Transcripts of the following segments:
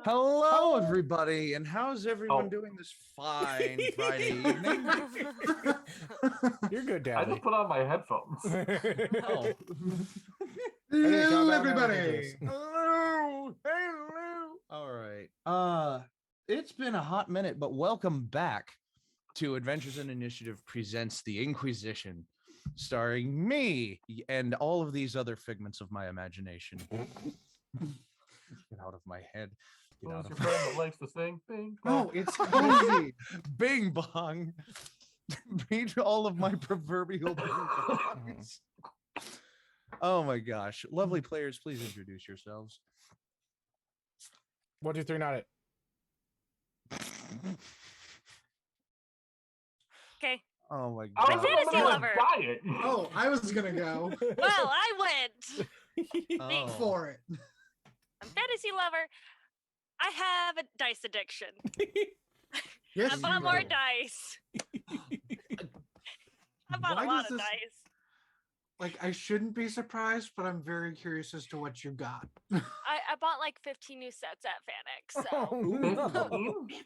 Hello, everybody, and how's everyone doing this fine Friday evening? You're good, I Daddy. just put on my headphones. Oh. Hello, everybody. Hello, hello. All right. It's been a hot minute, but welcome back to Adventures in Initiative presents the In-Quy'zz-ition, starring me and all of these other figments of my imagination. Get out of my head. Get out Who's of your friend that likes to sing? Bing, No, it's cozy. Bing bong. Meet all of my proverbial bing bongs. Oh my gosh. Lovely players, please introduce yourselves. 1, 2, 3, not it. Okay. Oh my I god. was in the middle of FntasyLover. diet. Oh, I was gonna go Well, I went. Oh. for it. I'm FntasyLover. I have a dice addiction. Yes, I you bought more do. dice. I bought Why a lot does of this- dice. Like, I shouldn't be surprised, but I'm very curious as to what you got. I bought like 15 new sets at Fanix. So Oh, no. 15?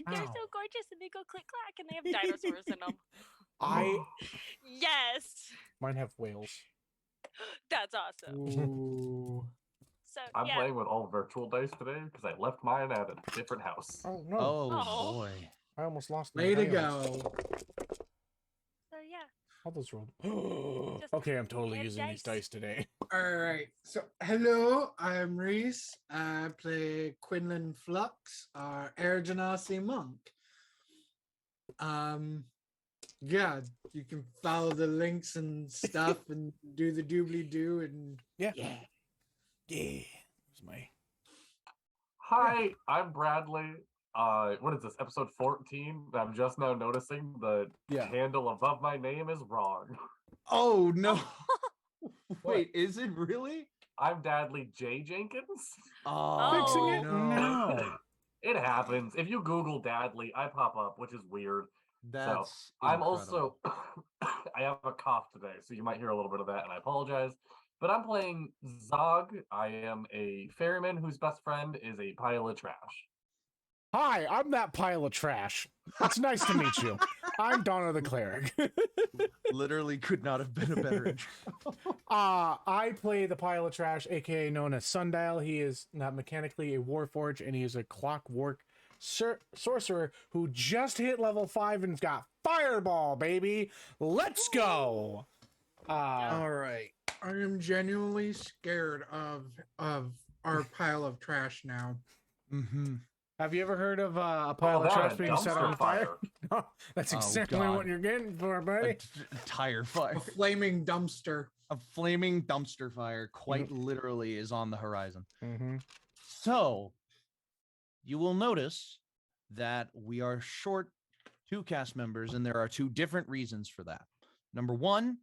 they're Ow. so gorgeous and they go click clack and they have dinosaurs in them. Yes. Mine have whales. That's awesome. Ooh. So I'm yeah. playing with all virtual dice today because I left mine at a different house. Oh no! Oh Oh. boy. I almost lost. my Way to whales. go. So yeah. All those rolled. Just Okay, I'm totally add using these dice. dice today. All right. So, hello, I'm Rhys. I play Quinlan Flux, our Air Genasi monk. Yeah, you can follow the links and stuff and do the doobly doo and Yeah. Here's my. Hi, I'm Bradley. What is this, episode 14? I'm just now noticing the Yeah. handle above my name is wrong. Oh no. Wait, is it really? I'm DadleyJenkins. Oh, Fixing it no. now. It happens. If you Google Dadley, I pop up, which is weird. That's I'm incredible. also I have a cough today, so you might hear a little bit of that, and I apologize. But I'm playing Zog. I am a ferryman whose best friend is a pile of trash. Hi, I'm that pile of trash. It's nice to meet you. I'm DonoTheCleric. Literally could not have been a better intro. I play the pile of trash, aka known as Sundial. He is not mechanically a warforged, and he is a clockwork sorcerer who just hit level 5 and's got fireball, baby. Let's go. All right. I am genuinely scared of our pile of trash now. Mm-hmm. Have you ever heard of a pile of that trash a being set on dumpster fire? No, that's Oh, exactly God. what you're getting for, A buddy. tire fire. A flaming dumpster. A flaming dumpster fire quite literally is on the horizon. Mm-hmm. So you will notice that we are short 2 cast members, and there are 2 different reasons for that. Number 1,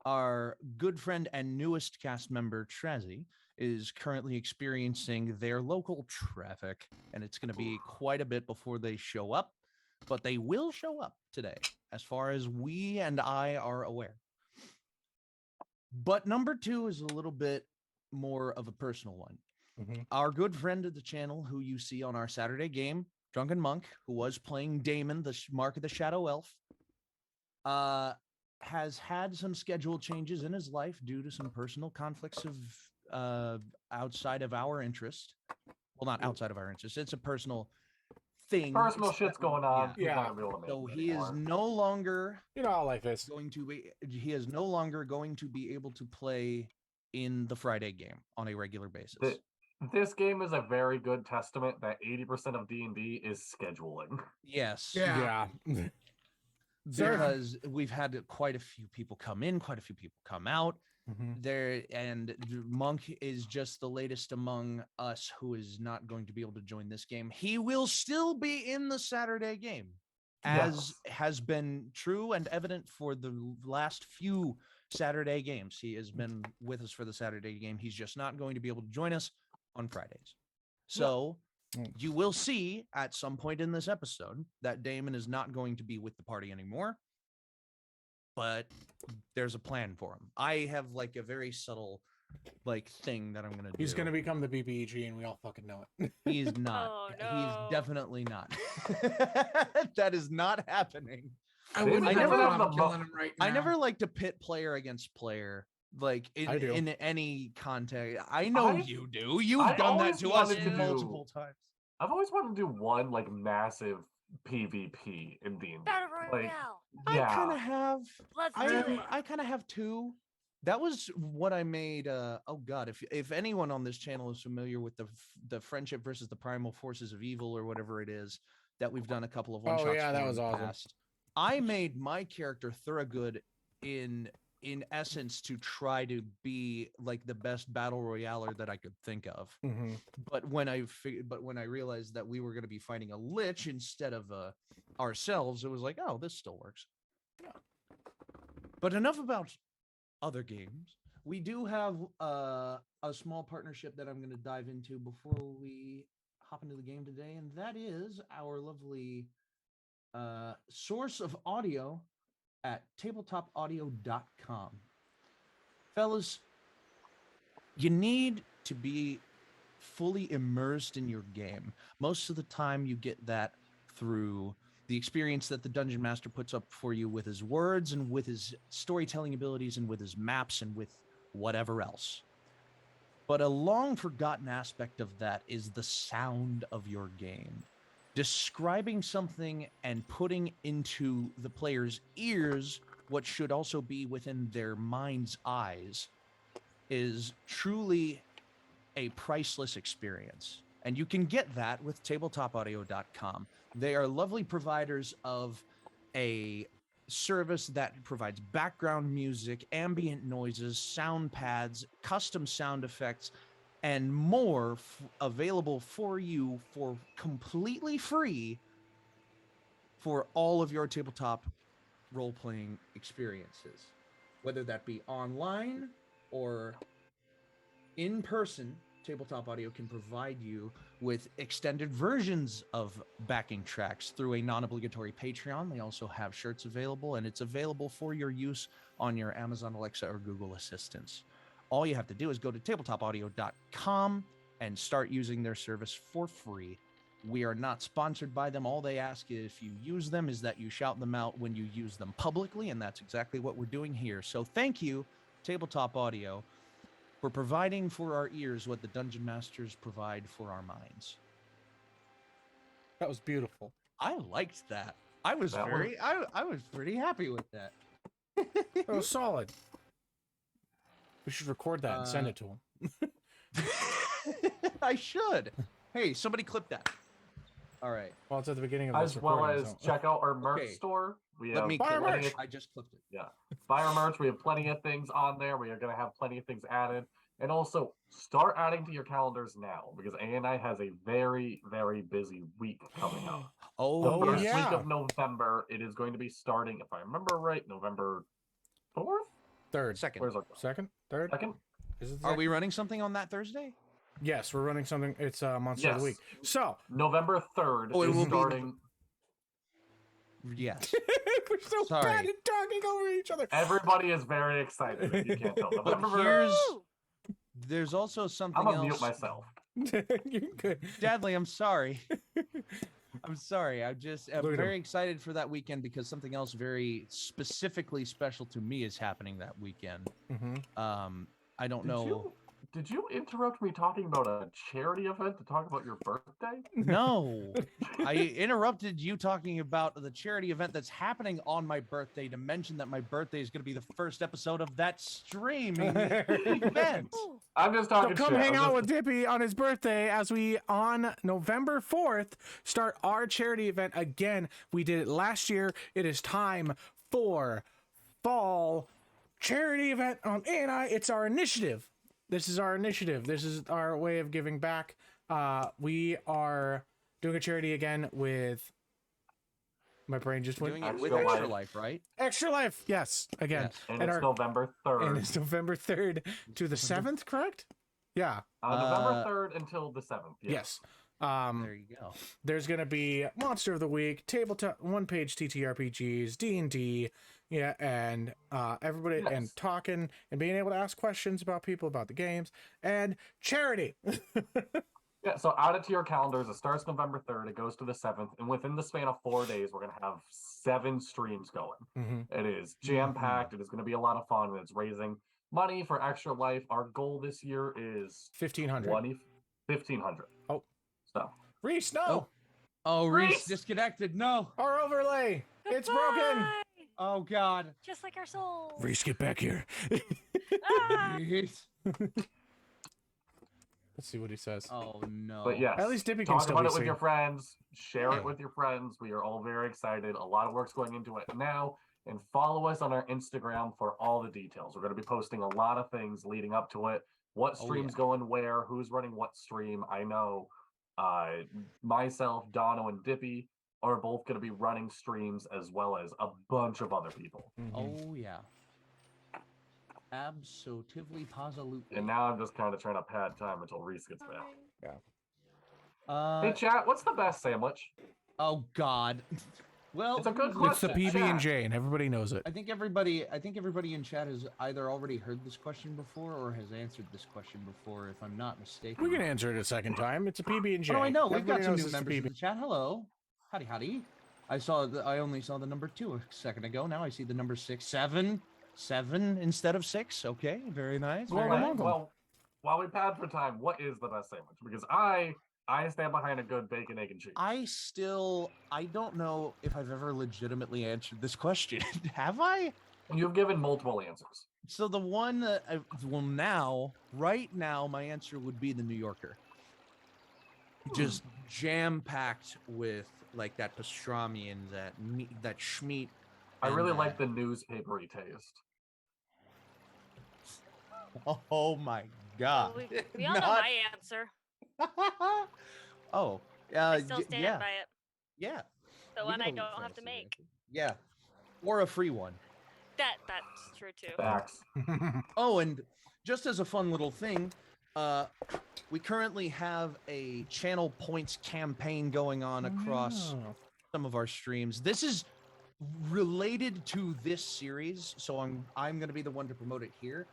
our good friend and newest cast member, Trazhie, is currently experiencing their local traffic, and it's going to be quite a bit before they show up, but they will show up today, as far as we and I are aware. But number 2 is a little bit more of a personal one. Mm-hmm. Our good friend of the channel, who you see on our Saturday game, Drunken Monk, who was playing Damon, the Mark of the Shadow Elf, has had some schedule changes in his life due to some personal conflicts of outside of our interest. Well, not outside of our interest. It's a personal thing. Personal shit's going on. Yeah. He's not gonna be able to make So it he is anymore. no longer You know how life is. going to be. He is no longer going to be able to play in the Friday game on a regular basis. This game is a very good testament that 80% of D&D is scheduling. Yes. Yeah. Because we've had quite a few people come in, quite a few people come out. Mm-hmm. There, and Monk is just the latest among us who is not going to be able to join this game. He will still be in the Saturday game, as has been true and evident for the last few Saturday games. He has been with us for the Saturday game. He's just not going to be able to join us on Fridays. So you will see at some point in this episode that Damon is not going to be with the party anymore. But there's a plan for him. I have like a very subtle like thing that I'm gonna do. He's gonna become the BBEG, and we all fucking know it. He's not. Oh, He's no. definitely not. That is not happening. I David wouldn't doesn't have have I'm the killing him right now. I never like to pit player against player, like I do. in any context. I know I- you do. You've I done that always to us wanted to do- multiple times. I've always wanted to do one like massive PvP in D&D. Battle Like, Royale. I kind yeah. of have. Let's do it. I kind of have two. That was what I made. Oh God, if anyone on this channel is familiar with the friendship versus the primal forces of evil or whatever it is that we've done a couple of one shots. Oh yeah, that was awesome. I made my character Thorogood in essence to try to be like the best battle royaler that I could think of. Mm-hmm. But when I realized that we were going to be fighting a lich instead of ourselves, it was like, oh, this still works. Yeah. But enough about other games. We do have a small partnership that I'm going to dive into before we hop into the game today, and that is our lovely source of audio at tabletopaudio.com. Fellas, you need to be fully immersed in your game. Most of the time you get that through the experience that the Dungeon Master puts up for you with his words and with his storytelling abilities and with his maps and with whatever else. But a long forgotten aspect of that is the sound of your game. Describing something and putting into the player's ears what should also be within their mind's eyes is truly a priceless experience. And you can get that with tabletopaudio.com. They are lovely providers of a service that provides background music, ambient noises, sound pads, custom sound effects, and more available for you for completely free for all of your tabletop role-playing experiences, whether that be online or in person. Tabletop Audio can provide you with extended versions of backing tracks through a non-obligatory Patreon. They also have shirts available, and it's available for your use on your Amazon Alexa or Google Assistants. All you have to do is go to tabletopaudio.com and start using their service for free. We are not sponsored by them. All they ask if you use them is that you shout them out when you use them publicly, and that's exactly what we're doing here. So thank you, Tabletop Audio, for providing for our ears what the Dungeon Masters provide for our minds. That was beautiful. I liked that. I was I was pretty happy with that. That was solid. We should record that and send it to him. I should. Hey, somebody clip that. All right. Well, it's at the beginning of this As well recording, as so- check out our merch Okay. store. We Let have me Buy our clip plenty it. of- I just clipped it. Yeah. Buy our merch. We have plenty of things on there. We are going to have plenty of things added. And also, start adding to your calendars now, because A&I has a very, very busy week coming up. The Oh, first yes. week of November, it is going to be starting, if I remember right, November 4th? Third. Second. Where's our Second? Third? second? Is it Are we running something on that Thursday? Yes, we're running something. It's Monster of the Yes. Week. So, November 3rd Oh, it is will be- starting. Yes. we're so Sorry. bad at talking over each other. Everybody is very excited. If you can't tell. But November. here's Woo! there's also something I'm gonna else. mute myself. You're good. Dadley, I'm sorry. I'm sorry. I'm Look at very him. excited for that weekend because something else very specifically special to me is happening that weekend. Mm-hmm. I don't know. Did you interrupt me talking about a charity event to talk about your birthday? No, I interrupted you talking about the charity event that's happening on my birthday to mention that my birthday is going to be the first episode of that streaming event. Ooh. I'm just So talking come shit. hang I'm out just- with Dippy on his birthday as we, on November 4th, start our charity event again. We did it last year. It is time for fall charity event on A&I. It's our initiative. This is our initiative. This is our way of giving back. We are doing a charity again with... My brain just went... Doing it with Extra Extra Life. Life, right? Extra Life. Yes, again. Yes. And And it's our- November 3rd. And it's November 3rd to the 7th, correct? Yeah. November 3rd until the 7th. Yes. There you go. There's gonna be Monster of the Week, tabletop, one-page TTRPGs, D&D, Yeah, and everybody and Yes. talking and being able to ask questions about people about the games and charity. Yeah, so add it to your calendars. It starts November 3rd. It goes to the 7th. And within the span of 4 days, we're going to have 7 streams going. It is jam-packed. It is going to be a lot of fun. And it's raising money for Extra Life. Our goal this year is 1,500. 1,500. Oh. So. Reese, no! Oh, Reese Reese! disconnected. No. Our overlay! It's broken! Goodbye! Oh, God. Just like our soul. Reese, get back here. Ah! Reese. Let's see what he says. Oh, no. But yes, At least Dippy can talk still about be it with seen. your friends. Share Yeah. it with your friends. We are all very excited. A lot of work's going into it now. And follow us on our Instagram for all the details. We're going to be posting a lot of things leading up to it. What Oh, stream's yeah. going where, who's running what stream. I know myself, Dono, and Dippy are both going to be running streams, as well as a bunch of other people. Oh, yeah. Absolutely, positively. And now I'm just kind of trying to pad time until Reese gets back. Hey, Uh, chat, what's the best sandwich? oh, God. Well, It's a good It's the question. PB&J, and everybody knows it. I think everybody in chat has either already heard this question before or has answered this question before, if I'm not mistaken. We can answer it a second time. It's a PB&J. Oh, I know. We've got Everybody some knows new it's a members in PB. the chat. Hello. Howdy, howdy. I only saw the number 2 a second ago. Now I see the number 6. 7 instead of 6. Okay, very nice. Very Welcome, nice. welcome. Well, while we pad for time, what is the best sandwich? Because I stand behind a good bacon, egg, and cheese. I don't know if I've ever legitimately answered this question. Have I? You've given multiple answers. So the one that right now, my answer would be the New Yorker. Just jam-packed with like that pastrami and that meat, that schmeat. I and really that- like the newspapery taste. Oh my Well, God! we all know my answer. Oh, I still y- stand yeah, by it. yeah. The We one I know don't have to fantasy make. answer. Yeah, or a free one. That's true too. Facts. Oh, and just as a fun little thing, we currently have a channel points campaign going on across Oh. some of our streams. This is related to this series, so I'm going to be the one to promote it here.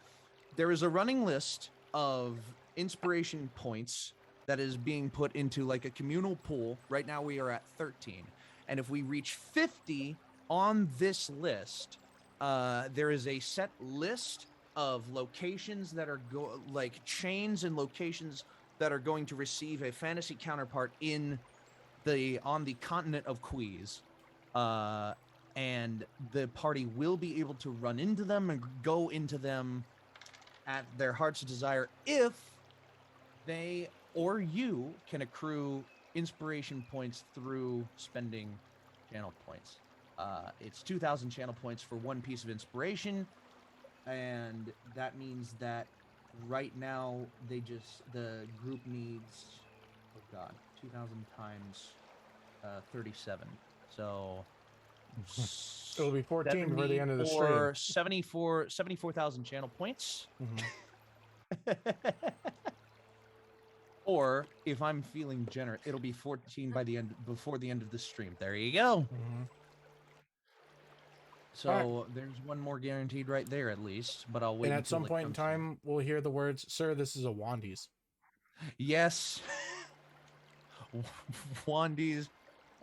There is a running list of inspiration points that is being put into like a communal pool. Right now we are at 13, and if we reach 50 on this list, there is a set list of locations that are like chains and locations that are going to receive a fantasy counterpart on the continent of Quy'zz. And the party will be able to run into them and go into them at their heart's desire if they or you can accrue inspiration points through spending channel points. It's 2,000 channel points for one piece of inspiration, and that means that right now the group needs 2,000 times 37. So It'll be 14 before the end of the stream. or 74,000 channel points. Or if I'm feeling generous, it'll be 14 before the end of the stream. There you go. So there's one more guaranteed right there at least, but I'll wait. And at until some it point in comes through. time, we'll hear the words, "Sir, this is a Wandies." Yes. Wandies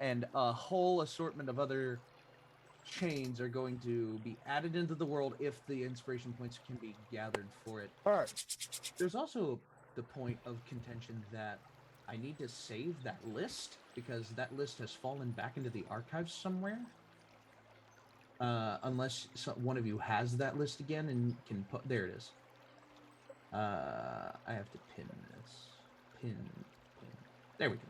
and a whole assortment of other chains are going to be added into the world if the inspiration points can be gathered for it. All right. There's also the point of contention that I need to save that list because that list has fallen back into the archives somewhere. Unless one of you has that list again and can put... There it is. I have to pin this. Pin. There we go.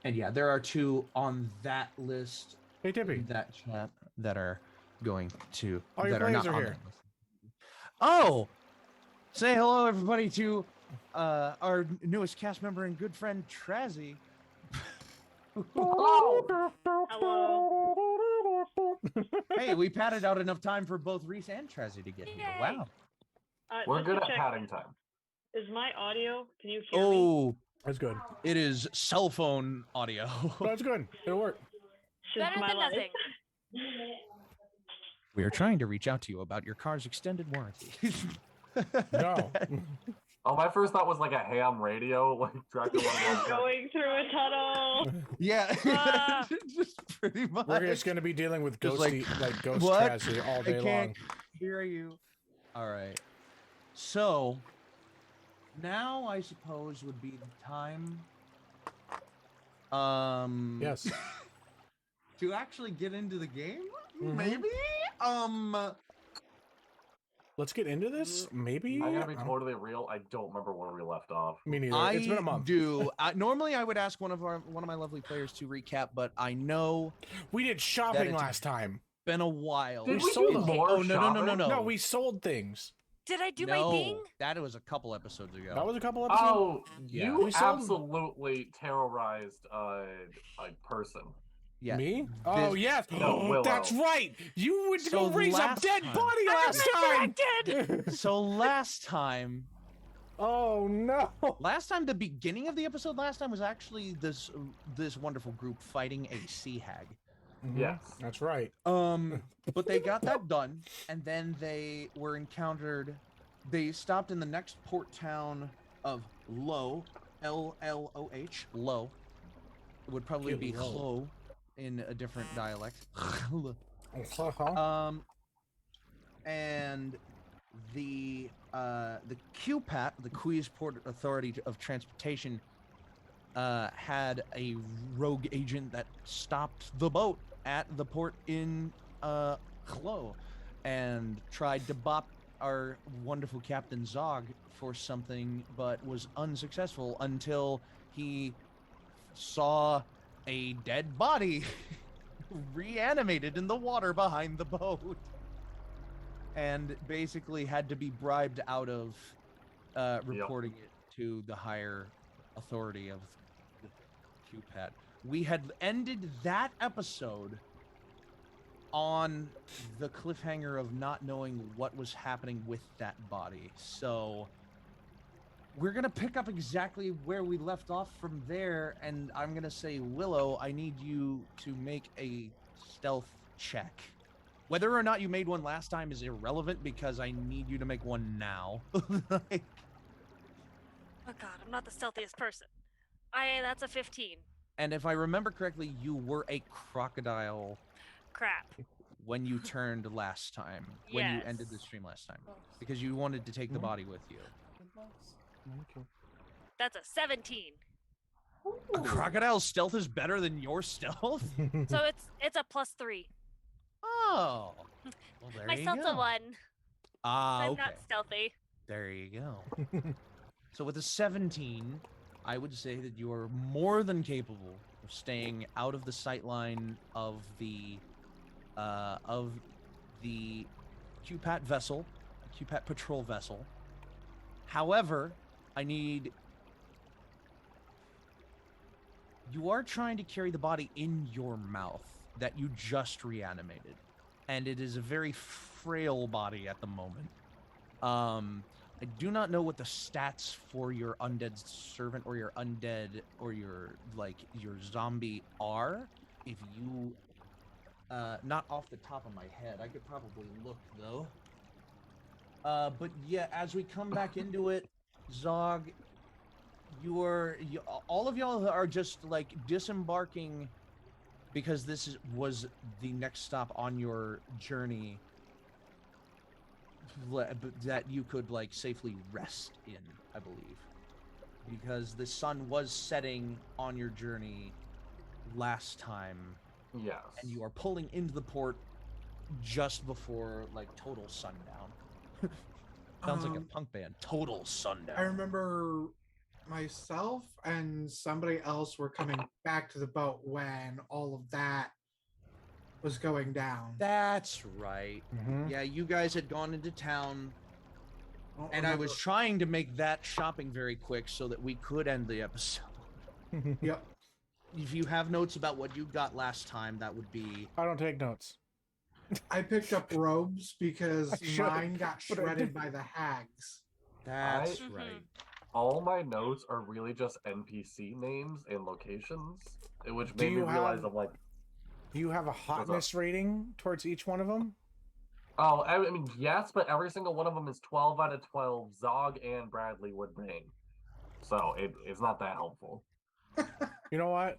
And yeah, there are 2 on that list. Hey, Dippy. In that chat that are going to... All your that are not players are on here. that list. Oh! Say hello, everybody, to our newest cast member and good friend, Trazhie. Oh! Hello. Hey, we padded out enough time for both Reese and Trazhie to get here. Yay. Wow. We're Just good to at check, padding time. Is my audio? Can you hear me? Oh, That's good. it is cell phone audio. That's good. It'll work. Since Better my than life- nothing. We are trying to reach out to you about your car's extended warranty. No. Oh, my first thought was like a ham radio, like Dracula. Going through a tunnel. Yeah, Ah. just pretty much. We're just gonna be dealing with Just ghosty, like ghost what? Trazhie all I day can't long. hear you. All right. So now I suppose would be the time. Yes. To actually get into the game, Mhm. maybe. Let's get into this. Maybe. I'm gonna be totally real. I don't remember where we left off. Me neither. I It's been a month. do. Normally, I would ask one of my lovely players to recap, but I know We did shopping it's- last time. been a while. Did we sold do them. more Oh no. shopping? No, we sold things. Did I do no, my thing? that was a couple episodes ago. That was a couple episodes. Oh, Yeah. you We sold- absolutely terrorized a person. Yeah. Me? Oh This- yes. No, Willow. That's right. You went to So go raise a last dead time- body I'm last time. resurrected! So last time, Oh no. the beginning of the episode last time was actually this wonderful group fighting a sea hag. Yes. That's right. But they got that done, and then they were encountered. They stopped in the next port town of Low, L-L-O-H, Low. It would probably Get be low. Chlo in a different dialect. Uh-huh. And the QPAT, the Queens Port Authority of Transportation, had a rogue agent that stopped the boat at the port in Chlo and tried to bop our wonderful Captain Zog for something, but was unsuccessful until he saw a dead body reanimated in the water behind the boat, and basically had to be bribed out of reporting it to the higher authority of the QPAT. We had ended that episode on the cliffhanger of not knowing what was happening with that body. So we're going to pick up exactly where we left off from there, and I'm going to say, Willow, I need you to make a stealth check. Whether or not you made one last time is irrelevant, because I need you to make one now. Like, Oh god, I'm not the stealthiest person. That's a 15. and if I remember correctly, you were a crocodile Crap. when you turned last time, when you ended the Yes. stream last time, because you wanted to take the body with you. That's a 17. A crocodile's stealth is better than your stealth? So it's a +3. Oh. Well, there My you stealth's go. a 1. Ah, I'm okay. not stealthy. There you go. So with a 17, I would say that you are more than capable of staying out of the sight line of the QPAT vessel, QPAT patrol vessel. However, you are trying to carry the body in your mouth that you just reanimated, and it is a very frail body at the moment. I do not know what the stats for your undead servant or your undead or your zombie are. If you, not off the top of my head, I could probably look though. But yeah, as we come back into it, Zog, all of y'all are just like disembarking because this was the next stop on your journey that you could like safely rest in, I believe, because the sun was setting on your journey last time. Yes. And you are pulling into the port just before like total sundown. Sounds like a punk band. Total sundown. I remember myself and somebody else were coming back to the boat when all of that was going down. That's right. Mhm. Yeah, you guys had gone into town, don't and I was remember- trying to make that shopping very quick so that we could end the episode. Yep. If you have notes about what you got last time, that would be... I don't take notes. I picked up robes because I should've, mine got but I shredded didn't. by the hags. That's Mhm. right. All my notes are really just NPC names and locations, which Do made me you realize have- I'm like, Do you have a hotness rating towards each one of them? Oh, I mean, yes, but every single one of them is 12 out of 12. Zog and Bradley would bang. So it's not that helpful. You know what?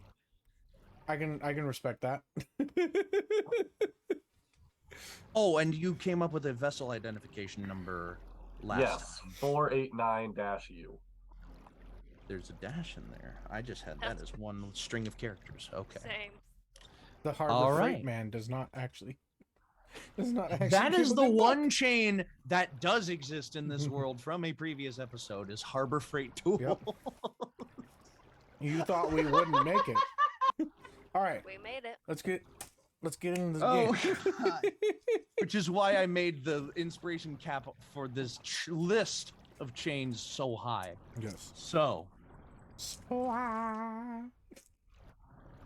I can respect that. Oh, and you came up with a vessel identification number last Yes, time. 489-U. There's a dash in there. I just had that as one string of characters. Okay. Same. The Harbor All Freight right. Man does not actually. That is the one chain that does exist in this world from a previous episode is Harbor Freight Tool. Yep. You thought we wouldn't make it. All right, We made it. let's get into this Oh, game. God. Which is why I made the inspiration cap for this list of chains so high. Yes. So,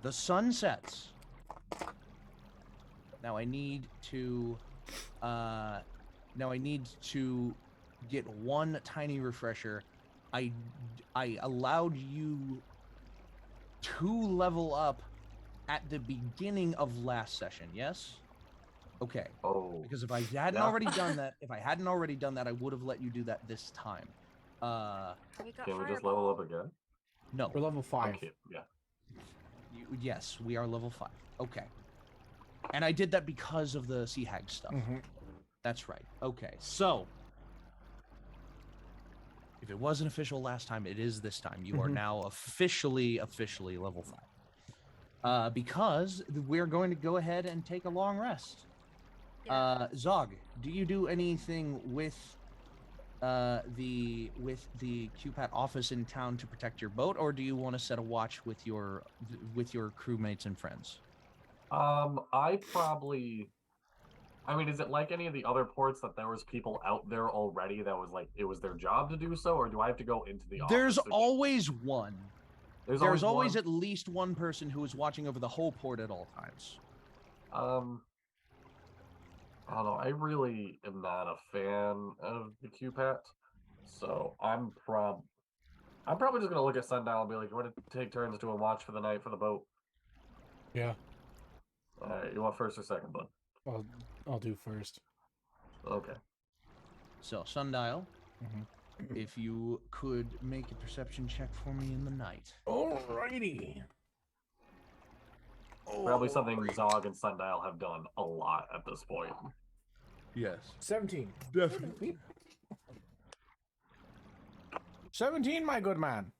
the sun sets. Now I need to get one tiny refresher. I allowed you to level up at the beginning of last session, yes? Okay. Oh. Because if I hadn't Yeah. already done that, I would have let you do that this time. We got Can we just fireball. level up again? No. We're level 5. Okay, yeah. Yes, we are level 5. Okay. And I did that because of the Sea Hag stuff. That's right. Okay, so if it wasn't official last time, it is this time. You are now officially level 5. Because we're going to go ahead and take a long rest. Yeah. Zog, do you do anything with the QPAT office in town to protect your boat, or do you want to set a watch with your crewmates and friends? I mean, is it like any of the other ports that there was people out there already that was like, it was their job to do so, or do I have to go into the office? There's always one. There's always one? at least one person who is watching over the whole port at all times. I don't know. I really am not a fan of the QPAT, so I'm probably just gonna look at Sundial and be like, "You want to take turns doing watch for the night for the boat?" Yeah. All right, you want first or second, bud? I'll do first. Okay. So, Sundial, if you could make a perception check for me in the night. Alrighty. Probably something Zog and Sundial have done a lot at this point. Yes. 17. Definitely. 17, my good man.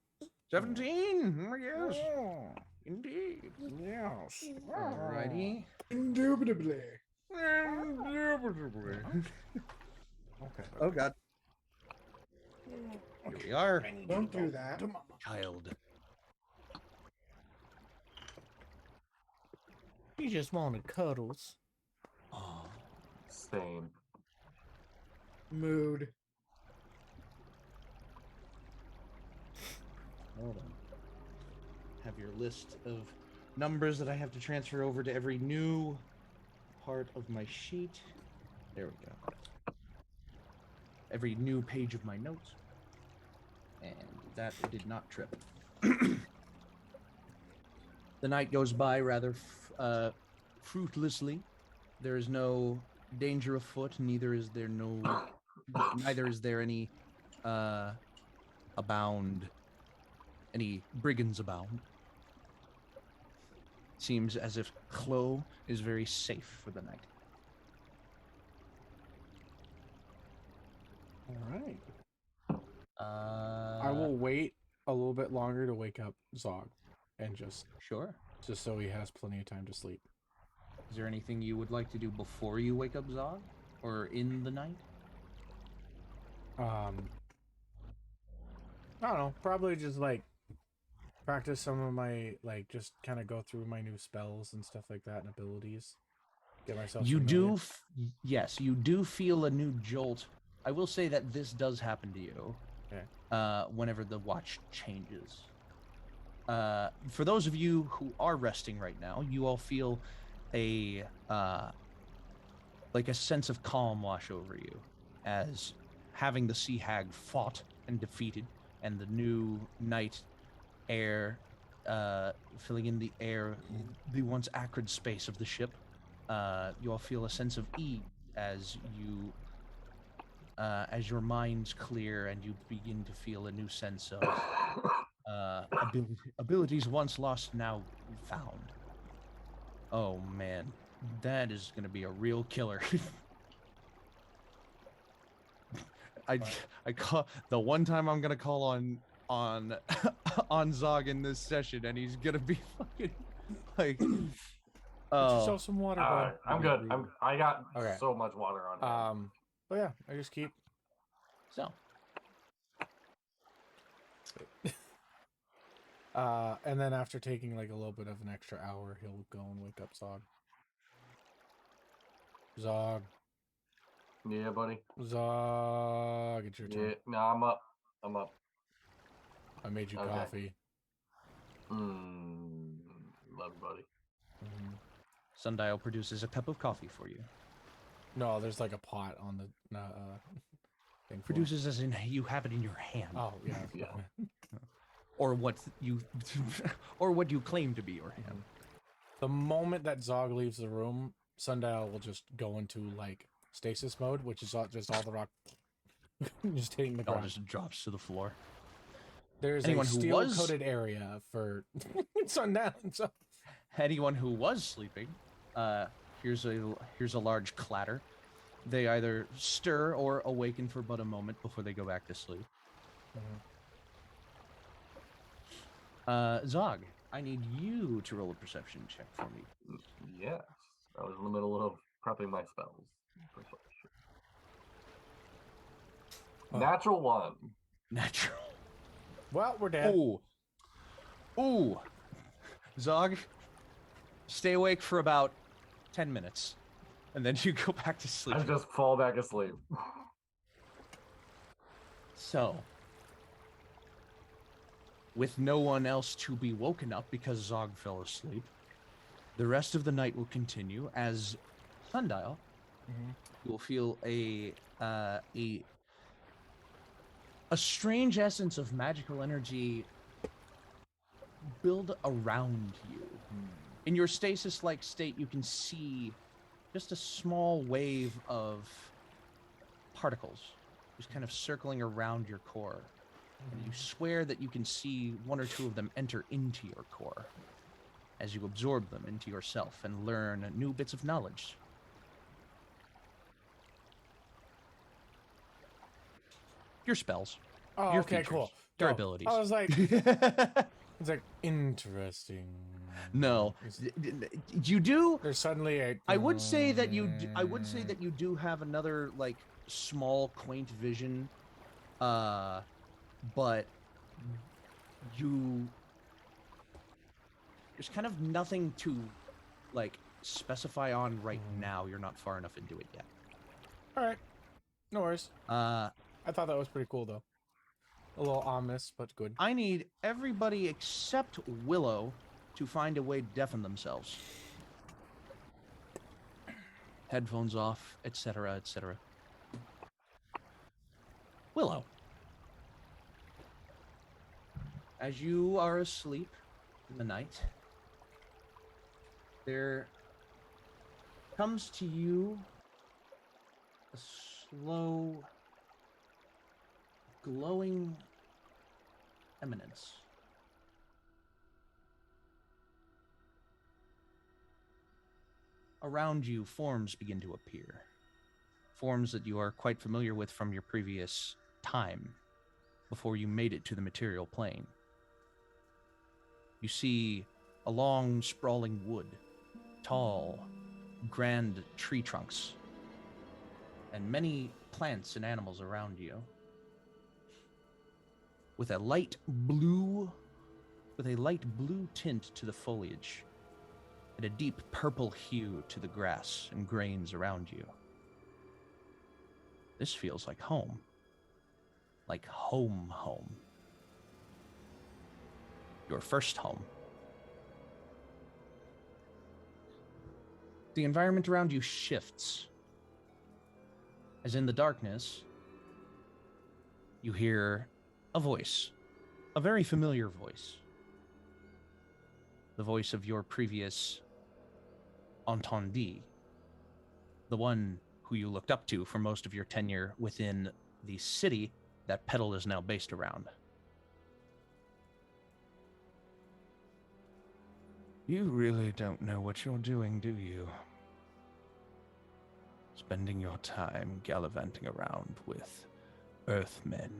17. Yes. Oh, Indeed. yes. Alrighty. Indubitably. Okay. Oh, God. Here we are. Don't do that. Child. You just wanted cuddles. Oh. Same. Mood. Hold on. Have your list of numbers that I have to transfer over to every new part of my sheet. There we go. Every new page of my notes. And that did not trip. The night goes by rather fruitlessly. There is no danger afoot, neither is there any any brigands abound. Seems as if Chloe is very safe for the night. All right. I I will wait a little bit longer to wake up Zog, and just Sure. so he has plenty of time to sleep. Is there anything you would like to do before you wake up Zog? Or in the night? I don't know. Probably just like practice some of my just kind of go through my new spells and stuff like that and abilities. Get myself. You familiar. do, yes, you do feel a new jolt. I will say that this does happen to you. Okay. Whenever the watch changes. For those of you who are resting right now, you all feel a sense of calm wash over you, as having the Sea Hag fought and defeated, and the new night air filling in the air, the once acrid space of the ship. You all feel a sense of ease as your minds clear and you begin to feel a new sense of abilities once lost, now found. Oh man, that is going to be a real killer. I call the one time I'm gonna call on Zog in this session, and he's gonna be fucking like. Get yourself some water, bud. I'm good. I got Okay. so much water on hand. But yeah, I just keep. So. And then after taking like a little bit of an extra hour, he'll go and wake up Zog. Zog. Yeah, buddy. Zog, it's your turn. Yeah, no, I'm up. I made you Okay. coffee. Love you, buddy. Mm-hmm. Sundial produces a cup of coffee for you. No, there's like a pot on the thing. For Produces as in you have it in your hand. Oh yeah. Yeah. Or what you claim to be your hand. The moment that Zog leaves the room, Sundial will just go into like stasis mode, which is just all the rock just hitting the It all ground. just drops to the floor. There's Anyone a who steel-coated area for Sundial. So Anyone who was sleeping, here's a large clatter. They either stir or awaken for but a moment before they go back to sleep. Zog, I need you to roll a perception check for me. Yes. I was in the middle of prepping my spells. Natural 1. Natural. well, we're dead. Ooh. Zog, stay awake for about 10 minutes, and then you go back to sleep. I just fall back asleep. So, with no one else to be woken up because Zog fell asleep, the rest of the night will continue as Sundial. You will feel a strange essence of magical energy build around you. In your stasis-like state, you can see just a small wave of particles just kind of circling around your core. And you swear that you can see one or two of them enter into your core as you absorb them into yourself and learn new bits of knowledge. Your spells. Oh, your okay, features, cool. Your Go. abilities. I was like, it's like interesting. No, you do. There's suddenly a. I would say that you do have another like small quaint vision, but there's kind of nothing to like specify on right now. You're not far enough into it yet. All right, no worries. I thought that was pretty cool though. A little ominous, but good. I need everybody except Willow to find a way to deafen themselves. Headphones off, etc., etc. Willow, as you are asleep in the night, there comes to you a slow, glowing eminence. Around you, forms begin to appear. Forms that you are quite familiar with from your previous time, before you made it to the material plane. You see a long, sprawling wood, tall, grand tree trunks, and many plants and animals around you. With a light blue tint to the foliage, and a deep purple hue to the grass and grains around you. This feels like home. Like home. Your first home. The environment around you shifts. As in the darkness, you hear a voice. A very familiar voice. the voice of your previous entendee, the one who you looked up to for most of your tenure within the city that Petal is now based around. You really don't know what you're doing, do you? Spending your time gallivanting around with Earthmen.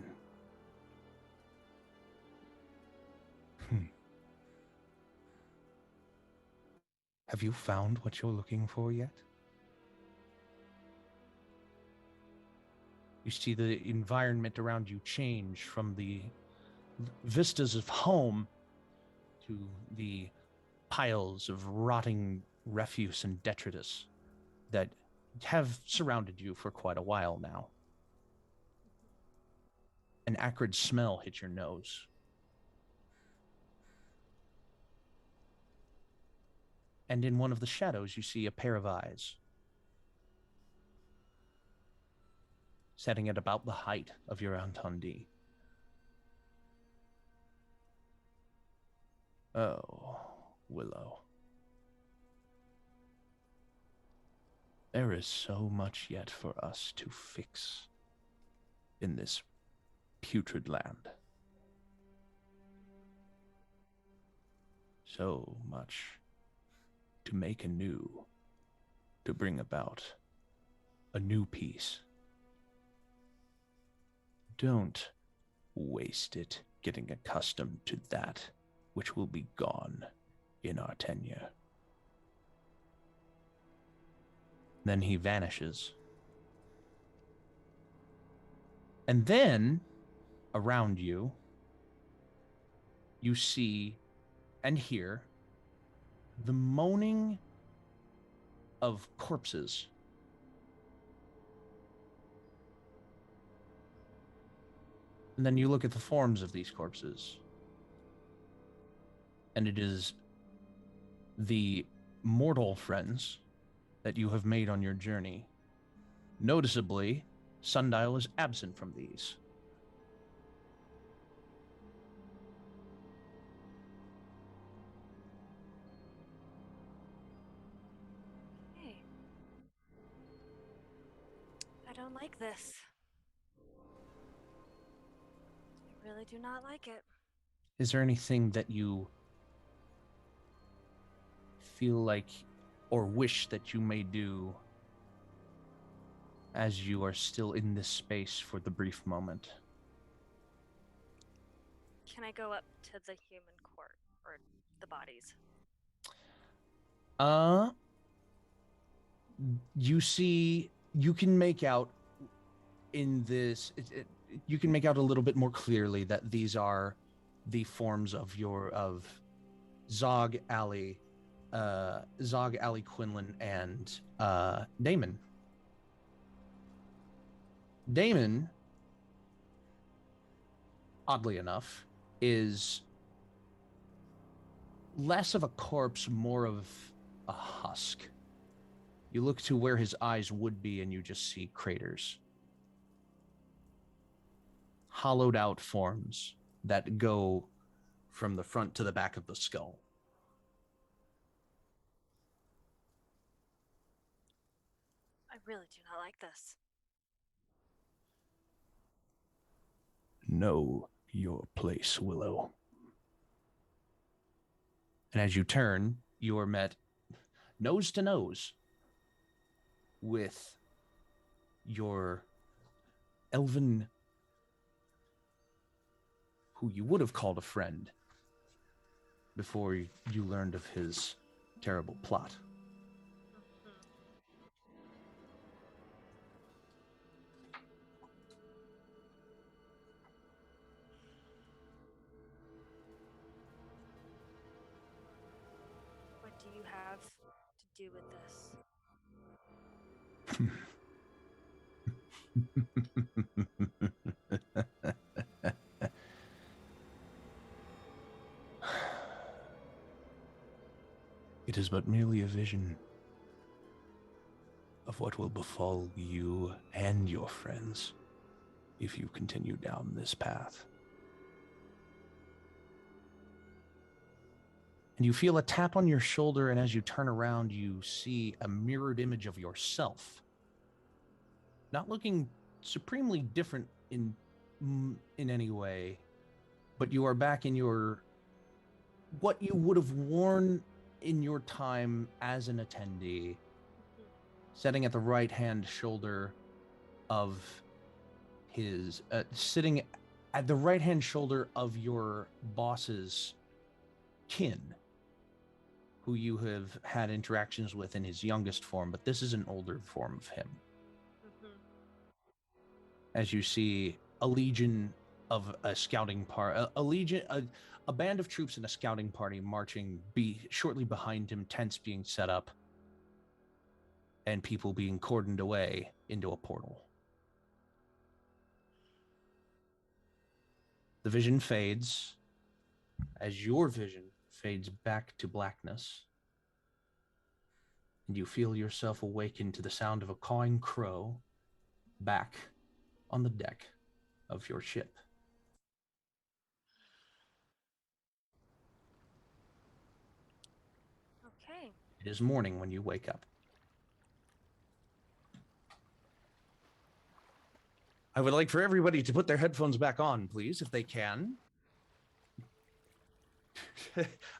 Have you found what you're looking for yet? You see the environment around you change from the vistas of home to the piles of rotting refuse and detritus that have surrounded you for quite a while now. An acrid smell hits your nose. And in one of the shadows, you see a pair of eyes, setting at about the height of your entendee. Oh, Willow. There is so much yet for us to fix in this putrid land. So much to make anew, to bring about a new peace. Don't waste it getting accustomed to that which will be gone in our tenure. Then he vanishes. And then, around you, you see and hear the moaning of corpses. And then you look at the forms of these corpses. And it is the mortal friends that you have made on your journey. Noticeably, Sundial is absent from these. Hey. I don't like this. I really do not like it. Is there anything that you feel like or wish that you may do as you are still in this space for the brief moment? Can I go up to the human court or the bodies? You see, you can make out in this, you can make out a little bit more clearly that these are the forms of Zog, Ali, Quinlan, and Damon. Damon, oddly enough, is less of a corpse, more of a husk. You look to where his eyes would be, and you just see craters. Hollowed out forms that go from the front to the back of the skull. I really do not like this. Know your place, Willow. And as you turn, you are met nose to nose with your elven, who you would have called a friend before you learned of his terrible plot. What do you have to do with this? It is but merely a vision of what will befall you and your friends if you continue down this path. And you feel a tap on your shoulder, and as you turn around, you see a mirrored image of yourself. Not looking supremely different in any way, but you are back in your what you would have worn in your time as an attendee, sitting at the right-hand shoulder of his sitting at the right-hand shoulder of your boss's kin, who you have had interactions with in his youngest form, but this is an older form of him. As you see a legion of a scouting party, a band of troops and a scouting party marching shortly behind him, tents being set up, and people being cordoned away into a portal. The vision fades as your vision fades back to blackness, and you feel yourself awaken to the sound of a cawing crow back on the deck of your ship. Okay. It is morning when you wake up. I would like for everybody to put their headphones back on, please, if they can.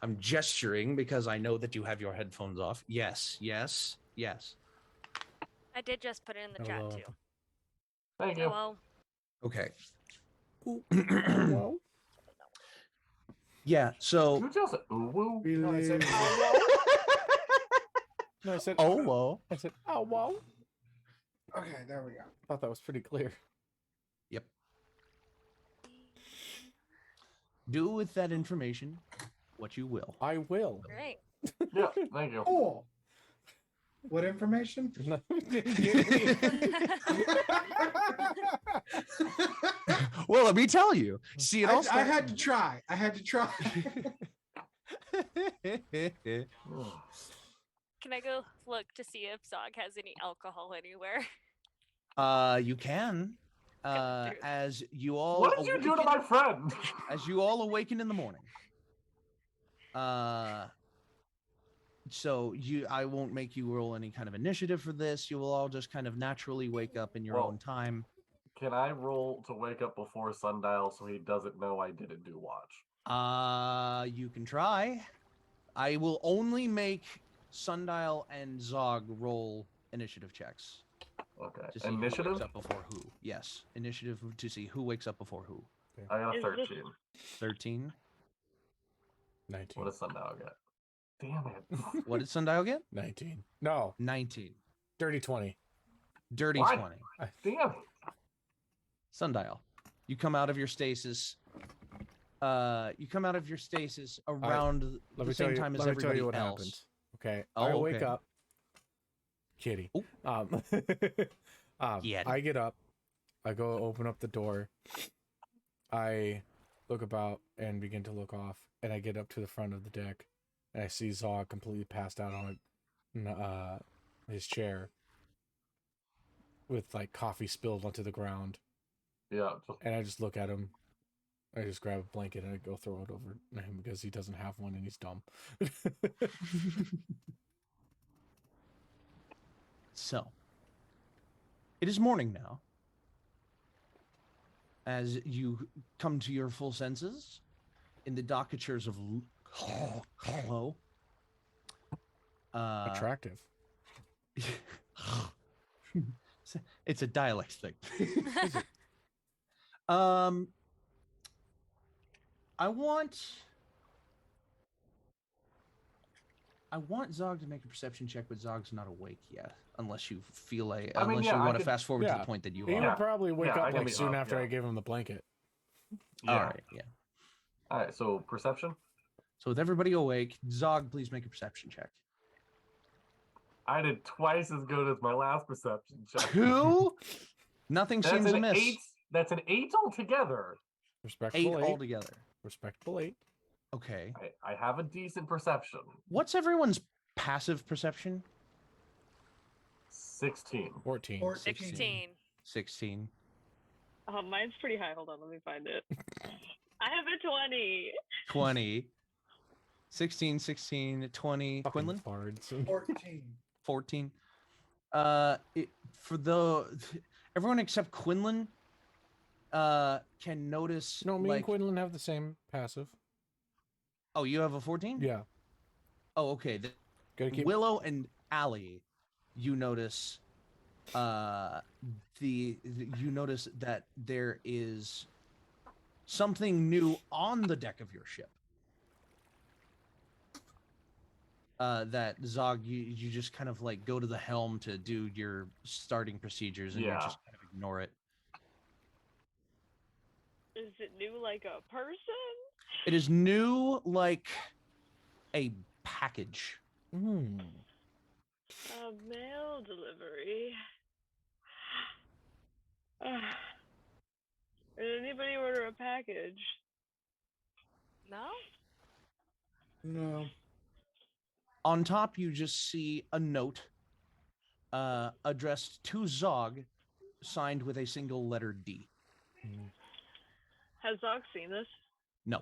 I'm gesturing because I know that you have your headphones off. Yes, yes, yes. I did just put it in the chat too. Thank you. Hello. Okay. Well, Yeah, so... You just ooh woo. no, I said, no, I said, Oh, whoa. I said, oh, wow. Okay, there we go. Thought that was pretty clear. Yep. Do with that information what you will. I will. Great. Yeah, thank you. Cool. What information? Well, let me tell you. See, it all I had to try. I had to try. Can I go look to see if Zog has any alcohol anywhere? You can. As you all What did you do to my friend? as you all awaken in the morning. So I won't make you roll any kind of initiative for this. You will all just kind of naturally wake up in your own time. Can I roll to wake up before sundial so he doesn't know I didn't do watch? You can try. I will only make Sundial and Zog roll initiative checks. Okay. To see who Initiative? wakes up before who. Yes, initiative to see who wakes up before who. I got a Is 13. this- 13. 19. What does sundial get? Damn it. What did Sundial get? 19. No, 19. dirty 20. Dirty What? 20. Damn it. Sundial, you come out of your stasis. You come out of your stasis around Let the me tell same you. time as Let me tell everybody you what else. happens. Okay. Oh, I wake okay. up. Kitty. Ooh. Yeah. I get up. I go open up the door. I look about and begin to look off, and I get up to the front of the deck, and I see Zog completely passed out on his chair, with like coffee spilled onto the ground. Yeah. And I just look at him. I just grab a blanket and I go throw it over him because he doesn't have one and he's dumb. So, it is morning now. As you come to your full senses, in the dockatures of Willow. Attractive. It's a dialect thing. I want Zog to make a perception check, but Zog's not awake yet. Unless you feel like, I mean, unless yeah, you I want to could- fast forward to Yeah. the point that you He are. would probably wake Yeah, I up can like be soon up, after yeah. I gave him the blanket. Yeah. All right, yeah. All right. So perception. So with everybody awake, Zog, please make a perception check. I did twice as good as my last perception check. 2? Nothing That's seems an amiss. 8. That's an 8 altogether. 8 Respectable 8. altogether. Respectable 8. Okay. I have a decent perception. What's everyone's passive perception? 16. 14. 16. 16. Oh, mine's pretty high. Hold on, let me find it. I have a 20. 20. 16, 16, 20. Fucking Quinlan? fards. 14. 14. For everyone except Quinlan can notice. No, me like, and Quinlan have the same passive. Oh, you have a 14? Yeah. Oh, okay. Gotta keep. Willow and Allie, you notice. You notice that there is something new on the deck of your ship. That Zog, you just kind of like go to the helm to do your starting procedures, and you just kind of ignore it. Is it new like a person? It is new like a package. Mm. A mail delivery. Did anybody order a package? No? No. On top, you just see a note addressed to Zog, signed with a single letter D. Has Zog seen this? No.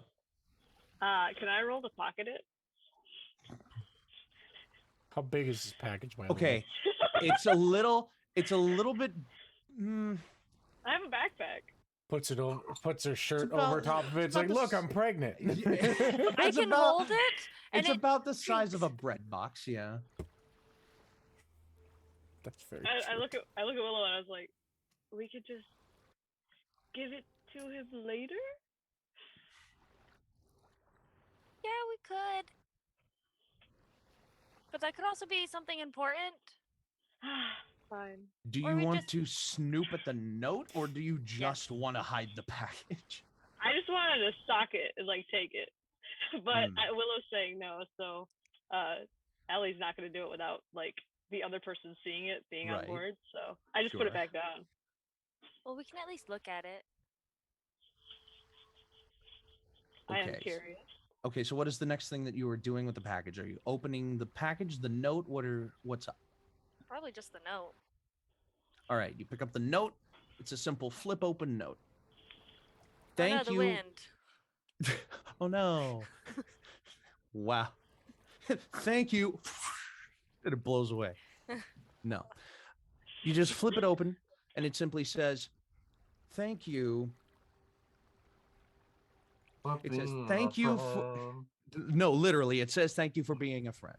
Can I roll to pocket it? How big is this package, by the way? Okay, it's a little bit. I have a backpack. Puts it over, puts her shirt about- over top of it. It's about like, the look, I'm pregnant. I It's can about- hold it. And It's it about the size of a creaks. bread box. Yeah. That's very I true. look at Willow and I was like, we could just give it to him later. Yeah, we could. But that could also be something important. Fine. Do Or you we want just- to snoop at the note, or do you just want to hide the package? I just wanted to stock it and like take it, but Hmm. Willow's saying no, so Allie's not going to do it without like the other person seeing it, being Right. on board. So I just put it Sure. back down. Well, we can at least look at it. I am Okay. curious. Okay, so what is the next thing that you are doing with the package? Are you opening the package, the note? What's up? Probably just the note. All right, you pick up the note. It's a simple flip open note. Oh, Thank no, the you. wind. Oh no. Wow. Thank you. And it blows away. No. You just flip it open and it simply says, "Thank you." It says, "Thank you for..." No, literally, it says, "Thank you for being a friend."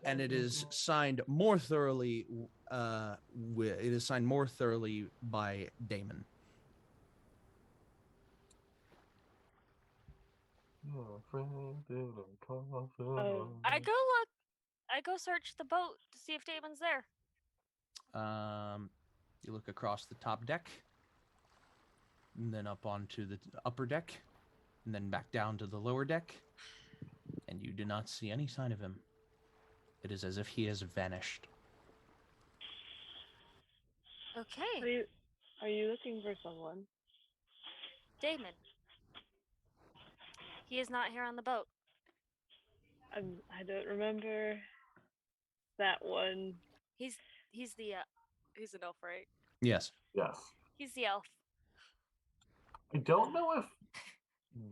And it is signed more thoroughly. It is signed more thoroughly by Damon. I go search the boat to see if Damon's there. You look across the top deck, and then up onto the upper deck, and then back down to the lower deck, and you do not see any sign of him. It is as if he has vanished. Okay, Are you looking for someone? Damon. He is not here on the boat. I don't remember that one. He's the he's an elf, right? Yes. Yes. He's the elf. I don't know if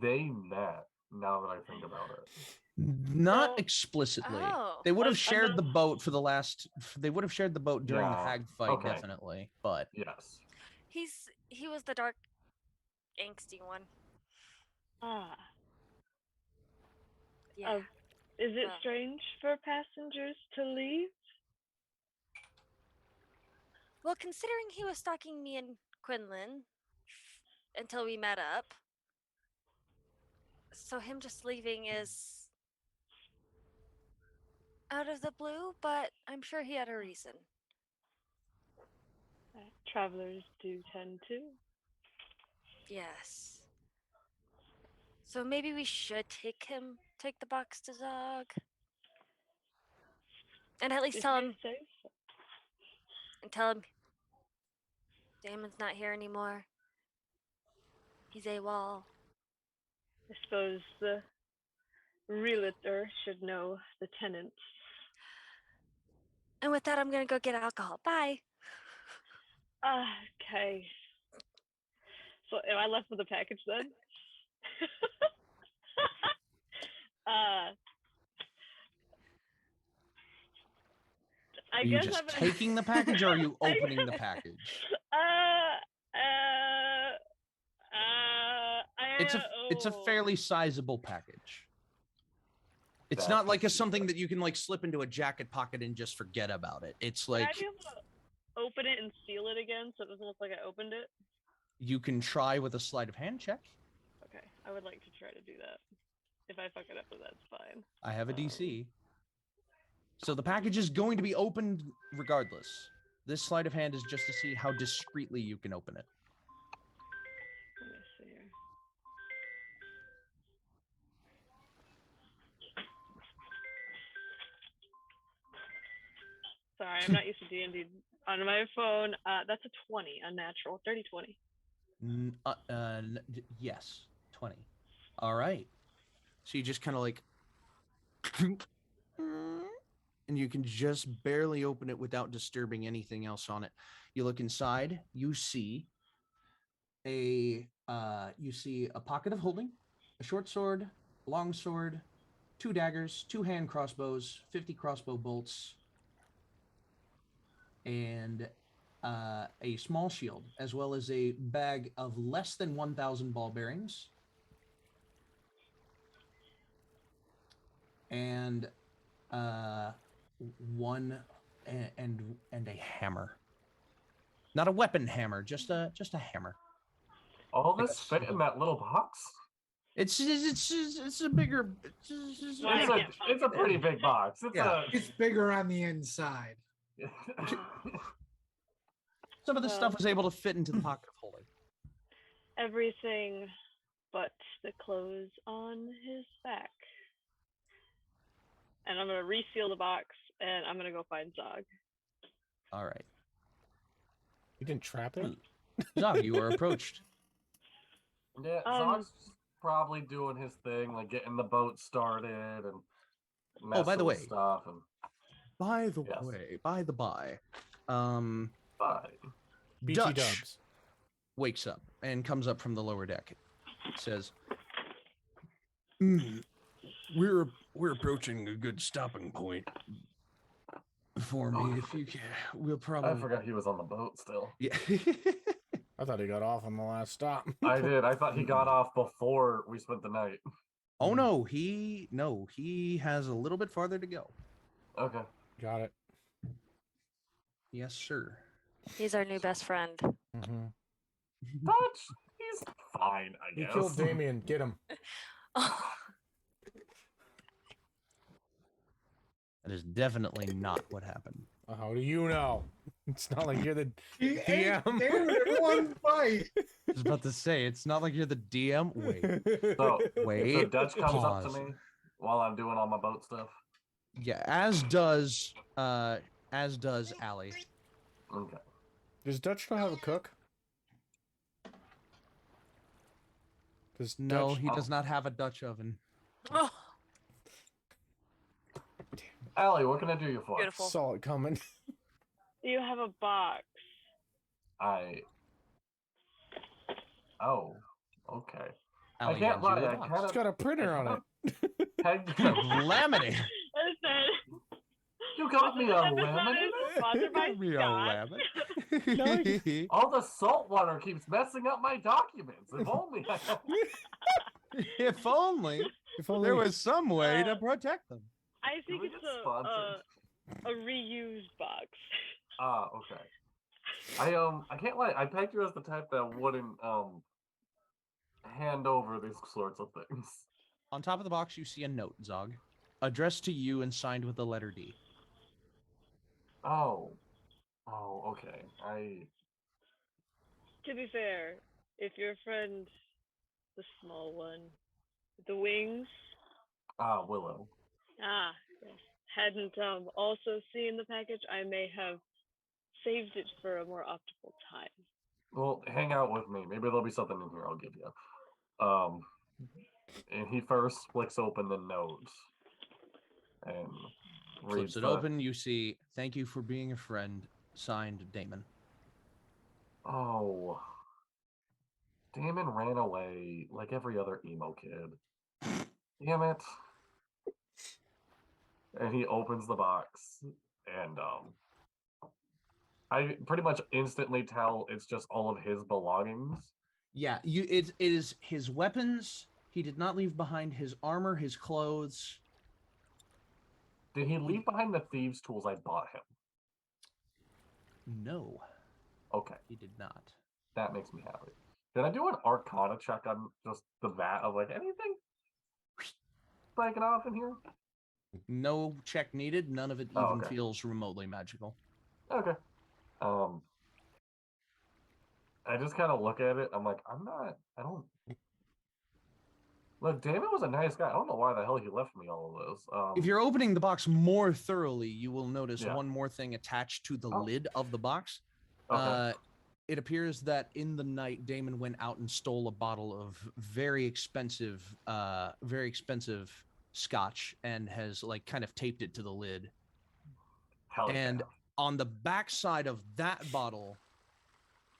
they met, now that I think about it. Not Well, explicitly. Oh. They would have I'm shared not- the boat for the last. They would have shared the boat during the Yeah, hag fight, okay. definitely. But Yes. He was the dark, angsty one. Ah. Yeah. Is it Well. strange for passengers to leave? Well, considering he was stalking me and Quinlan until we met up, so him just leaving is out of the blue, but I'm sure he had a reason. Travelers do tend to. Yes. So maybe we should take the box to Zog. And at least If tell you him, say so. Damon's not here anymore. He's AWOL. I suppose the realtor should know the tenants. And with that, I'm gonna go get alcohol. Bye. Okay. So am I left with a package then? I Are you guess just I'm taking the package, or are you opening the package? It's a fairly sizable package. It's That's not like what she something said. that you can like slip into a jacket pocket and just forget about it. It's Would like I be able to open it and seal it again so it doesn't look like I opened it? you can try with a sleight of hand check. Okay, I would like to try to do that. If I fuck it up, then that's fine. I have a DC. So the package is going to be opened regardless. This sleight of hand is just to see how discreetly you can open it. Let me see here. Sorry, I'm not used to D&D on my phone. That's a 20, unnatural. 30-20. Yes, 20. All right. So you just kind of like, and you can just barely open it without disturbing anything else on it. You look inside. You see a pocket of holding, a short sword, a long sword, 2 daggers, 2 hand crossbows, 50 crossbow bolts, and a small shield, as well as a bag of less than 1,000 ball bearings, and and a hammer. Not a weapon hammer, just a hammer. All Like this a fit in sword. that little box? It's a bigger. Why I can't It's a pretty big box. It's bigger on the inside. Some of the stuff was able to fit into the pocket of holding. Everything but the clothes on his back. And I'm going to reseal the box, and I'm going to go find Zog. All right. You didn't trap it? Zog, you are approached. Yeah, Zog's probably doing his thing, like getting the boat started and messing by the with way. stuff. And By the Yes. way, by the by, bye. BT Dutch dubs. wakes up and comes up from the lower deck. It says, "We're approaching a good stopping point for me. If you can, we'll probably." I forgot he was on the boat still. Yeah. I thought he got off on the last stop. I did. I thought he got off before we spent the night. Oh no, he has a little bit farther to go. Okay. Got it. Yes, sir. He's our new best friend. Mm-hmm. Dutch, he's fine, I He guess. killed Damien. Get him. That is definitely not what happened. How do you know? It's not like you're the He ate DM. David in one bite. I was about to say, it's not like you're the DM. Wait. So Wait. Dutch comes up Pause. to me while I'm doing all my boat stuff. Yeah, as does Allie. Okay. Does Dutch know how to cook? Does No, Dutch... he does not have a Dutch oven. Oh, Allie, what can I do you for? beautiful. Saw it coming. You have a box. Oh, okay. Allie I can't hands you lie. a I box. kind It's of got a printer on it. Laminate. Listen. You got me a This episode laminate? is sponsored by Give me a Scott. laminate. All the salt water keeps messing up my documents. If only I If only If only there was some way to Uh, protect them. I think we it's get sponsored? a reused box. Ah, okay. I can't lie. I pegged you as the type that wouldn't hand over these sorts of things. On top of the box, you see a note, Zog, addressed to you and signed with the letter D. Oh, okay. To be fair, if your friend, the small one, with the wings, Willow. yes, hadn't also seen the package, I may have saved it for a more optimal time. Well, hang out with me. Maybe there'll be something in here I'll give you. And he first flicks open the note and Flips reads it open. You see, "Thank you for being a friend," signed Damon. Oh, Damon ran away like every other emo kid. Damn it. And he opens the box, and I pretty much instantly tell it's just all of his belongings. Yeah, it is his weapons. He did not leave behind his armor, his clothes. Did he leave behind the thieves' tools I bought him? No. Okay. He did not. That makes me happy. Did I do an Arcana check on just the vat of like anything breaking off in here? No check needed. None of it even feels remotely magical. Okay. I just kind of look at it. I'm like, I don't. Look, Damon was a nice guy. I don't know why the hell he left me all of this. If you're opening the box more thoroughly, you will notice one more thing attached to the lid of the box. Okay. It appears that in the night, Damon went out and stole a bottle of very expensive scotch and has like kind of taped it to the lid. Hell yeah. And on the back side of that bottle,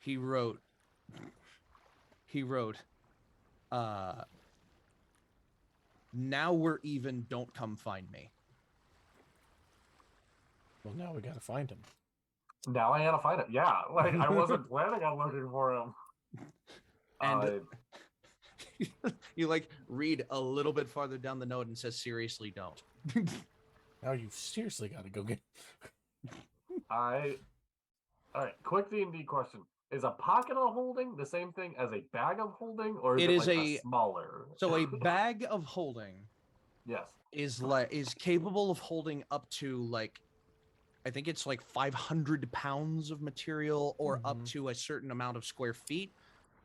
he wrote, now we're even, don't come find me. Well, now we gotta find him. Now I gotta find it. Yeah, like I wasn't planning on looking for him. And you like read a little bit farther down the note and says, seriously, don't. Now you seriously gotta go get... All right, quick D&D question. Is a pocket of holding the same thing as a bag of holding, or is it like a smaller? So a bag of holding, yes, is capable of holding up to like, I think it's like 500 pounds of material, or up to a certain amount of square feet.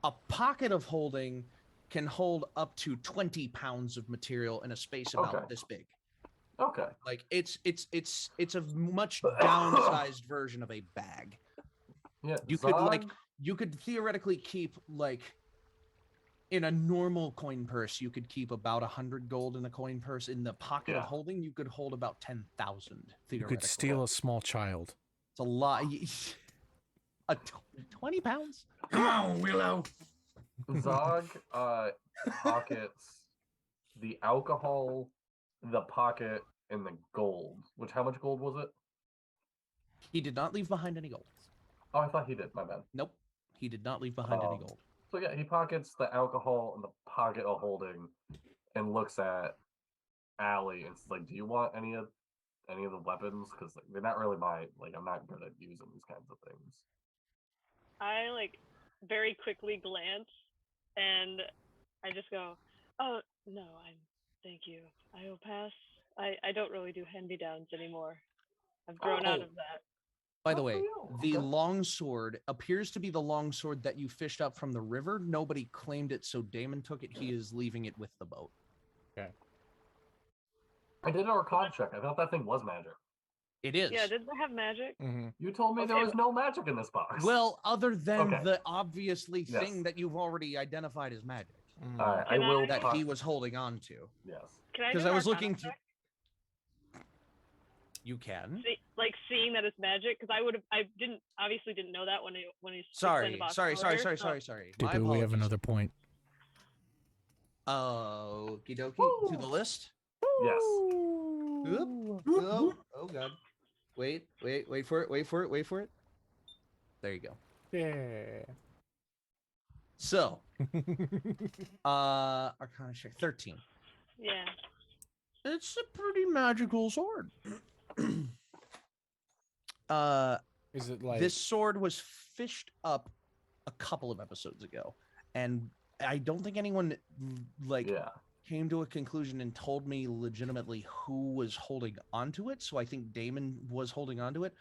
A pocket of holding can hold up to 20 pounds of material in a space about this big. Okay. Like it's a much downsized version of a bag. Yeah. You could theoretically keep like in a normal coin purse, you could keep about 100 gold in a coin purse. In the pocket of holding, you could hold about 10,000. You could steal a small child. It's a lot. 20 pounds? Come on, Willow. Zog pockets the alcohol, the pocket, and the gold. Which, how much gold was it? He did not leave behind any gold. Oh, I thought he did. My bad. Nope. He did not leave behind any gold. So yeah, he pockets the alcohol in the pocket of holding and looks at Allie and says, like, do you want any of the weapons? Because like, they're not really I'm not good at using these kinds of things. I like very quickly glance and I just go, oh no, thank you. I will pass. I don't really do hand-me-downs anymore. I've grown out of that. By the way, the longsword appears to be the longsword that you fished up from the river. Nobody claimed it, so Damon took it. He is leaving it with the boat. Okay. I did an Arcana check. I thought that thing was magic. It is. Yeah, did it have magic? You told me there was no magic in this box. Well, other than the obviously thing that you've already identified as magic. I will that he was holding on to. Yes. Because I was looking to. You can. Seeing that it's magic, because I obviously didn't know that when he Sorry. Dippy, we have another point. Okie dokie. To the list? Yes. Oh god. Wait for it. There you go. Yeah. So Arcana check 13. Yeah. It's a pretty magical sword. Is it like this sword was fished up a couple of episodes ago, and I don't think anyone came to a conclusion and told me legitimately who was holding onto it. So I think Damon was holding onto it.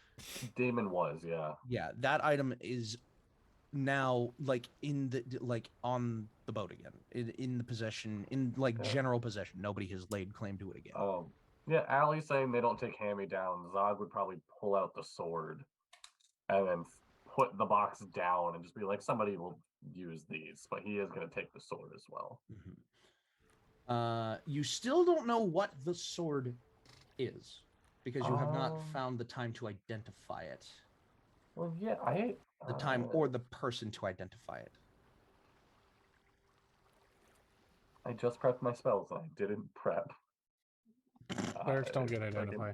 Damon was, yeah. Yeah, that item is now on the boat again, in the possession, general possession. Nobody has laid claim to it again. Yeah, Allie's saying they don't take hand-me-downs. Zog would probably pull out the sword and then put the box down and just be like, somebody will use these, but he is going to take the sword as well. You still don't know what the sword is because you have not found the time to identify it. Well, yeah, the time or the person to identify it. I just prepped my spells and I didn't prep. Clerics don't get I can- identify.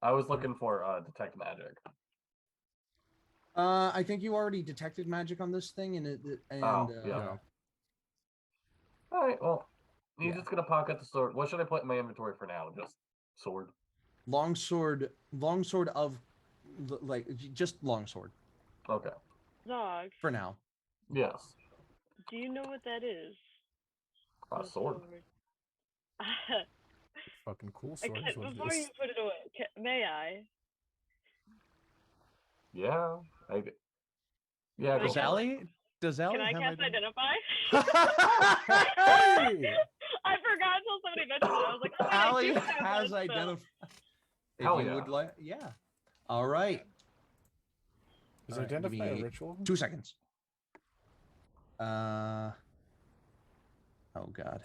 I was looking for detect magic. I think you already detected magic on this thing, and Yeah. Oh. All right. Well, he's Yeah. just gonna pocket the sword. What should I put in my inventory for now? Just sword. longsword of like just longsword Okay. Zog, for now. Yes. do you know what that is? The Sword. Fucking cool sword is what it Before you is. put it away, may I? Yeah. Yeah. Can I Go Does for it. Allie Can I have cast identify? Hey! I forgot until somebody mentioned it. I was like, oh, wait, I Allie do have has that spell. identified. If Hell you yeah. would like, yeah. All right. Is All right, give identify a me ritual? 2 seconds. Oh God.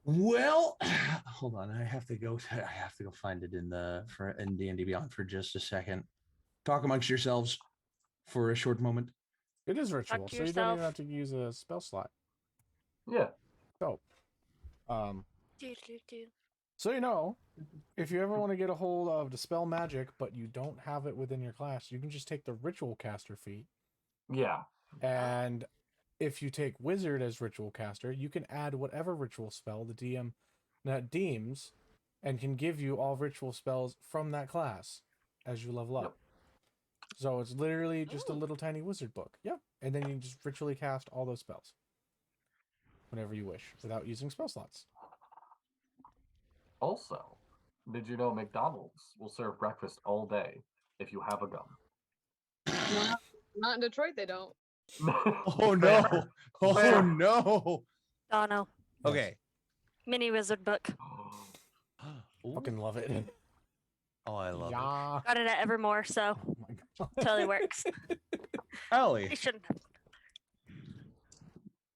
Well, hold on. I have to go find it in D&D Beyond for just a second. Talk amongst yourselves for a short moment. It is ritual, to so you don't even yourself. have to use a spell slot. Yeah. So, Do, do, do. so you know, if you ever want to get a hold of Dispel Magic, but you don't have it within your class, you can just take the Ritual Caster feat. Yeah. And if you take Wizard as Ritual Caster, you can add whatever ritual spell the DM deems and can give you all ritual spells from that class as you level up. Yep. So it's literally just a Ooh. little tiny wizard book. Yeah. And then you just ritually cast all those spells whenever you wish without using spell slots. Also, did you know McDonald's will serve breakfast all day if you have a gun? Not in Detroit, they don't. Oh no! Oh Fair. no! Dono. Okay. Mini wizard book. Ooh. Fucking love it. Oh, I love it. Yeah. Got it at Evermore, so Oh my god. totally works. Allie, You shouldn't have.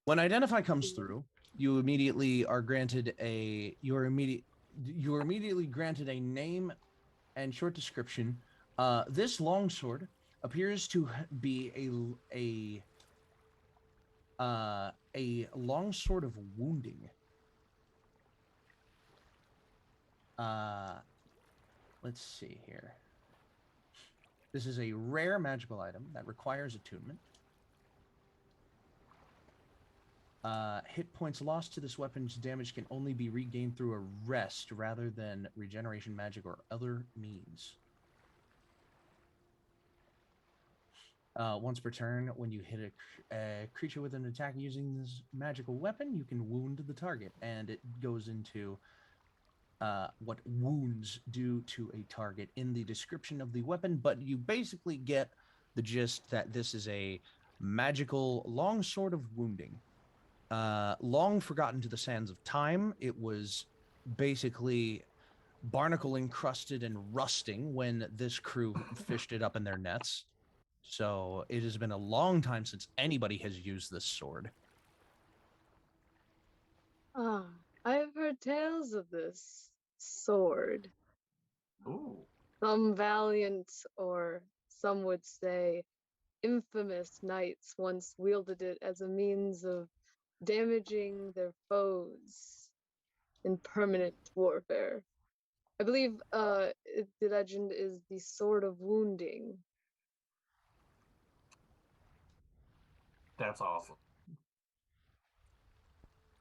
when identify comes through, you immediately are granted you are immediately granted a name and short description. This longsword appears to be a longsword of wounding. Let's see here. This is a rare magical item that requires attunement. Hit points lost to this weapon's damage can only be regained through a rest rather than regeneration magic or other means. Once per turn, when you hit a creature with an attack using this magical weapon, you can wound the target, and it goes into what wounds do to a target in the description of the weapon, but you basically get the gist that this is a magical longsword of wounding. Long forgotten to the sands of time, it was basically barnacle encrusted and rusting when this crew fished it up in their nets. So it has been a long time since anybody has used this sword. Ah, I have heard tales of this sword. Ooh. Some valiant, or some would say infamous knights once wielded it as a means of damaging their foes in permanent warfare. I believe the legend is the sword of wounding. That's awesome.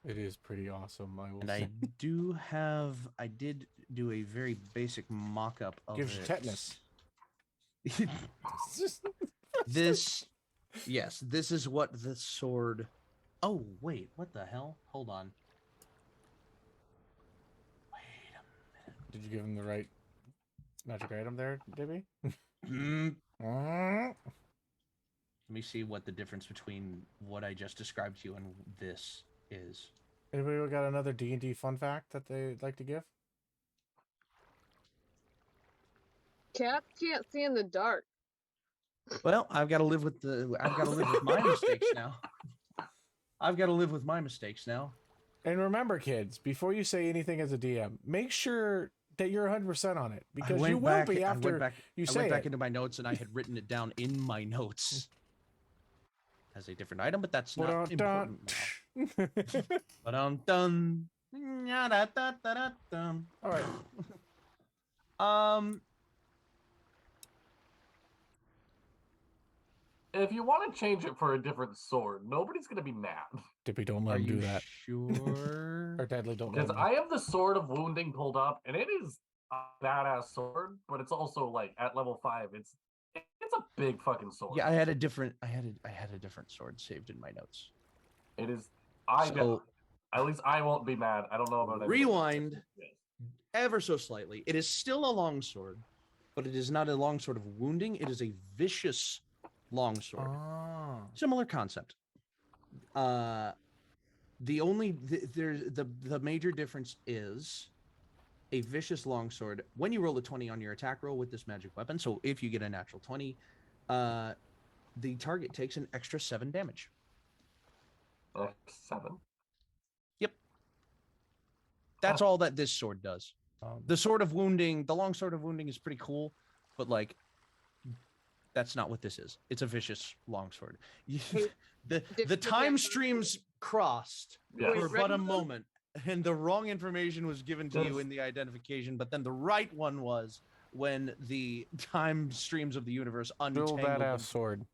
It is pretty awesome, I will And say. I did do a very basic mock-up of Gives you it. tetanus. This is what the sword. Oh wait, what the hell? Hold on. Wait a Did you give him the right magic item there, Dippy? minute. Mm. Let me see what the difference between what I just described to you and this is. Anybody got another D&D fun fact that they'd like to give? Cats can't see in the dark. Well, I've got to live with my mistakes now. I've got to live with my mistakes now. And remember, kids, before you say anything as a DM, make sure that you're 100% on it, because you will be after you I say went back it. into my notes and I had written it down in my notes. as a different item, but that's not Ba-dum-dum. important now. Ba-dum-dum. Nya-da-da-da-da-dum. All right. If you want to change it for a different sword, nobody's gonna be mad. Dippy, don't let Are him do you that. sure? Or Deadly, don't let Because him. I have the Sword of Wounding pulled up, and it is a badass sword, but it's also like at level 5. It's a big fucking sword. Yeah, I had a different sword saved in my notes. It is. So At least I won't be mad. I don't know about everybody else. rewind ever so slightly. It is still a longsword, but it is not a longsword of wounding. It is a vicious longsword. Oh. Similar concept. The major difference is a vicious longsword. When you roll a 20 on your attack roll with this magic weapon, so if you get a natural 20, the target takes an extra 7 damage. 7. Yep. That's all that this sword does. The sword of wounding, the long sword of wounding is pretty cool, but like that's not what this is. It's a vicious longsword. The time streams crossed Yes. for Wait, but a ready? moment, and the wrong information was given to you Yes. in the identification, but then the right one was when the time streams of the universe Still untangled. badass sword.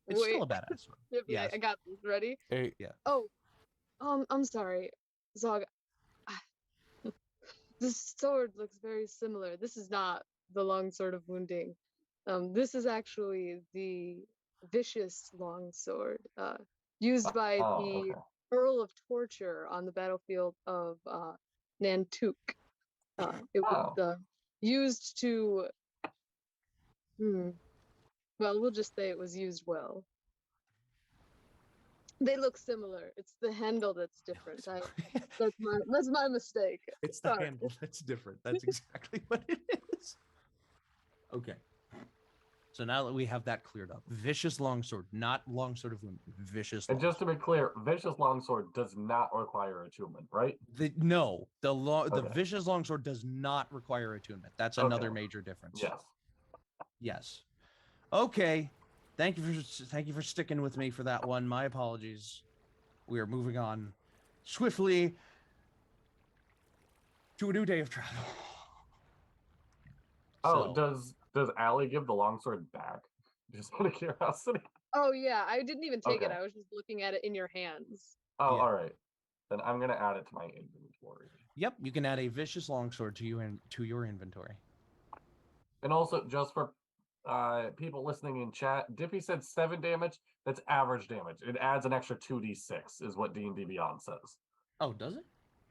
It's still a Wait. badass sword. Dippy, Yes. I got this. Ready? Hey, Oh, I'm sorry, Zog. This sword looks very similar. This is not the long sword of wounding. This is actually the vicious long sword, used by the Okay. Earl of Torture on the battlefield of Nantuk. It was used to. Well, we'll just say it was used well. They look similar. It's the handle that's different. That's my mistake. It's the Sorry. handle that's different. That's exactly what it is. Okay. So now that we have that cleared up, vicious longsword, not longsword of wounding, vicious. And just to longsword. be clear, Vicious Longsword does not require attunement, right? The Okay. vicious longsword does not require attunement. That's Okay. another major difference. Yes. Yes. Okay. Thank you for sticking with me for that one. My apologies. We are moving on swiftly to a new day of travel. Oh, does Allie give the longsword back? Just out of curiosity. Oh yeah, I didn't even take it. Okay. I was just looking at it in your hands. Oh, Yeah. all right. Then I'm gonna add it to my inventory. Yep, you can add a vicious longsword to your inventory. And also, just for people listening in chat, Dippy said 7 damage. That's average damage. It adds an extra 2d6, is what D&D Beyond says. Oh, does it?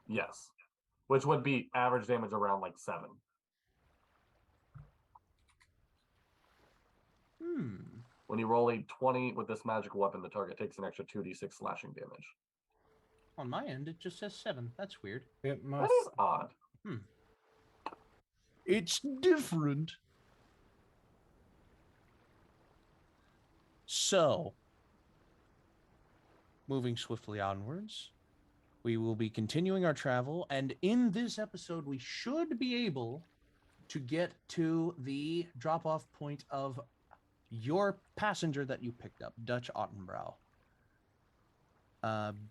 Yes, which would be average damage around like 7. When you roll a 20 with this magic weapon, the target takes an extra 2d6 slashing damage. On my end, it just says 7. That's weird. it That must. is odd. It's different. So, moving swiftly onwards, we will be continuing our travel, and in this episode, we should be able to get to the drop-off point of your passenger that you picked up, Dutch Ottenbrow.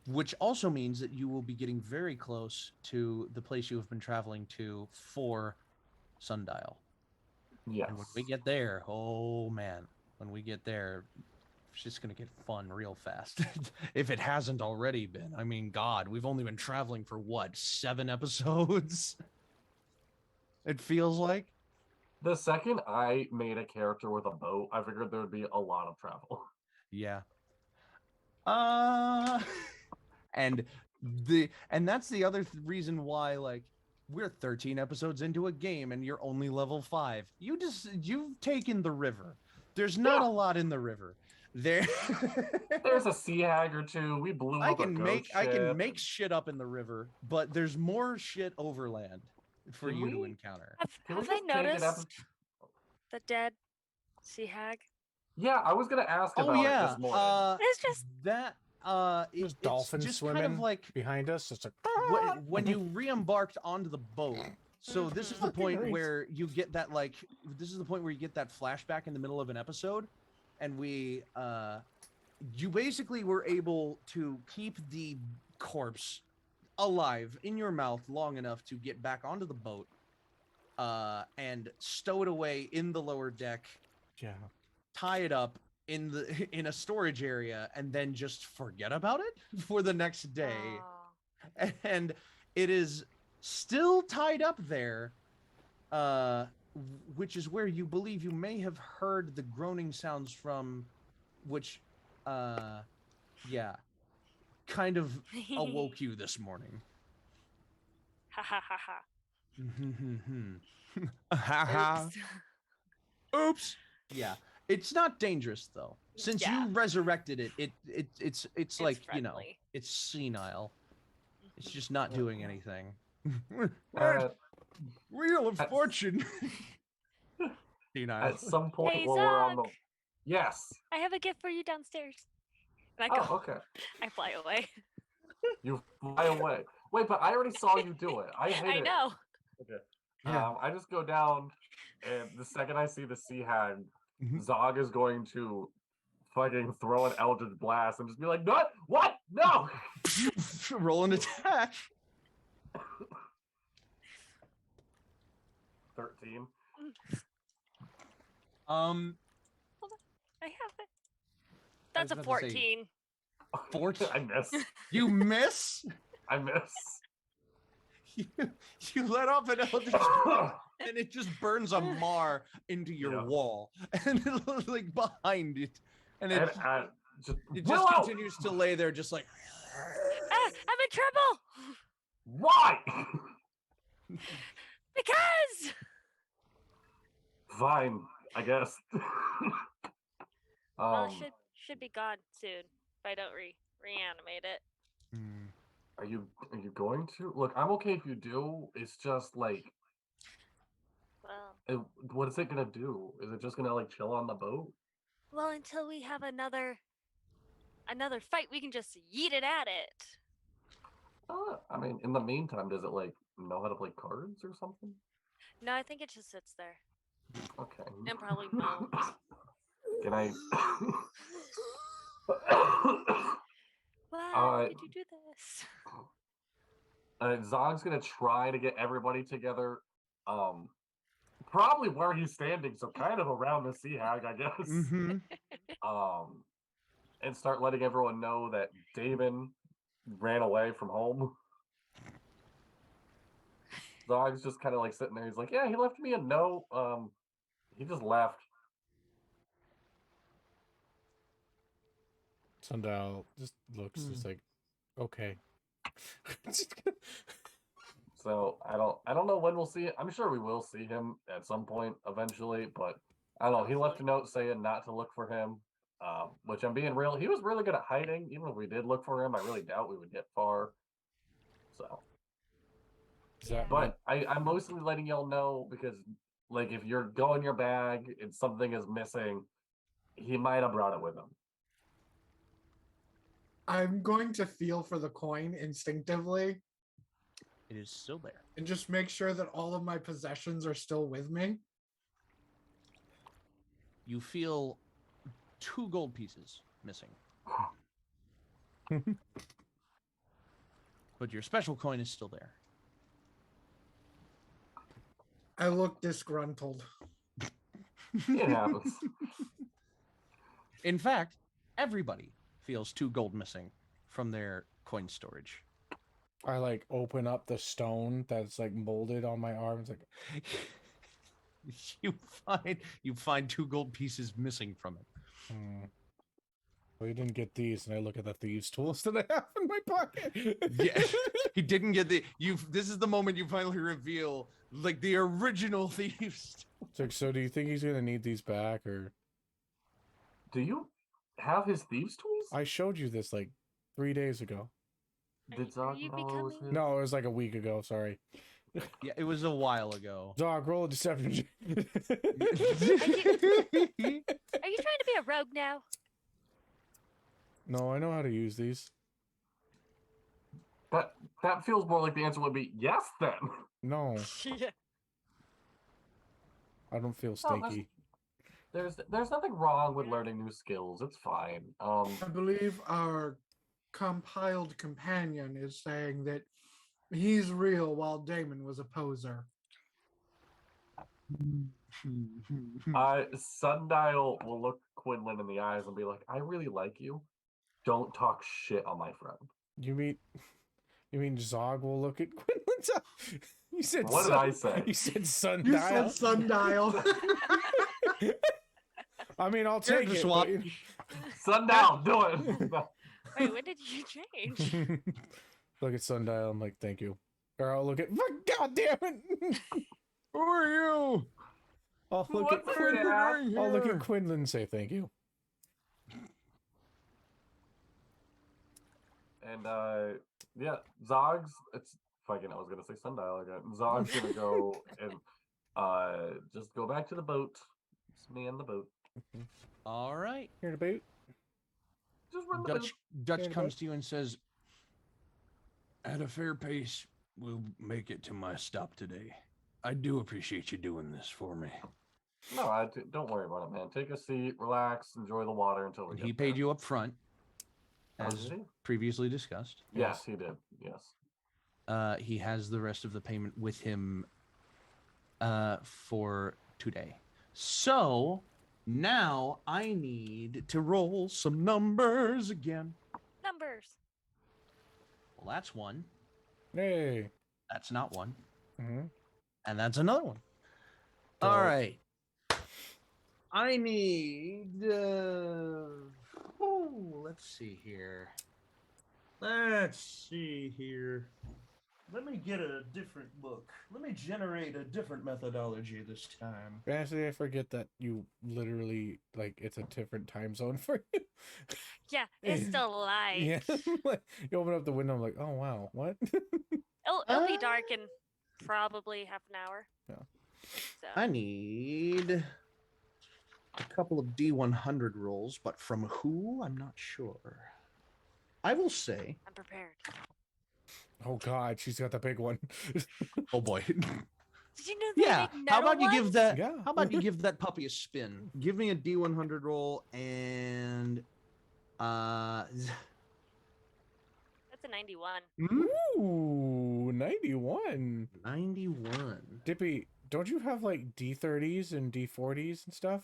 Which also means that you will be getting very close to the place you have been traveling to for Sundial. Yes. And when we get there, oh man, when we get there, it's just going to get fun real fast. If it hasn't already been. I mean, God, we've only been traveling for what, 7 episodes? It feels like. The second I made a character with a boat, I figured there would be a lot of travel. Yeah. And that's the other reason why, like, we're 13 episodes into a game and you're only level 5. You've taken the river. There's not a lot in the river. There's a sea hag or two. We blew up a ghost I can ship. make shit up in the river, but there's more shit overland for Can you to we- encounter. Can Have we they just take an noticed the dead sea hag? Yeah, I was gonna ask Oh about yeah, it this morning. It's just that There's it's dolphins just swimming kind of like behind us. It's like when you re-embarked onto the boat. So this is the point Great. where you get that this is the point where you get that flashback in the middle of an episode, and you basically were able to keep the corpse alive in your mouth long enough to get back onto the boat and stow it away in the lower deck, tie it up in a storage area, and then just forget about it for the next day. Aw. And it is still tied up there, which is where you believe you may have heard the groaning sounds from, which kind of awoke you this morning. Ha ha ha ha. Ha ha. Oops. Oops. Yeah, it's not dangerous though. Since Yeah. you resurrected it, it's like, you know, friendly. it's senile. It's just not doing anything. Wheel of Fortune. Senile. At some point Hey, while we're on the Zog! yes. I have a gift for you downstairs. And I go. Oh, okay. I fly away. You fly away. Wait, but I already saw you do it. I hate I it. know. Okay. Yeah. I just go down, and the second I see the sea hag, Mhm. Zog is going to fucking throw an Eldritch Blast and just be like, "What? What? No!" Roll an attack. 13. I have it. That's a was about to say- 14. 14. I miss. You miss. I miss. You let off an eldritch and it just burns a mar into your Yeah. wall, and like behind it, and it, And just, it just Willow! continues to lay there, just like. Ah, I'm in trouble Why? because Fine, I guess. well, it should be gone soon if I don't reanimate it. Are you going to? Look, I'm okay if you do. It's just like, Well, what is it gonna do? Is it just gonna like chill on the boat? well, until we have another fight, we can just yeet it at it. I mean, in the meantime, does it like know how to play cards or something? No, I think it just sits there Okay. and probably moans. Can I? Why did you do this? Zog's gonna try to get everybody together. Probably where he's standing, so kind of around the sea hag, I guess. Mm-hmm. And start letting everyone know that Damon ran away from home. Zog's just kind of like sitting there. He's like, "Yeah, he left me a note. He just left." Sundial just looks just like, okay. So I don't know when we'll see it. I'm sure we will see him at some point eventually, but I don't know. He left a note saying not to look for him, which I'm being real. He was really good at hiding. Even if we did look for him, I really doubt we would get far. So, Yeah. but I'm mostly letting y'all know because, like, if you're going your bag and something is missing, he might have brought it with him. I'm going to feel for the coin instinctively It is still there. and just make sure that all of my possessions are still with me. You feel 2 gold pieces missing. But your special coin is still there. I look disgruntled. It happens. In fact, everybody feels 2 gold missing from their coin storage. I like open up the stone that's like molded on my arm. It's like, You find 2 gold pieces missing from it. well, you didn't get these, and I look at the thieves' tools that I have in my pocket. Yeah, he didn't get this is the moment you finally reveal like the original thieves. It's like, so do you think he's gonna need these back, or? Do you have his thieves' tools? I showed you this like 3 days ago. Did Are Zog you know it was becoming- his? No, it was like a week ago. Sorry. Yeah, it was a while ago. Dog, roll a deception. Are you trying to be a rogue now? No, I know how to use these. That feels more like the answer would be yes. Then No, Yeah. I don't feel Oh, that's- stinky. There's nothing wrong with learning new skills. It's fine. I believe our compiled companion is saying that he's real while Damon was a poser. Sundial will look Quinlan in the eyes and be like, "I really like you. Don't talk shit on my friend." You mean Zog will look at Quinlan's eye? You said What did I say? You said sundial. You said sundial. I mean, I'll take it. swap. but- Sundial, do it. Wait, when did you change? Look at sundial. I'm like, thank you. Or I'll look at. God damn it! Who are you? I'll look at What's Quinlan. that? I'll look at Quinlan and say thank you. And yeah, Zog's. It's fucking. I was gonna say Sundial again. Zog's gonna go and just go back to the boat. Just man the boat. All right. Here in a boot. Just run the boat. Dutch comes to you and says, "At a fair pace, we'll make it to my stop today. I do appreciate you doing this for me." No, don't worry about it, man. Take a seat, relax, enjoy the water until we And get he there. paid you up front, Oh, as did he? previously discussed. Yes, he did. Yes. He has the rest of the payment with him for today. So now I need to roll some numbers again. Numbers. Well, that's one. Hey. That's not one. Mm-hmm. And that's another one. All right. I need. Let's see here. Let's see here. Let me get a different book. Let me generate a different methodology this time. Honestly, I forget that you literally like it's a different time zone for you. Yeah, it's still light. Yeah. Like, you open up the window, I'm like, oh wow, what? It'll be dark in probably half an hour. Yeah. So I need a couple of D100 rolls, but from who? I'm not sure. I will say. I'm prepared. Oh god, she's got the big one. Oh boy. Did you know they Yeah. make How metal about you give ones? that? Yeah. How about you give that puppy a spin? Give me a D100 roll and That's a 91. Ooh, 91. 91. Dippy, don't you have like D30s and D40s and stuff?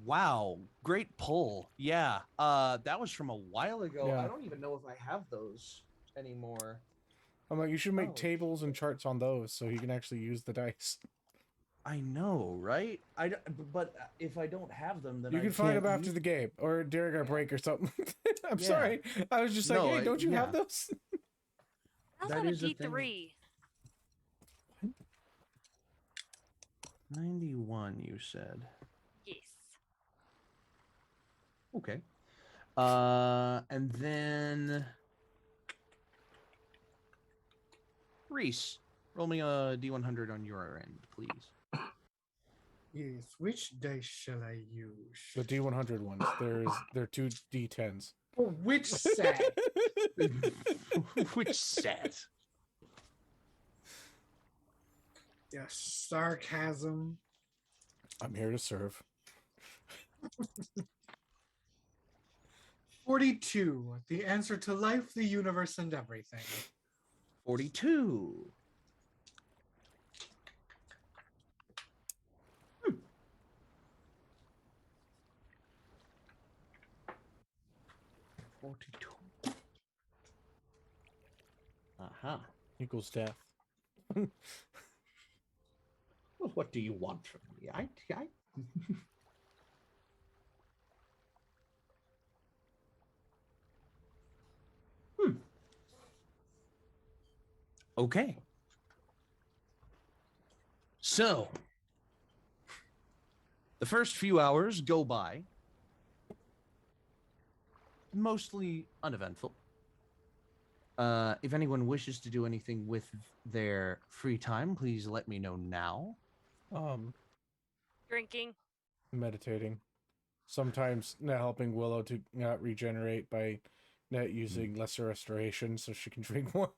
Wow, great pull. Yeah. That was from a while ago. Yeah. I don't even know if I have those anymore. I'm like, you should make Oh, tables and charts on those so you can actually use the dice. I know, right? But if I don't have them, then You I can find can't them after use- the game or during our break or something. I'm Yeah. sorry. I was just like, No, hey, don't you have yeah. those? I also That have a is a thing. D3. 91, you said. Yes. Okay. And then Rhys, roll me a D100 on your end, please. Yes, which dice shall I use? The D100 ones. They're two D10s. Oh, which set? Which set? Yes, sarcasm. I'm here to serve. 42. The answer to life, the universe, and everything. 42. 42. Uh-huh. Equals death. Well, what do you want from me? I... Okay. So, the first few hours go by, mostly uneventful. If anyone wishes to do anything with their free time, please let me know now. Drinking. Meditating. Sometimes not helping Willow to not regenerate by not using lesser restoration so she can drink more.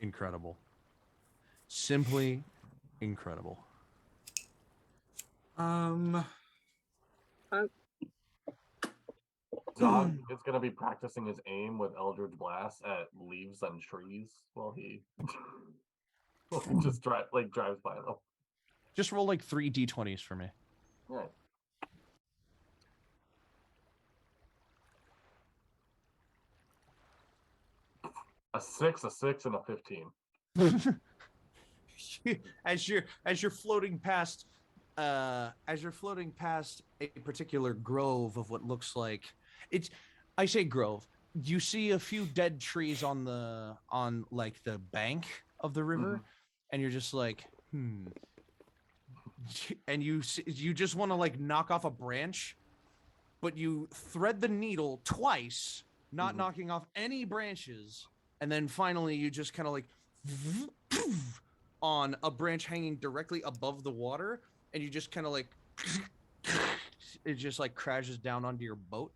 Incredible. Simply incredible. Um, Zog is going to be practicing his aim with Eldritch Blast at leaves and trees while he just drives by them. Just roll like 3 d20s for me. Right. A 6, and a 15. as you're floating past a particular grove of what looks like I say grove, you see a few dead trees on the bank of the river, and you're just like and you just want to like knock off a branch, but you thread the needle twice, not knocking off any branches, and then finally you just kind of like on a branch hanging directly above the water, and you just kind of like it just like crashes down onto your boat.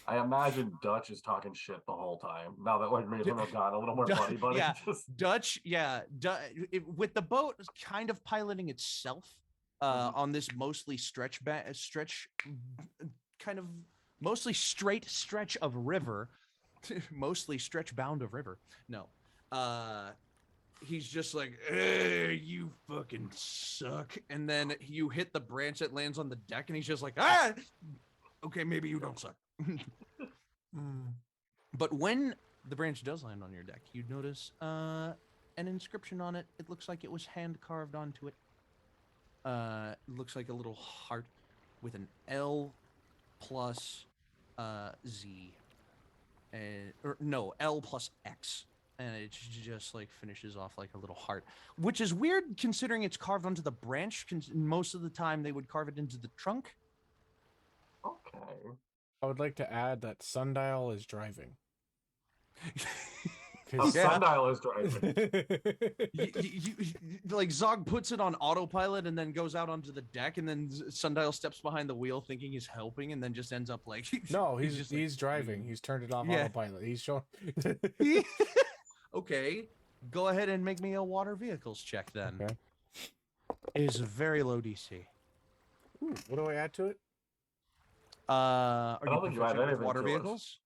I imagine Dutch is talking shit the whole time. Now that like made him have gotten a little more buddy. Yeah, Dutch. Yeah, with the boat kind of piloting itself on this mostly mostly straight stretch of river, mostly stretch bound of river. No, he's just like, you fucking suck. And then you hit the branch that lands on the deck, and he's just like, okay, maybe you don't suck. But when the branch does land on your deck, you notice an inscription on it. It looks like it was hand carved onto it. It looks like a little heart with an L plus Z. L plus X. And it just like finishes off like a little heart, which is weird considering it's carved onto the branch. Most of the time they would carve it into the trunk. Okay. I would like to add that Sundial is driving. Sundial is driving. Like Zog puts it on autopilot and then goes out onto the deck, and then Sundial steps behind the wheel thinking he's helping, and then just ends up like no, he's driving. He's turned it off autopilot. He's showing. Okay, go ahead and make me a water vehicles check then. Okay. It is a very low DC. Ooh, what do I add to it? Are you proficient with water vehicles?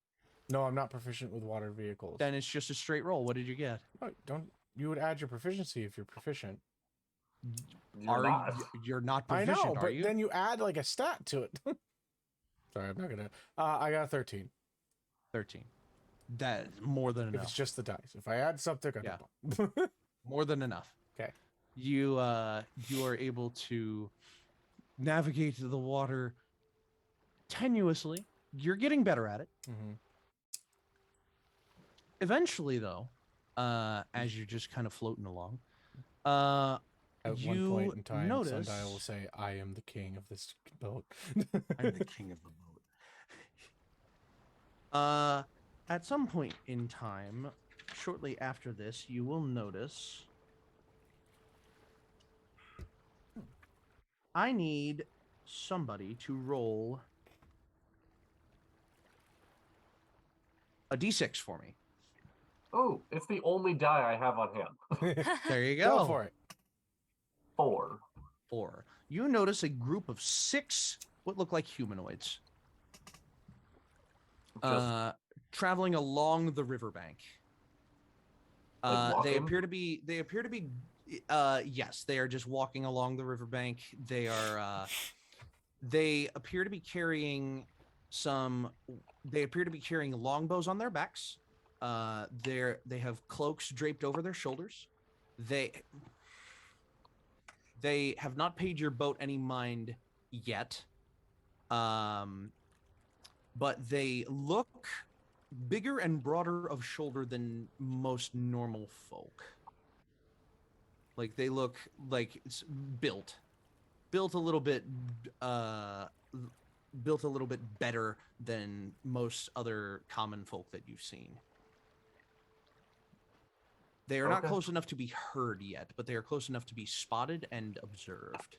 No, I'm not proficient with water vehicles. Then it's just a straight roll. What did you get? Oh, you would add your proficiency if you're proficient. You're not proficient, I know, but you? then you add like a stat to it. Sorry, I'm not gonna. I got a 13. 13. That is more than enough. If it's just the dice. If I add something, yeah. More than enough. Okay. You are able to navigate the water tenuously. You're getting better at it. Eventually, though, as you're just kind of floating along, at one point in time, notice Sundial will say, "I am the king of this boat." I'm the king of the boat. At some point in time, shortly after this, you will notice I need somebody to roll a d6 for me. Oh, it's the only die I have on hand. There you go. Go for it. 4. You notice a group of 6 what look like humanoids traveling along the riverbank. They appear to be yes, they are just walking along the riverbank. They appear to be carrying longbows on their backs. They have cloaks draped over their shoulders. They have not paid your boat any mind yet. But they look bigger and broader of shoulder than most normal folk. Like they look like it's built a little bit better than most other common folk that you've seen. They are not close enough to be heard yet, but they are close enough to be spotted and observed.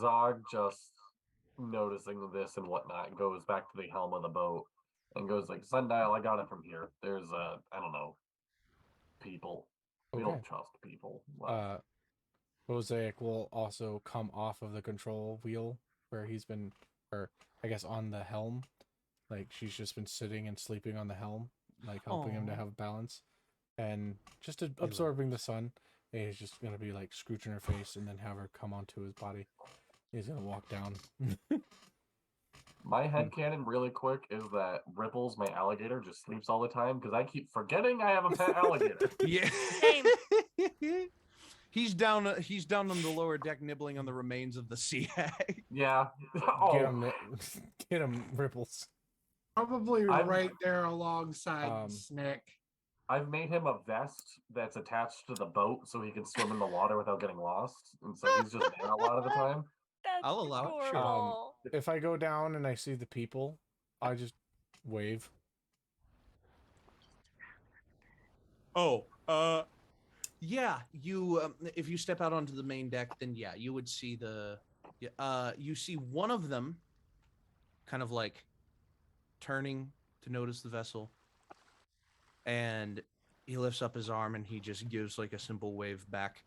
Zog, just noticing this and whatnot, goes back to the helm of the boat and goes like, "Sundial, I got it from here. There's I don't know, people. We don't trust people. Well, Mosaic will also come off of the control wheel where he's been, or I guess on the helm. Like she's just been sitting and sleeping on the helm, like helping him to Aw. have balance, and just absorbing the sun. And he's just gonna be like scooching her face and then have her come onto his body. He's gonna walk down. my headcanon really quick is that Ripples, my alligator, just sleeps all the time because I keep forgetting I have a pet alligator. Yeah. Same. He's down on the lower deck nibbling on the remains of the sea hag. Yeah. Get Oh, him, get him, Ripples. Probably I'm- right there alongside Um, Snick. I've made him a vest that's attached to the boat so he can swim in the water without getting lost. And so he's just there a lot of the time. That's I'll allow it, sure. adorable. If I go down and I see the people, I just wave. Oh, yeah. You, if you step out onto the main deck, then yeah, you would see you see one of them, kind of like turning to notice the vessel, and he lifts up his arm and he just gives like a simple wave back.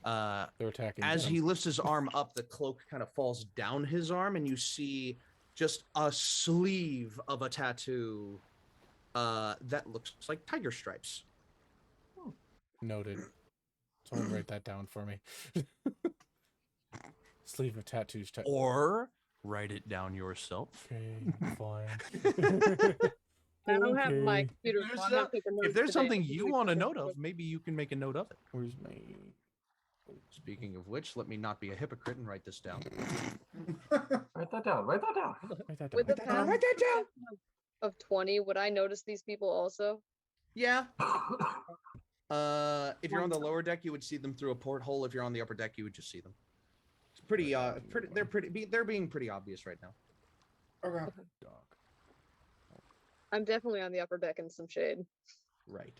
They're attacking. As them. he lifts his arm up, the cloak kind of falls down his arm, and you see just a sleeve of a tattoo that looks like tiger stripes. Noted. Someone write that down for me. Sleeve of tattoos. Or write it down yourself. Okay, fine. I don't have my Okay. computer. There's so I'm no- not taking If notes there's today. something I'm just you waiting want to for note them of, maybe you can make a note of it. Where's my? Speaking of which, let me not be a hypocrite and write this down. Write that down. Write that down. Write that With the down. past Write that down. of 20, would I notice these people also? Yeah. If you're on the lower deck, you would see them through a porthole. If you're on the upper deck, you would just see them. It's pretty. They're being pretty obvious right now. Okay. Dog. I'm definitely on the upper deck in some shade. Right.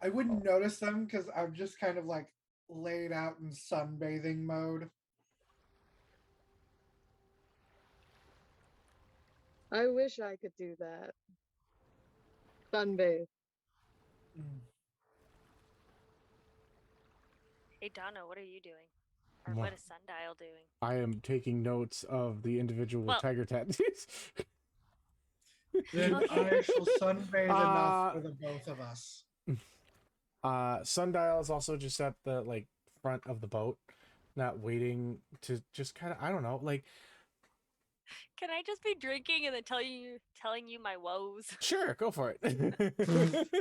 I wouldn't notice them because I'm just kind of like laid out in sunbathing mode. I wish I could do that. Sunbathe. Hey Donna, what are you doing? Or What? what is Sundial doing? I am taking notes of the individual Well- tiger tattoos. Then I shall sunbathe enough for the both of us. Sundial is also just at the like front of the boat, not waiting to just kind of, I don't know, like Can I just be drinking and then telling you my woes? sure, go for it.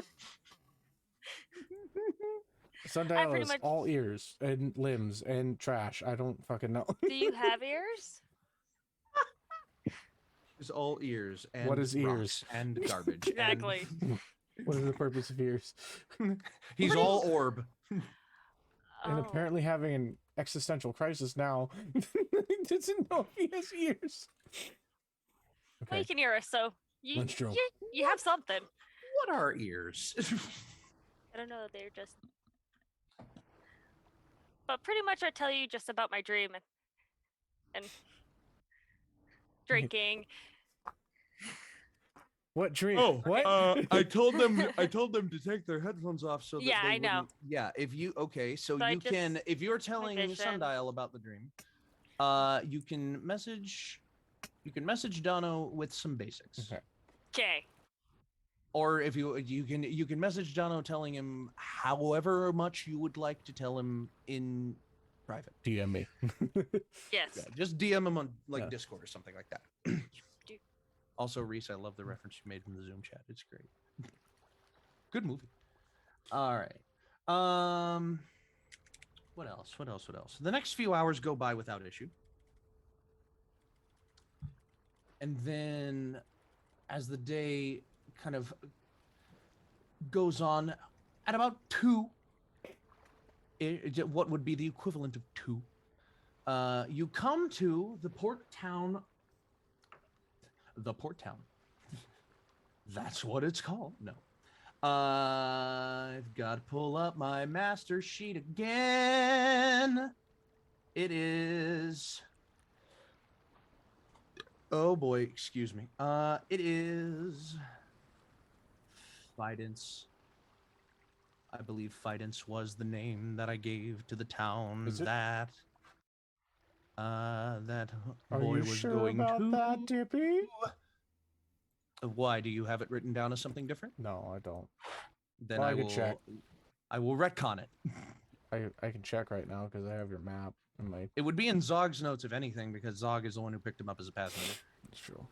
Sundial pretty is much- all ears and limbs and trash. I don't fucking know. Do you have ears? It's all ears and What is rocks ears? and garbage. and- Exactly. What is the purpose of ears? He's What all orb. And Oh. apparently having an existential crisis now. He doesn't know if he has ears. Well, you can hear us, so Let's joke. you have something. What are ears? I don't know. They're just. But pretty much, I tell you just about my dream and drinking. What dream? Oh, what? I told them to take their headphones off so that Yeah, they I know. wouldn't- Yeah, if you so So I you can just- if you're telling vision. Sundial about the dream, you can message Dono with some basics. Okay. Okay. Or if you can message Dono telling him however much you would like to tell him in private. DM me. Yes. Yeah, just DM him on like Yeah. Discord or something like that. Do- Also, Reese, I love the reference you made in the Zoom chat. It's great. Good movie. All right. What else? What else? What else? The next few hours go by without issue. And then as the day kind of goes on, at about 2, what would be the equivalent of 2, you come to the port town. The port town. That's what it's called. No. I've got to pull up my master sheet again. It is. Oh boy, excuse me. It is Fidance. I believe Fidance was the name that I gave to the town Is it? that Are boy you was sure going about to. that, Dippy? Why do you have it written down as something different? No, I don't. Then Well, I I could will. check. I will retcon it. I can check right now because I have your map in my. It would be in Zog's notes if anything, because Zog is the one who picked him up as a passenger. It's true.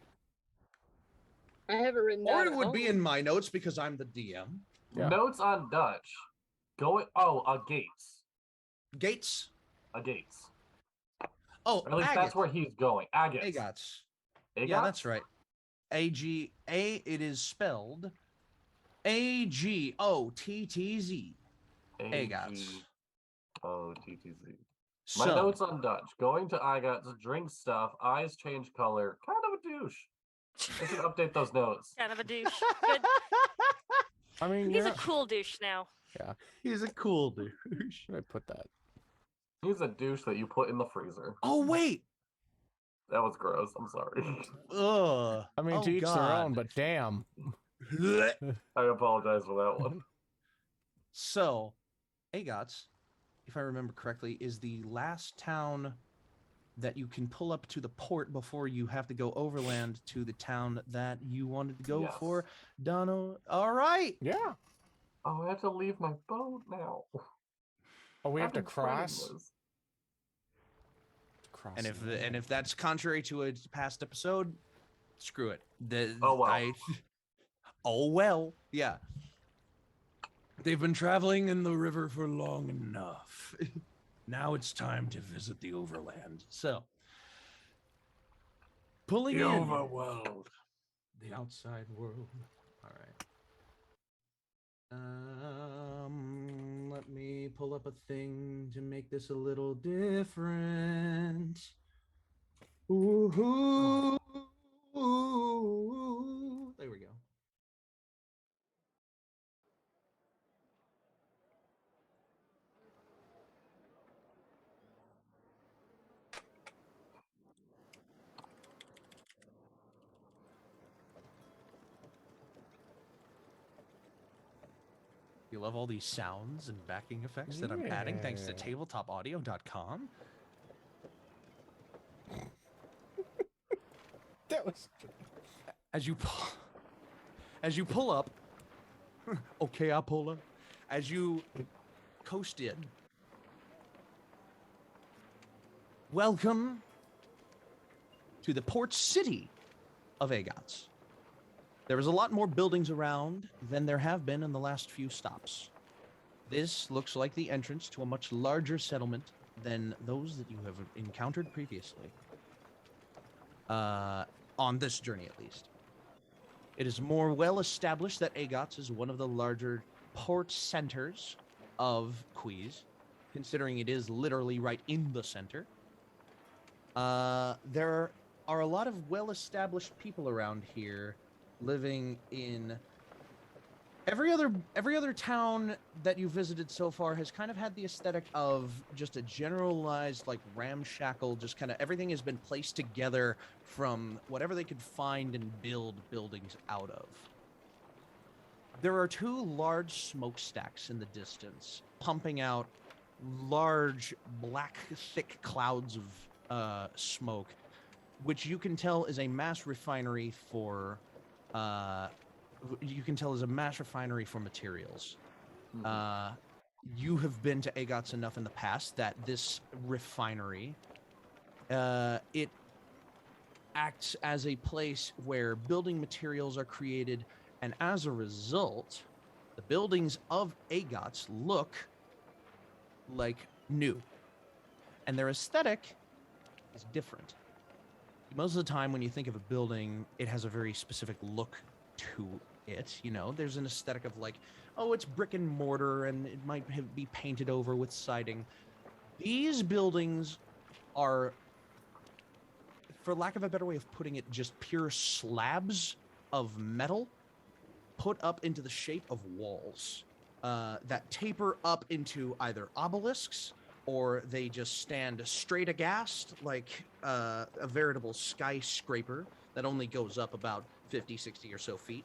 I have it written Or down. it at would be home. in my notes because I'm the DM. Yeah. Notes on Dutch. Gates. Gates. Gates. Oh, Or at least that's where he's going. Agottz. Agottz. Agottz? Yeah, that's right. A. It is spelled Agottz. Agottz. Agottz. My So, notes on Dutch. Going to Agottz, drink stuff, eyes change color. Kind of a douche. I should update those notes. Kind of a douche. Good. I mean, He's you're a not- cool douche now. Yeah. he's a cool dude. Should I put that? He's a douche that you put in the freezer. Oh wait. That was gross. I'm sorry. Ugh. I mean, Oh, to each their God. own, but damn. I apologize for that one. So, Agottz, if I remember correctly, is the last town that you can pull up to the port before you have to go overland to the town that you wanted to go Yes. for. Dono. All right. Yeah. Oh, I have to leave my boat now. Oh, we have I've to been dreading cross. this. Cross. And if that's contrary to a past episode, screw it. Oh, well. Oh well. Yeah. They've been traveling in the river for long enough. Now it's time to visit the overland. So, pulling The in overworld. the outside world. All right. Let me pull up a thing to make this a little different. Ooh, there we go. You love all these sounds and backing effects that I'm adding thanks to Yeah. tabletopaudio.com. That was. As you pull up, okay, I pull up. As you coast in, welcome to the port city of Agottz. There is a lot more buildings around than there have been in the last few stops. This looks like the entrance to a much larger settlement than those that you have encountered previously. On this journey, at least. It is more well established that Agottz is one of the larger port centers of In-Quy'zz, considering it is literally right in the center. There are a lot of well-established people around here living in every other town that you visited so far has kind of had the aesthetic of just a generalized, like, ramshackle, just kind of everything has been placed together from whatever they could find and build buildings out of. There are two large smokestacks in the distance, pumping out large, black, thick clouds of smoke, which you can tell is a mass refinery for materials. You have been to Agottz enough in the past that this refinery, it acts as a place where building materials are created, and as a result, the buildings of Agottz look like new, and their aesthetic is different. Most of the time when you think of a building, it has a very specific look to it. You know, there's an aesthetic of like, oh, it's brick and mortar and it might be painted over with siding. These buildings are, for lack of a better way of putting it, just pure slabs of metal put up into the shape of walls that taper up into either obelisks, or they just stand straight aghast like a veritable skyscraper that only goes up about 50, 60 or so feet.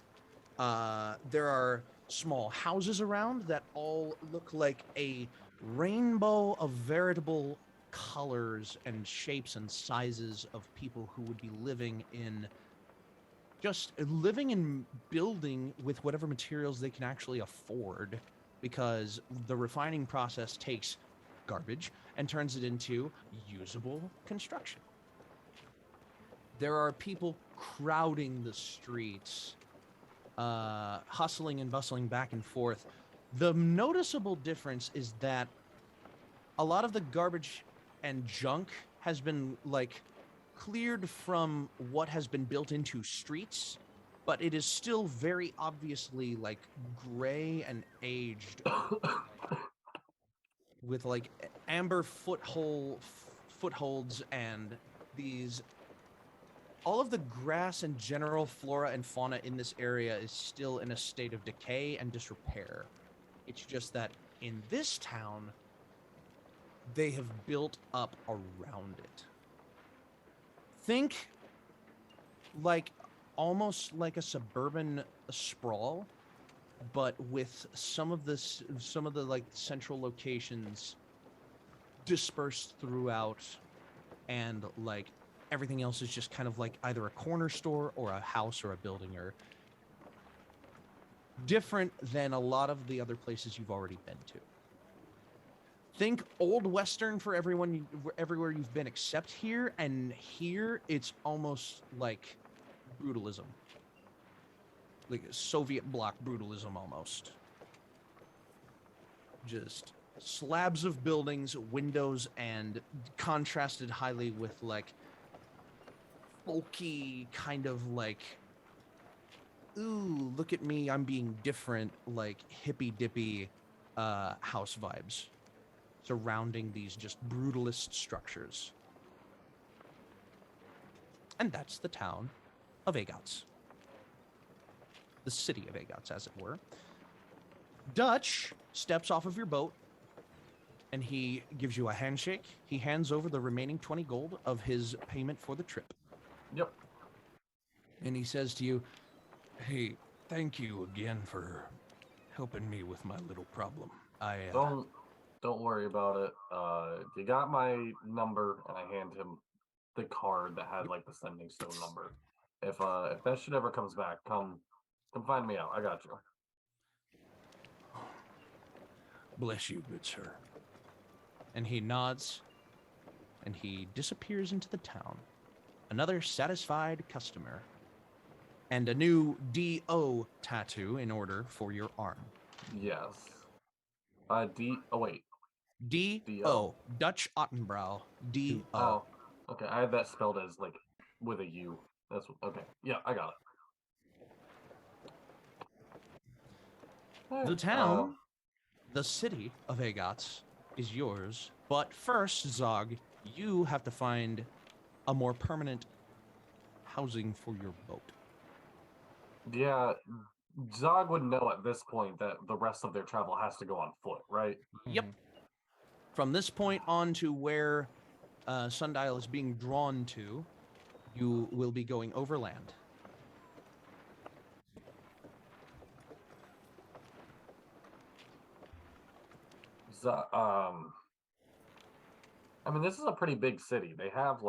There are small houses around that all look like a rainbow of veritable colors and shapes and sizes of people who would be living in building with whatever materials they can actually afford, because the refining process takes garbage and turns it into usable construction. There are people crowding the streets, hustling and bustling back and forth. The noticeable difference is that a lot of the garbage and junk has been cleared from what has been built into streets, but it is still very obviously gray and aged with amber footholds and these. All of the grass and general flora and fauna in this area is still in a state of decay and disrepair. It's just that in this town, they have built up around it. Think almost like a suburban sprawl, but with some of the central locations dispersed throughout, and everything else is just kind of either a corner store or a house or a building, or different than a lot of the other places you've already been to. Think Old Western for everywhere you've been except here, and here it's almost like brutalism. Like Soviet bloc brutalism almost. Just slabs of buildings, windows, and contrasted highly with folky kind of ooh, look at me, I'm being different, hippy dippy house vibes surrounding these just brutalist structures. And that's the town of Agottz. The city of Agottz, as it were. Dutch steps off of your boat, and he gives you a handshake. He hands over the remaining 20 gold of his payment for the trip. Yep. And he says to you, "Hey, thank you again for helping me with my little problem. Don't worry about it. You got my number," and I hand him the card that had the sending stone number. If that shit ever comes back, come find me out. I got you. Bless you, good sir. And he nods, and he disappears into the town. Another satisfied customer. And a new D.O. tattoo in order for your arm. Yes. Wait. D.O. Dutch Ottenbrow. D.O. Oh, okay. I had that spelled as with a U. Okay. Yeah, I got it. The town, the city of Agottz, is yours. But first, Zog, you have to find a more permanent housing for your boat. Yeah, Zog would know at this point that the rest of their travel has to go on foot, right? Yep. From this point on to where Sundial is being drawn to, you will be going overland. I mean, this is a pretty big city. They have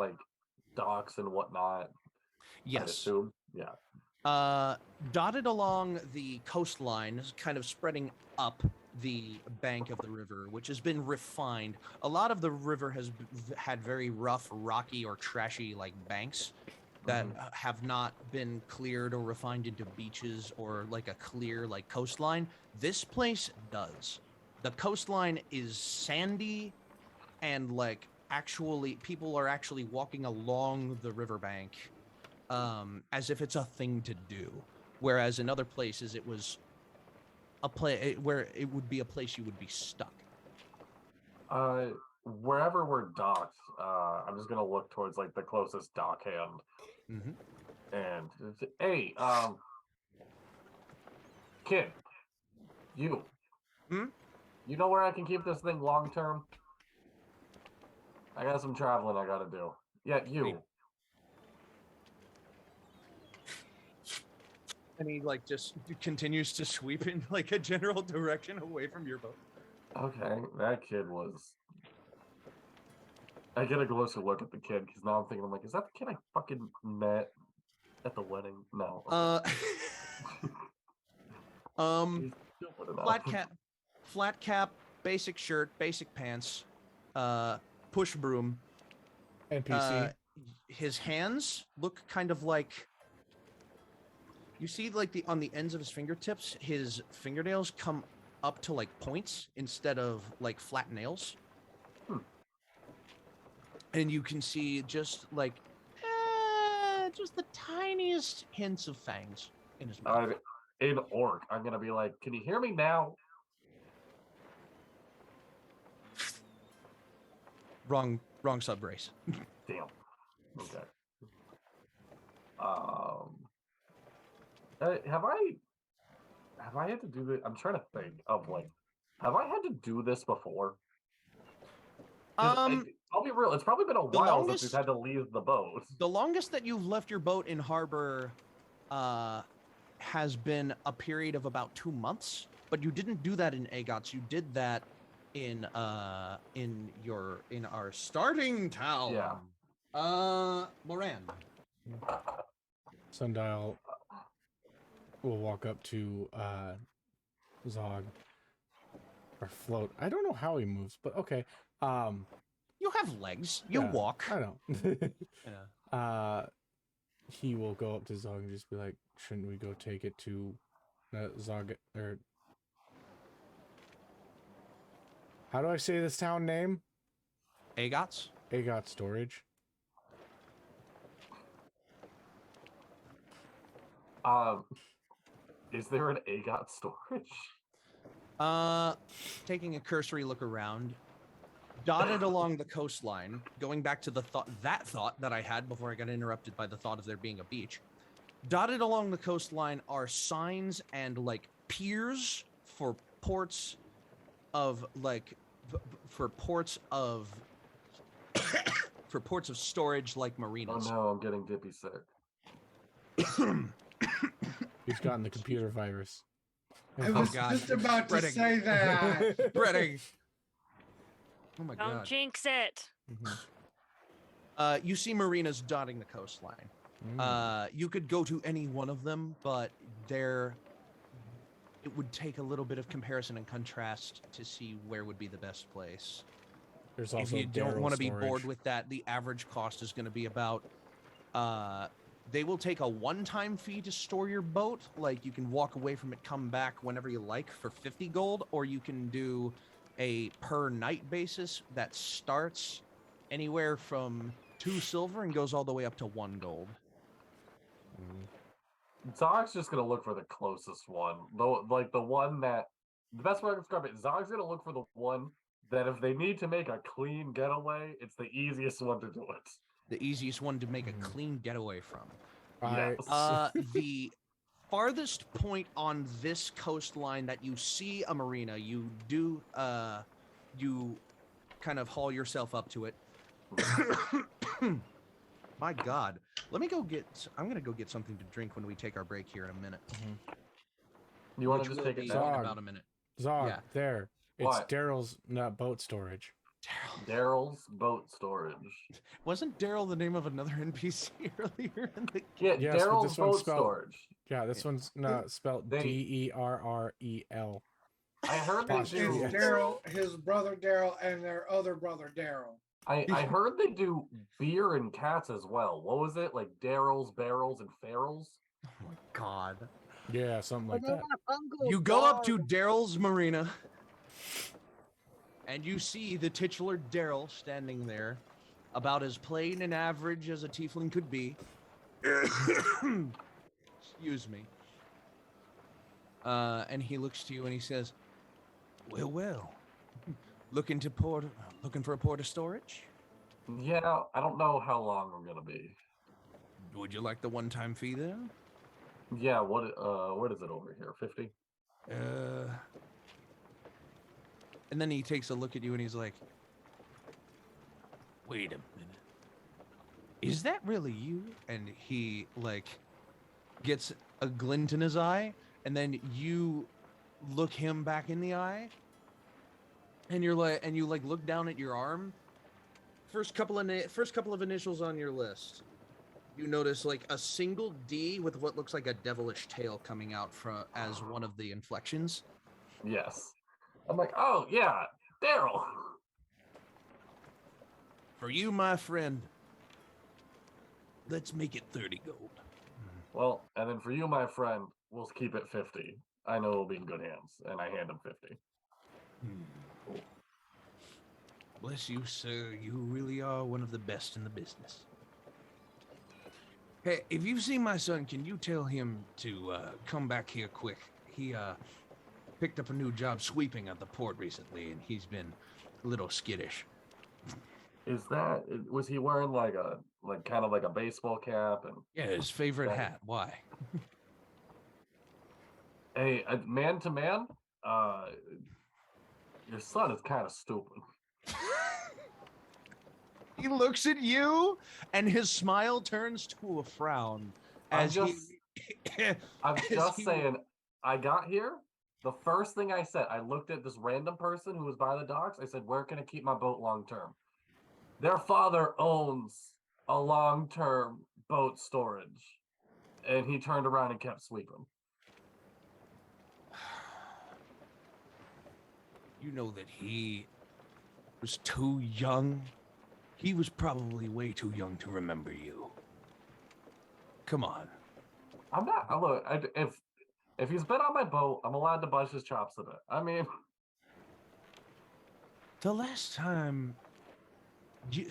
docks and whatnot. Yes. I assume. Yeah. Dotted along the coastline, kind of spreading up the bank of the river, which has been refined. A lot of the river has had very rough, rocky, or trashy banks that have not been cleared or refined into beaches or a clear coastline. This place does. The coastline is sandy, and actually people are actually walking along the riverbank as if it's a thing to do, whereas in other places it was a place where it would be a place you would be stuck. Wherever we're docked, I'm just gonna look towards the closest dock hand. And hey, kid, you know where I can keep this thing long term? I got some traveling I gotta do. Yeah, you. And he like just continues to sweep in like a general direction away from your boat. Okay, that kid was. I get a closer look at the kid because now I'm thinking, I'm like, is that the kid I fucking met at the wedding? No. Okay. He's stupid enough. Flat cap, basic shirt, basic pants, push broom. NPC. His hands look kind of like, you see like on the ends of his fingertips, his fingernails come up to like points instead of like flat nails. And you can see just like just the tiniest hints of fangs in his mouth. In orc, I'm gonna be like, can you hear me now? Wrong subrace. Damn. Okay. Have I had to do this? I'm trying to think of like, have I had to do this before? I'll be real. It's probably been a while since we've had to leave the boat. The longest that you've left your boat in harbor has been a period of about 2 months, but you didn't do that in Agottz. You did that in our starting town. Yeah. Moran. Sundial will walk up to Zog or float. I don't know how he moves, but okay. You have legs. You yeah, walk. I know. Yeah. He will go up to Zog and just be like, "Shouldn't we go take it to Zog or how do I say this town name? Agottz. Agottz storage." Is there an Agottz storage? Taking a cursory look around, dotted along the coastline, going back to the thought that I had before I got interrupted by the thought of there being a beach. Dotted along the coastline are signs and like piers for ports of like for ports of storage like marinas. Oh no, I'm getting Dippy sick. He's gotten the computer virus. I was just about to say that. Spreading. Oh my Don't god. jinx it. You see marinas dotting the coastline. You could go to any one of them, but it would take a little bit of comparison and contrast to see where would be the best place. There's also if you don't want to be storage. bored with that, the average cost is going to be about they will take a one-time fee to store your boat. Like you can walk away from it, come back whenever you like for 50 gold, or you can do a per night basis that starts anywhere from 2 silver and goes all the way up to 1 gold. Zog's just gonna look for the closest one. Though, like the one that the best way I can describe it, Zog's gonna look for the one that if they need to make a clean getaway, it's the easiest one to do it. The easiest one to make a clean getaway from. Yes. The farthest point on this coastline that you see a marina, you do you kind of haul yourself up to it. My god. I'm gonna go get something to drink when we take our break here in a minute. You want Which to just will take it be down? in about a minute. Zog, Yeah. there. It's What? Daryl's boat storage. Daryl's boat storage. Wasn't Daryl the name of another NPC earlier in the Yeah, Yes, but Daryl's this one's boat spelled- storage. Yeah, this one's not spelled They- Derrrel. I heard they It's do. Daryl, his brother Daryl, and their other brother Daryl. I heard they do beer and cats as well. What was it? Like Daryl's, Barrels, and Ferals? Oh my god. Yeah, something like that. You go up to Daryl's marina and you see the titular Daryl standing there, about as plain and average as a tiefling could be. Excuse me. And he looks to you and he says, well, looking for a port of storage? Yeah, I don't know how long I'm gonna be. Would you like the one-time fee there? Yeah, what is it over here? 50? And then he takes a look at you and he's like, wait a minute. Is that really you? And he like gets a glint in his eye, and then you look him back in the eye, and you look down at your arm. First couple of initials on your list. You notice like a single D with what looks like a devilish tail coming out as one of the inflections. Yes. I'm like, oh yeah, Daryl. For you, my friend, let's make it 30 gold. Well, and then for you, my friend, we'll keep it 50. I know we'll be in good hands, and I hand him 50. Cool. Bless you, sir. You really are one of the best in the business. Hey, if you see my son, can you tell him to come back here quick? He picked up a new job sweeping at the port recently, and he's been a little skittish. Was he wearing like kind of like a baseball cap and? Yeah, his favorite hat. Why? Hey, man to man, your son is kind of stupid. He looks at you, and his smile turns to a frown. I'm just saying, I got here. The first thing I said, I looked at this random person who was by the docks. I said, where can I keep my boat long term? Their father owns a long-term boat storage. And he turned around and kept sweeping. You know that he was too young. He was probably way too young to remember you. Come on. I'm not. Look, if he's been on my boat, I'm allowed to buzz his chops a bit. I mean, the last time I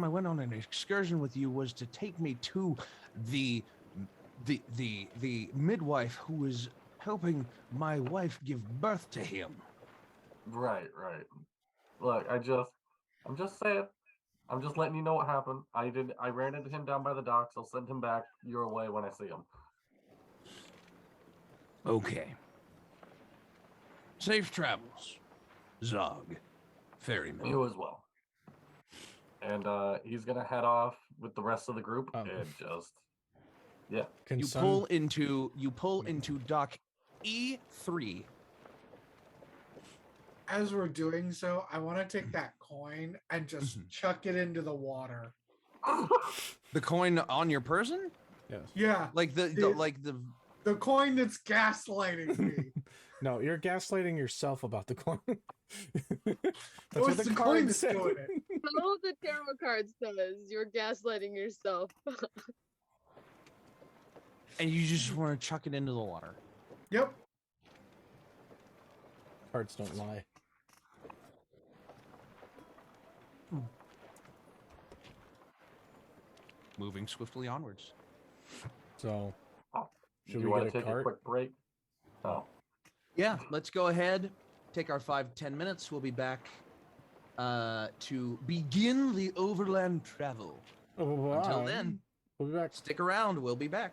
went on an excursion with you was to take me to the midwife who was helping my wife give birth to him. Right. Look, I'm just saying. I'm just letting you know what happened. I ran into him down by the docks. I'll send him back your way when I see him. Okay. Safe travels, Zog, ferryman. You as well. And he's gonna head off with the rest of the group and just, yeah. You pull into dock E3. As we're doing so, I want to take that coin and just chuck it into the water. The coin on your person? Yes. Yeah. Like the coin that's gaslighting me. No, you're gaslighting yourself about the coin. That's What's what the coin card that's said. doing it? So the tarot card says you're gaslighting yourself. And you just want to chuck it into the water. Yep. Cards don't lie. Moving swiftly onwards. So, Do you want to take a quick break? Oh. Yeah, let's go ahead. Take our 5-10 minutes. We'll be back to begin the overland travel. Until then, we'll be back. Stick around. We'll be back.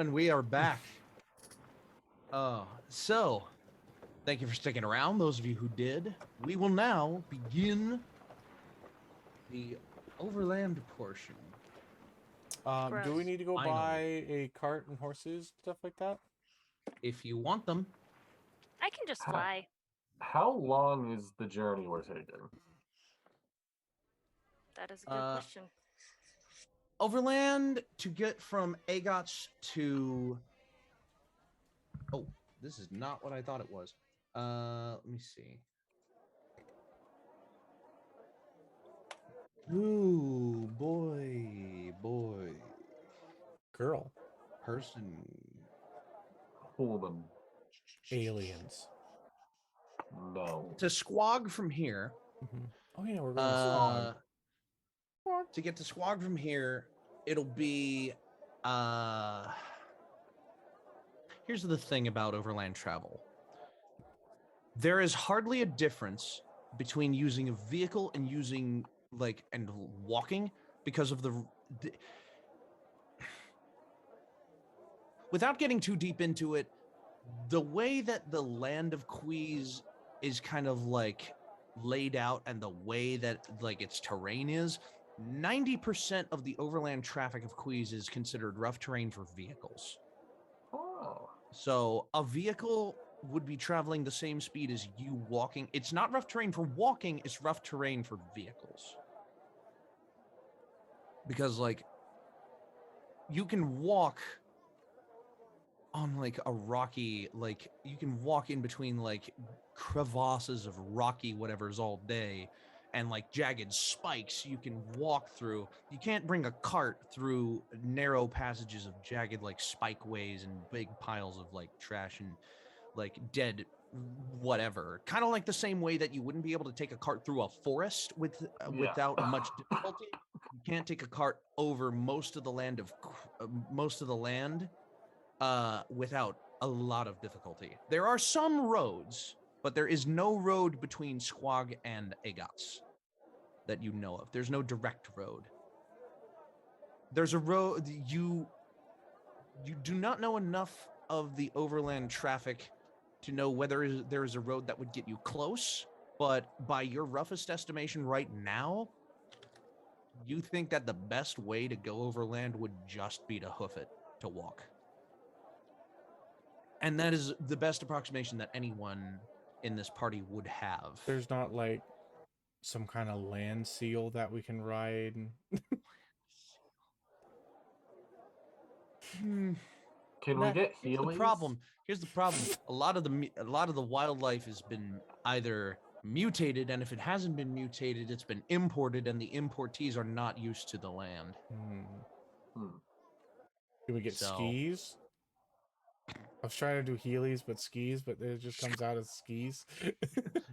and we are back. So, thank you for sticking around, those of you who did. We will now begin the overland portion. Do we need to go Finally. buy a cart and horses, stuff like that? If you want them. I can just Huh. fly. How long is the journey we're taking? That is a good question. Overland to get from Agottz to... Oh, this is not what I thought it was. Let me see. Ooh, boy. Girl. Person. Woman. Aliens. No. To Squog from here. Oh yeah, we're going to Squog. To get to Squog from here, it'll be here's the thing about overland travel. There is hardly a difference between using a vehicle and using and walking because of the without getting too deep into it, the way that the land of Quy'zz is kind of laid out and the way that its terrain is, 90% of the overland traffic of Quy'zz is considered rough terrain for vehicles. Oh. So a vehicle would be traveling the same speed as you walking. It's not rough terrain for walking, it's rough terrain for vehicles. Because you can walk on a rocky, you can walk in between crevasses of rocky whatever's all day, and jagged spikes you can walk through. You can't bring a cart through narrow passages of jagged spikeways and big piles of trash and dead whatever. Kind of the same way that you wouldn't be able to take a cart through a forest without much difficulty. You can't take a cart over most of the land without a lot of difficulty. There are some roads, but there is no road between Squog and Agottz that you know of. There's no direct road. There's a road. You do not know enough of the overland traffic to know whether there is a road that would get you close, but by your roughest estimation right now, you think that the best way to go overland would just be to hoof it, to walk. And that is the best approximation that anyone in this party would have. There's not some kind of land seal that we can ride. Can we get Heelys? Here's the problem. A lot of the wildlife has been either mutated, and if it hasn't been mutated, it's been imported, and the importees are not used to the land. Can we get skis? I was trying to do Heelys, but skis, but it just comes out as skis.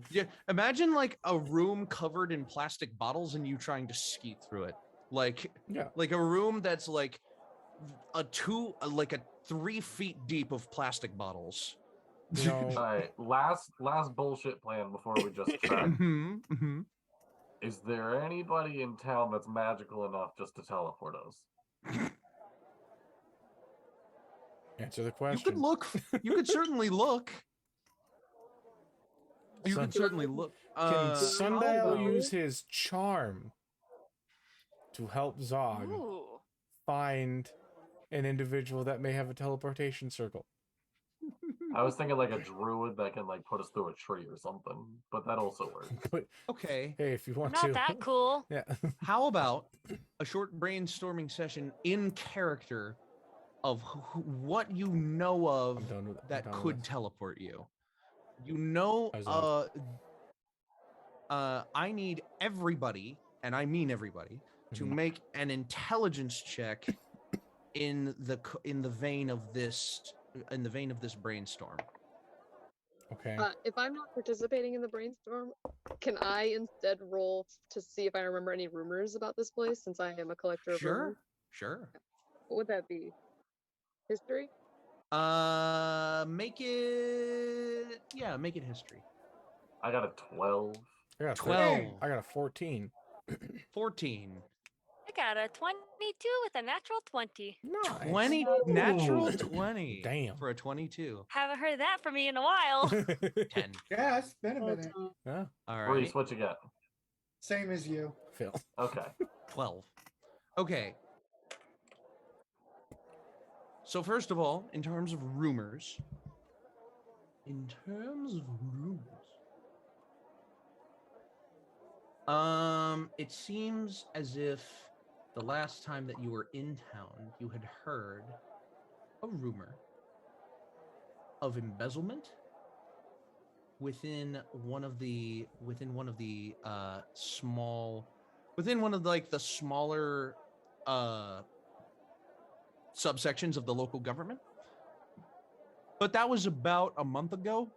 Yeah, imagine a room covered in plastic bottles and you trying to ski through it. A room that's a 3 feet deep of plastic bottles. All right, last bullshit plan before we just track. Is there anybody in town that's magical enough just to teleport us? Answer the question. You could look. You could certainly look. You could certainly look. Can Sundial use his charm to help Zog find an individual that may have a teleportation circle? I was thinking a druid that can put us through a tree or something, but that also works. Okay. Hey, if you want Not that cool. Yeah. How about a short brainstorming session in character of what you know of that could teleport you? You know, I need everybody, and I mean everybody, to make an intelligence check in the vein of this brainstorm. Okay. If I'm not participating in the brainstorm, can I instead roll to see if I remember any rumors about this place, since I am a collector of rumors? Sure. What would that be? History? Make it history. I got a 12. I got a 12. I got a 14. 14. I got a 22 with a natural 20. Nice. 20 natural 20. Damn. For a 22. Haven't heard that from me in a while. 10. Yeah, it's been a minute. Yeah, All right. Rhys, what you get? Same as you. Phil. Okay. 12. Okay. So first of all, in terms of rumors, it seems as if the last time that you were in town, you had heard a rumor of embezzlement within one of the smaller subsections of the local government. But that was about a month ago.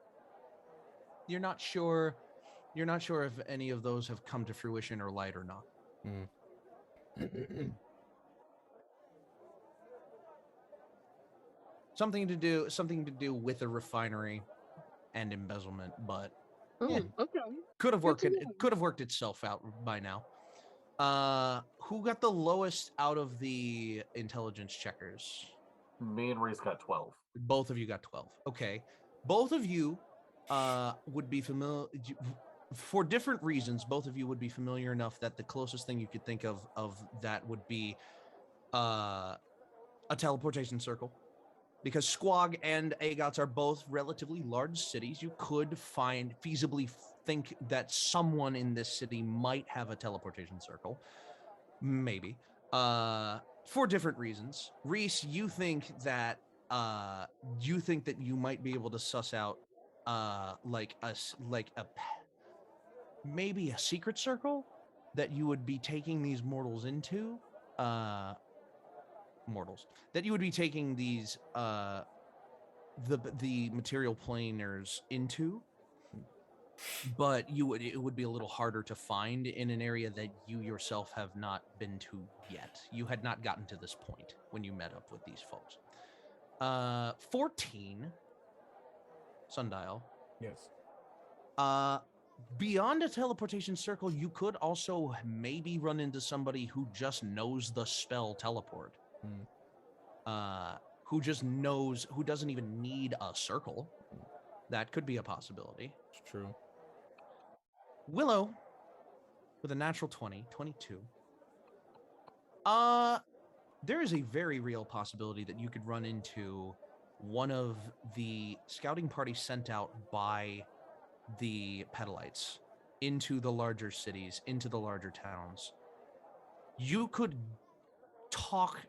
You're not sure if any of those have come to fruition or light or not. Something to do with a refinery and embezzlement, but Oh, okay. could have worked Good to it know. could have worked itself out by now. Who got the lowest out of the intelligence checkers? Me and Rhys got 12. Both of you got 12. Okay. Both of you would be familiar for different reasons. Both of you would be familiar enough that the closest thing you could think of that would be a teleportation circle. Because Squog and Agottz are both relatively large cities, you could feasibly think that someone in this city might have a teleportation circle. Maybe. For different reasons. Rhys, you think that you might be able to suss out maybe a secret circle that you would be taking these mortals into. That you would be taking these the material planers into, but it would be a little harder to find in an area that you yourself have not been to yet. You had not gotten to this point when you met up with these folks. 14 Sundial. Yes. Beyond a teleportation circle, you could also maybe run into somebody who just knows the spell teleport. Who doesn't even need a circle. That could be a possibility. It's true. Willow, with a natural 20, 22. There is a very real possibility that you could run into one of the scouting parties sent out by the Pedalites into the larger cities, into the larger towns. You could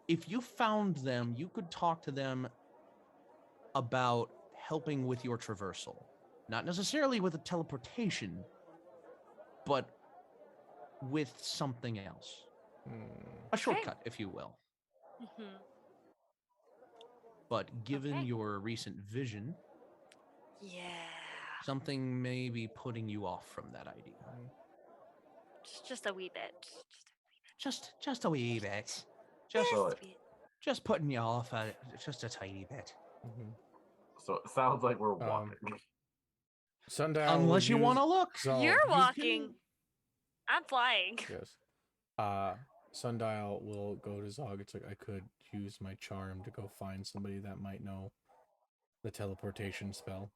if you found them, you could talk to them about helping with your traversal. Not necessarily with a teleportation, but with something else. A shortcut, if you will. Mm-hmm. But given your recent vision, Yeah. something may be putting you off from that idea. Just a wee bit. Just a wee bit. Just So a it- wee. Just putting you off just a tiny bit. So it sounds like we're walking. Sundial. Unless you want to look. So You're you walking. can- I'm flying. Yes. Sundial will go to Zog. It's like, I could use my charm to go find somebody that might know the teleportation spell.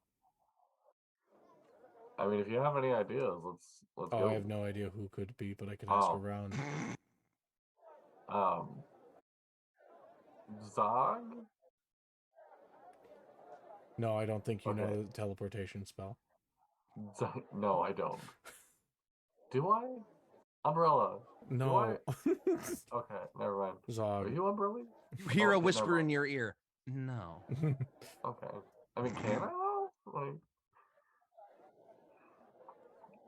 I mean, if you have any ideas, let's go. I have no idea who could be, but I can ask Oh. around. Zog? No, I don't think you know Okay. the teleportation spell. No, I don't. Do I? Umbrella. No. Okay, never mind. Are Zog. you Umbrella? You hear a Okay, whisper never in mind. your ear. No. Okay. I mean, can I though? Like,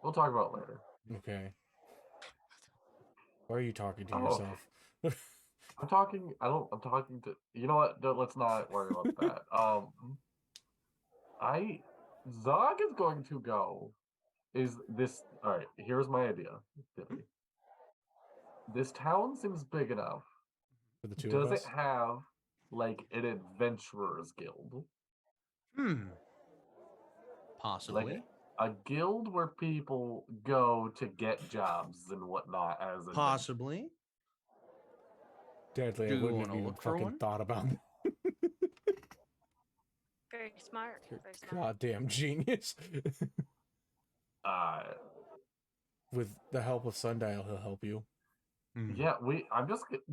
we'll talk about it later. Okay. Why are you talking to Oh. yourself? I'm talking to. You know what? Let's not worry about that. Zog is going to go. Is this all right? Here's my idea, Dippy. This town seems big enough. For the two Does of us? it have like an adventurers guild? Possibly. Like a guild where people go to get jobs and whatnot as Possibly. Deadly, I Do you wouldn't wanna have even look for fucking one? thought about that. Very smart. You're Very smart. goddamn genius. With the help of Sundial, he'll help you. Yeah,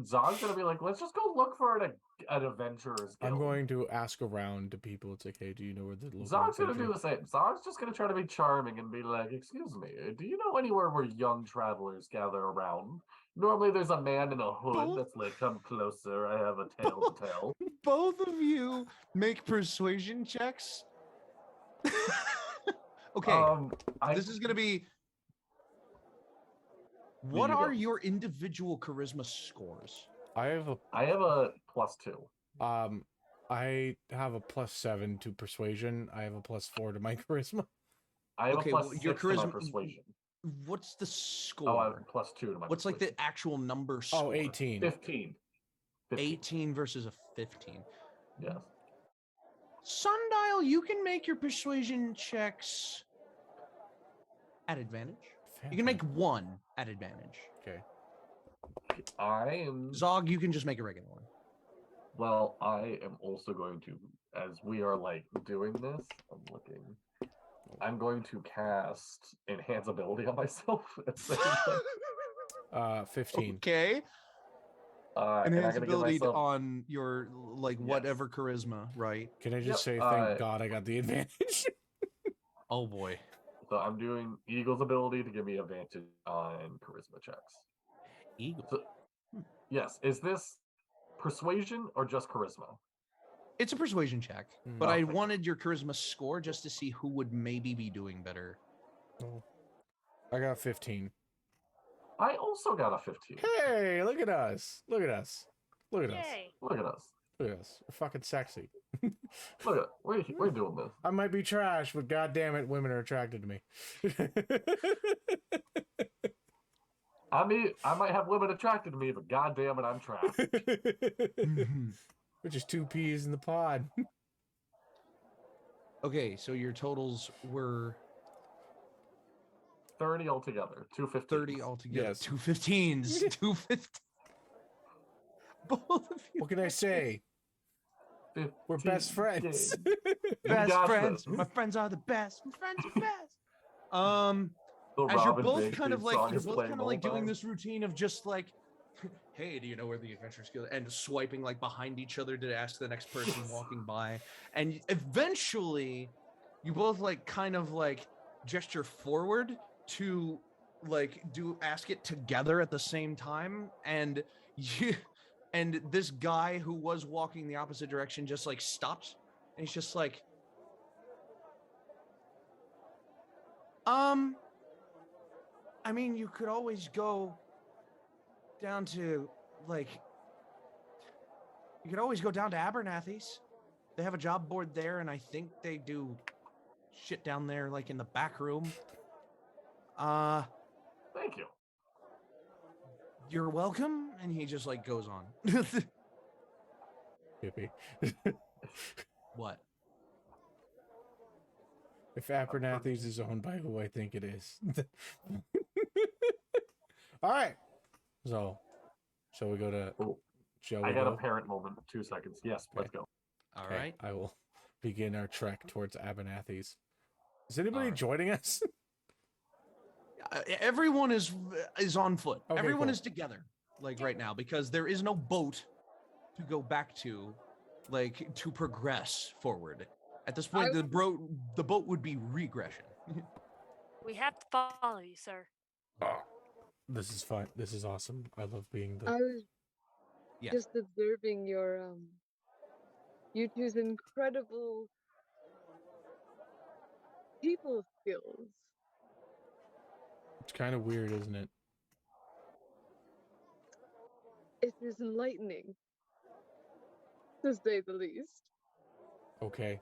Zog's gonna be like, let's just go look for an adventurer's guild. I'm going to ask around to people. It's like, hey, do you know where the local Zog's gonna do adventure- the same. Zog's just gonna try to be charming and be like, excuse me, do you know anywhere where young travelers gather around? Normally there's a man in a hood that's like, come closer, I have a tale to tell. Both of you make persuasion checks. Okay, this is gonna be. What you are go. your individual charisma scores? I have a I have a +2. I have a +7 to persuasion. I have a +4 to my charisma. I have Okay, a well, +6 your to my charisma- persuasion. What's the score? Oh, I have a +2 to my What's like persuasion. the actual number score? Oh, 18. 15. 18 versus a 15. Yes. Sundial, you can make your persuasion checks at advantage. You can make one at advantage. Okay. I am. Zog, you can just make a regular one. Well, I am also going to, as we are like doing this, I'm going to cast Enhance Ability on myself at the same time. 15. Okay. And I'm Enhance gonna give ability myself. on your like whatever charisma, right? Can I just Yep, say thank God I got the advantage? Oh boy. So I'm doing Eagle's ability to give me advantage on charisma checks. Eagle. So, yes, is this persuasion or just charisma? It's a persuasion check, but I Okay. wanted your charisma score just to see who would maybe be doing better. I got 15. I also got a 15. Hey, look at us. Look at us. Look at us. Yay. Look at us. Look at us. We're fucking sexy. Look at we're doing this. I might be trash, but goddamn it, women are attracted to me. I mean, I might have women attracted to me, but goddamn it, I'm trash. We're just 2 peas in the pod. Okay, so your totals were 30 altogether. 215. 30 altogether. Yes. 215s. 215. Both of you. What can I say? We're best friends. Best got friends. this. My friends are the best. My friends are best. The As you're Robin both Big kind of theme like song you're is both playing kind of the like whole doing time. this routine of just like, hey, do you know where the adventurers go? And swiping like behind each other to ask the next person walking by. And eventually, you both like kind of like gesture forward to like ask it together at the same time, and and this guy who was walking the opposite direction just like stops, and he's just like, I mean, you could always go down to like, you could always go down to Abernathy's. They have a job board there, and I think they do shit down there like in the back room. Thank you. You're welcome. And he just like goes on. Hippie. What? If Abernathy's is owned by who I think it is. All right. So, shall we go to? Oh, Shall I we got go? a parent moment. 2 seconds. Yes, let's go. All Okay, right. I will begin our trek towards Abernathy's. Is anybody Alright. joining us? Everyone is on foot. Okay, Everyone cool. is together, like right now, because there is no boat to go back to, like to progress forward. At this point, the boat would be regression. We have to follow you, sir. This is fun. This is awesome. I love being the. I was Yeah. just observing your you two's incredible people skills. It's kind of weird, isn't it? It is enlightening, to say the least. Okay.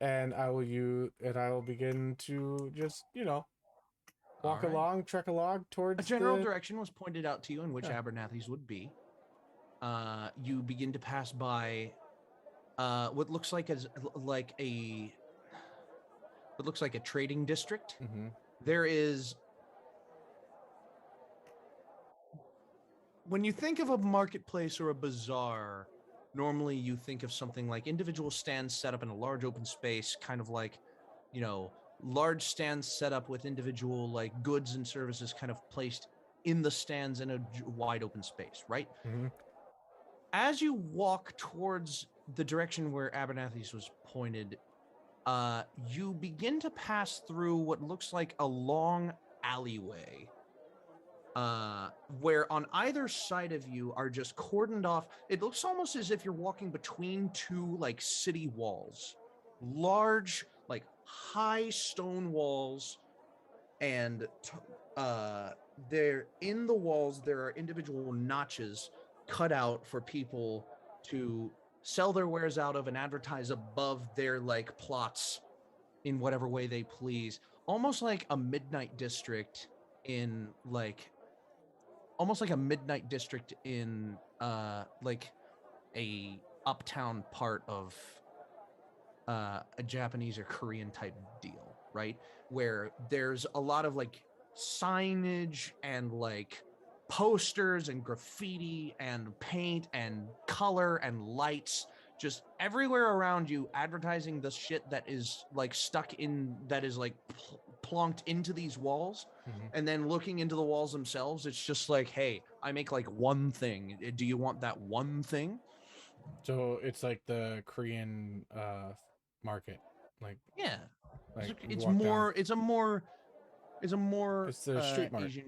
And I will begin to just, walk Alright. along, trek along towards A general the... direction was pointed out to you in which Yeah. Abernathy's would be. You begin to pass by what looks like a trading district. Mhm. There is when you think of a marketplace or a bazaar, normally you think of something like individual stands set up in a large open space, kind of like, large stands set up with individual like goods and services kind of placed in the stands in a wide open space, right? Mm-hmm. As you walk towards the direction where Abernathy's was pointed, you begin to pass through what looks like a long alleyway, where on either side of you are just cordoned off. It looks almost as if you're walking between two like city walls, large, like high stone walls, and there in the walls there are individual notches cut out for people to sell their wares out of and advertise above their like plots in whatever way they please, almost like a midnight district in like like a uptown part of a Japanese or Korean type deal, right? Where there's a lot of like signage and like posters and graffiti and paint and color and lights just everywhere around you, advertising the shit that is like stuck in, that is like plonked into these walls. Mm-hmm. And then looking into the walls themselves, it's just like, hey, I make like one thing. Do you want that one thing? So it's like the Korean market, like Yeah. like It's walk more. down. It's a more It's the street market.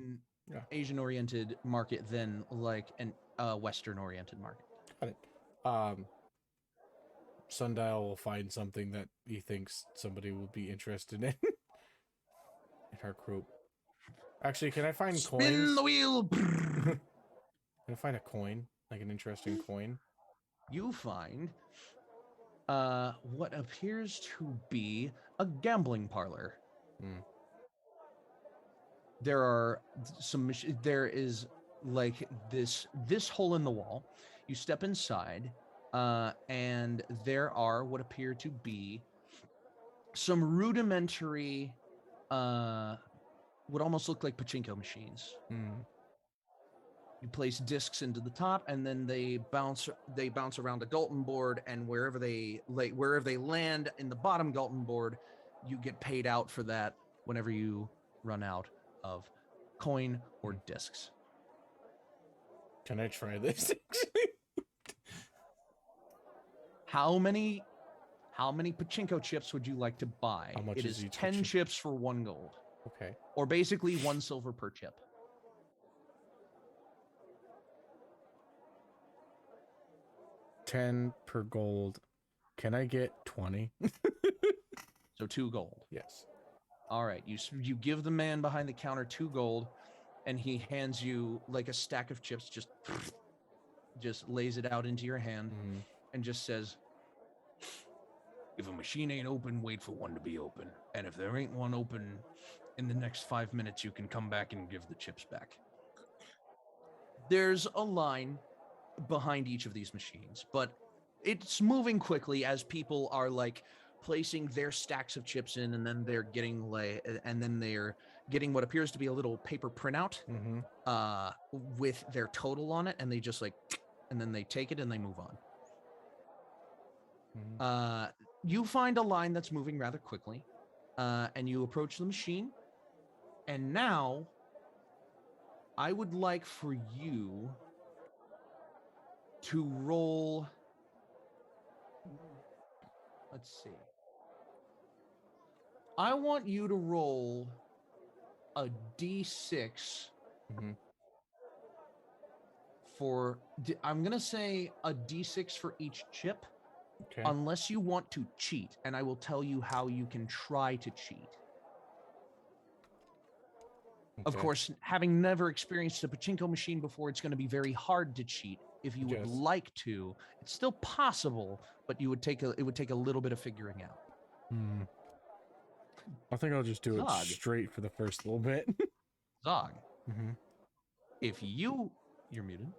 Asian oriented market than like an Western oriented market. Got it. Sundial will find something that he thinks somebody will be interested in in our group. Actually, can I find coins? Spin the wheel. Can I find a coin, like an interesting coin? You find what appears to be a gambling parlor. Hmm. There are there is like this hole in the wall. You step inside, and there are what appear to be some rudimentary, what almost look like pachinko machines. Hmm. You place discs into the top, and then they bounce around a Galton board, and wherever they land in the bottom Galton board, you get paid out for that whenever you run out of coin or discs. Can I try this? How many pachinko chips would you like to buy? How much It is is each 10 chip? chips for 1 gold, Okay. or basically 1 silver per chip. 10 per gold. Can I get 20? So 2 gold. Yes. All right, you give the man behind the counter 2 gold, and he hands you like a stack of chips, just lays it out into your hand, Mm-hmm. and just says, if a machine ain't open, wait for one to be open. And if there ain't one open in the next 5 minutes, you can come back and give the chips back. There's a line behind each of these machines, but it's moving quickly as people are like placing their stacks of chips in, and then they're getting what appears to be a little paper printout Mm-hmm. with their total on it, and they just like, and then they take it and they move on. Mm-hmm. You find a line that's moving rather quickly, and you approach the machine, and now I would like for you to roll. Let's see. I want you to roll a d6 Mm-hmm. for, I'm going to say a d6 for each chip, Okay. unless you want to cheat, and I will tell you how you can try to cheat. Of Okay. course, having never experienced a pachinko machine before, it's going to be very hard to cheat. If you would Yes. like to, it's still possible, but it would take a little bit of figuring out. Hmm. I think I'll just do it Zog. straight for the first little bit. Zog, Mm-hmm. if you're muted.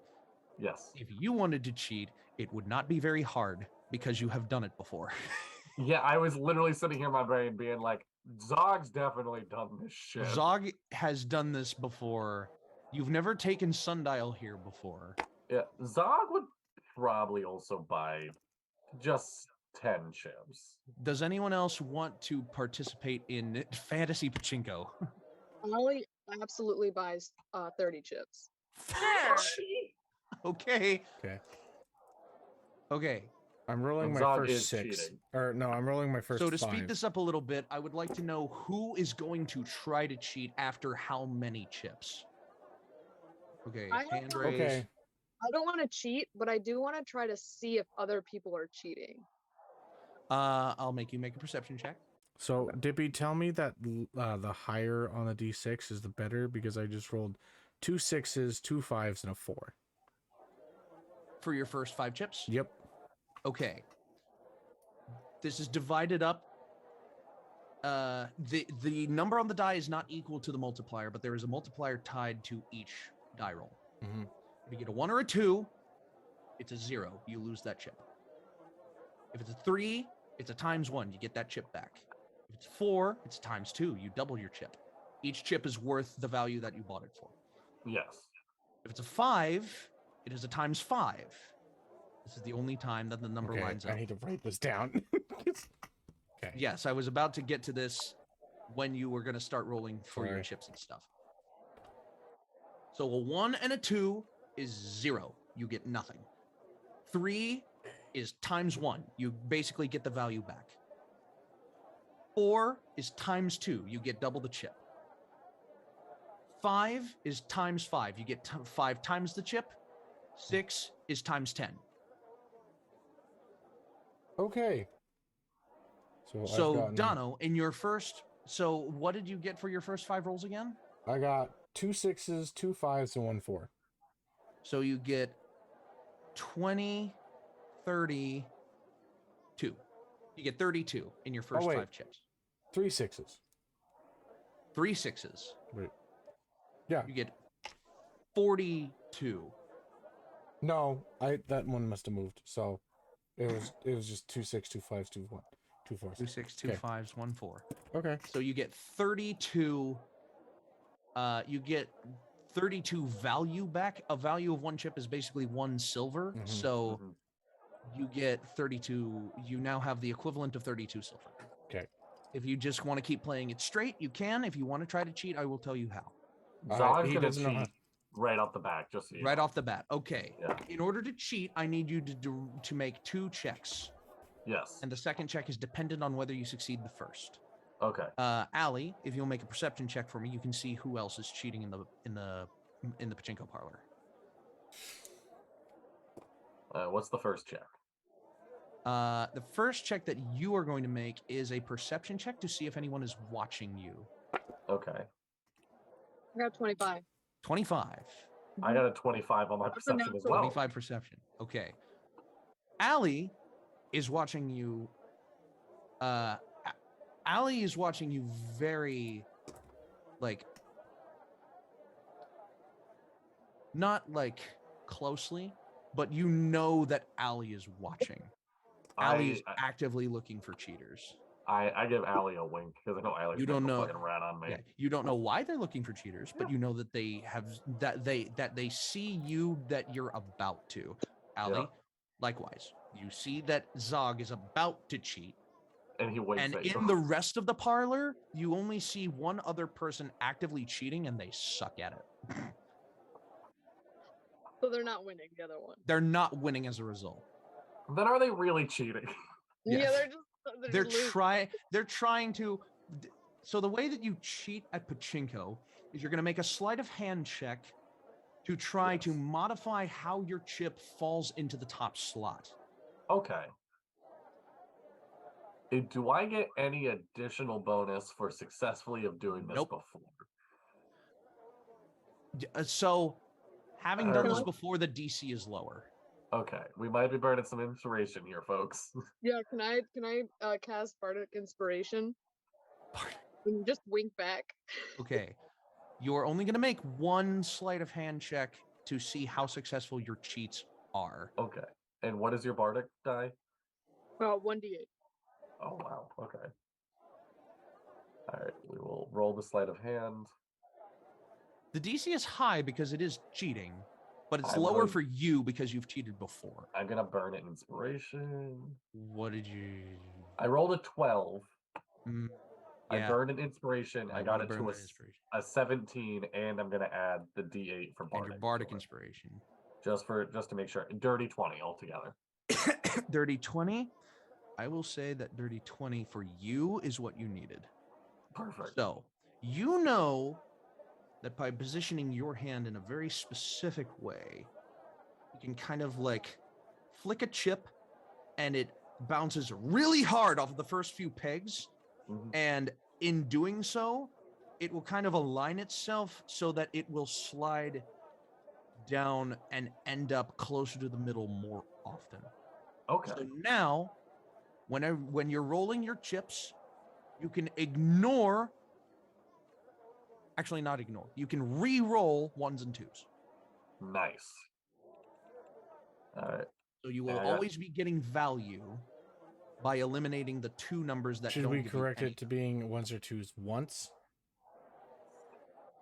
Yes. If you wanted to cheat, it would not be very hard because you have done it before. Yeah, I was literally sitting here in my brain being like, Zog's definitely done this shit. Zog has done this before. You've never taken Sundial here before. Yeah, Zog would probably also buy just 10 chips. Does anyone else want to participate in Fantasy Pachinko? Ollie absolutely buys 30 chips. Sure. Okay. Okay. Okay. I'm rolling And my Zog first is 6. cheating. Or no, I'm rolling my first So to 5. speed this up a little bit, I would like to know who is going to try to cheat after how many chips? Okay, I don't hand know. raise. Okay. I don't want to cheat, but I do want to try to see if other people are cheating. I'll make you make a perception check. So, Dippy, tell me that the higher on the D6 is the better, because I just rolled 2 6s, 2 5s, and a 4. For your first 5 chips? Yep. Okay. This is divided up. The number on the die is not equal to the multiplier, but there is a multiplier tied to each die roll. Mm-hmm. If you get a 1 or a 2, it's a 0. You lose that chip. If it's a 3, it's a ×1. You get that chip back. If it's 4, it's ×2. You double your chip. Each chip is worth the value that you bought it for. Yes. If it's a 5, it is a ×5. This is the only time that the number Okay, lines up. I need to write this down. Okay. Yes, I was about to get to this when you were going to start rolling for your Sorry. chips and stuff. So a 1 and a 2 is 0. You get nothing. 3 is ×1. You basically get the value back. 4 is ×2. You get double the chip. 5 is ×5. You get 5 times the chip. 6 is ×10. Okay. So, So, I've gotten, Dono, in your first... So, what did you get for your first 5 rolls again? I got 2 6s, 2 5s, and 1 4. So, you get 20, 32. You get 32 in your first wait. 5 chips. 3 6s. 3 6s. Wait. Yeah. You get 42. No, that one must have moved. So it was just 2 6, 2 5s, 2 1, 2 4s. 2 6, 2 Okay. 5s, 1 4. Okay. So you get 32. You get 32 value back. A value of 1 chip is basically 1 silver. Mhm. So you get 32. You now have the equivalent of 32 silver. Okay. If you just want to keep playing it straight, you can. If you want to try to cheat, I will tell you how. Zog's he gonna doesn't know how- cheat right off the bat, just so you Right know. off the bat. Okay. Yeah. In order to cheat, I need you to make 2 checks. Yes. And the second check is dependent on whether you succeed the first. Okay. Allie, if you'll make a perception check for me, you can see who else is cheating in the pachinko parlor. What's the first check? The first check that you are going to make is a perception check to see if anyone is watching you. Okay. I got 25. 25. I got a 25 on my That's a perception as natural. well. 25 perception. Okay. Allie is watching you. Allie is watching you very, like, not like closely, but you know that Allie is watching. Allie is actively looking for cheaters. I give Allie a wink because I know Allie's You don't gonna know- fucking rat on me. Yeah, you don't know why they're looking for cheaters, but you know that they have that they see you, that you're about to. Allie, Yeah. likewise, you see that Zog is about to cheat, And he winks and at you. in the rest of the parlor, you only see one other person actively cheating, and they suck at it. So they're not winning the other one. They're not winning as a result. Then are they really cheating? Yeah, Yes. they're They're just trying to. So the way that you cheat at pachinko is you're going to make a sleight of hand check to try to Yes. modify how your chip falls into the top slot. Okay. Do I get any additional bonus for successfully of doing this Nope. before? So having done this Really? before, the DC is lower. Okay, we might be burning some inspiration here, folks. Yeah, can I cast Bardic Inspiration? And just wink back. Okay. You're only going to make one sleight of hand check to see how successful your cheats are. Okay. And what is your bardic die? 1d8. Oh wow. Okay. All right, we will roll the sleight of hand. The DC is high because it is cheating, but it's I'm lower going- for you because you've cheated before. I'm gonna burn it inspiration. What did you? I rolled a 12. Mm, I yeah, burned an inspiration. I got wanna it burn to that inspiration. a 17, and I'm gonna add the D8 for And bardic. your bardic to it, inspiration. just to make sure. Dirty 20 altogether. Dirty 20. I will say that dirty 20 for you is what you needed. Perfect. So you know that by positioning your hand in a very specific way, you can kind of like flick a chip and it bounces really hard off of the first few pegs. Mhm. And in doing so, it will kind of align itself so that it will slide down and end up closer to the middle more often. Okay. So now, when you're rolling your chips, you can ignore. Actually, not ignore. You can re-roll ones and twos. Nice. All right. So you will Yeah, I got- always be getting value by eliminating the two numbers that Should don't we give you correct any. it to being ones or twos once?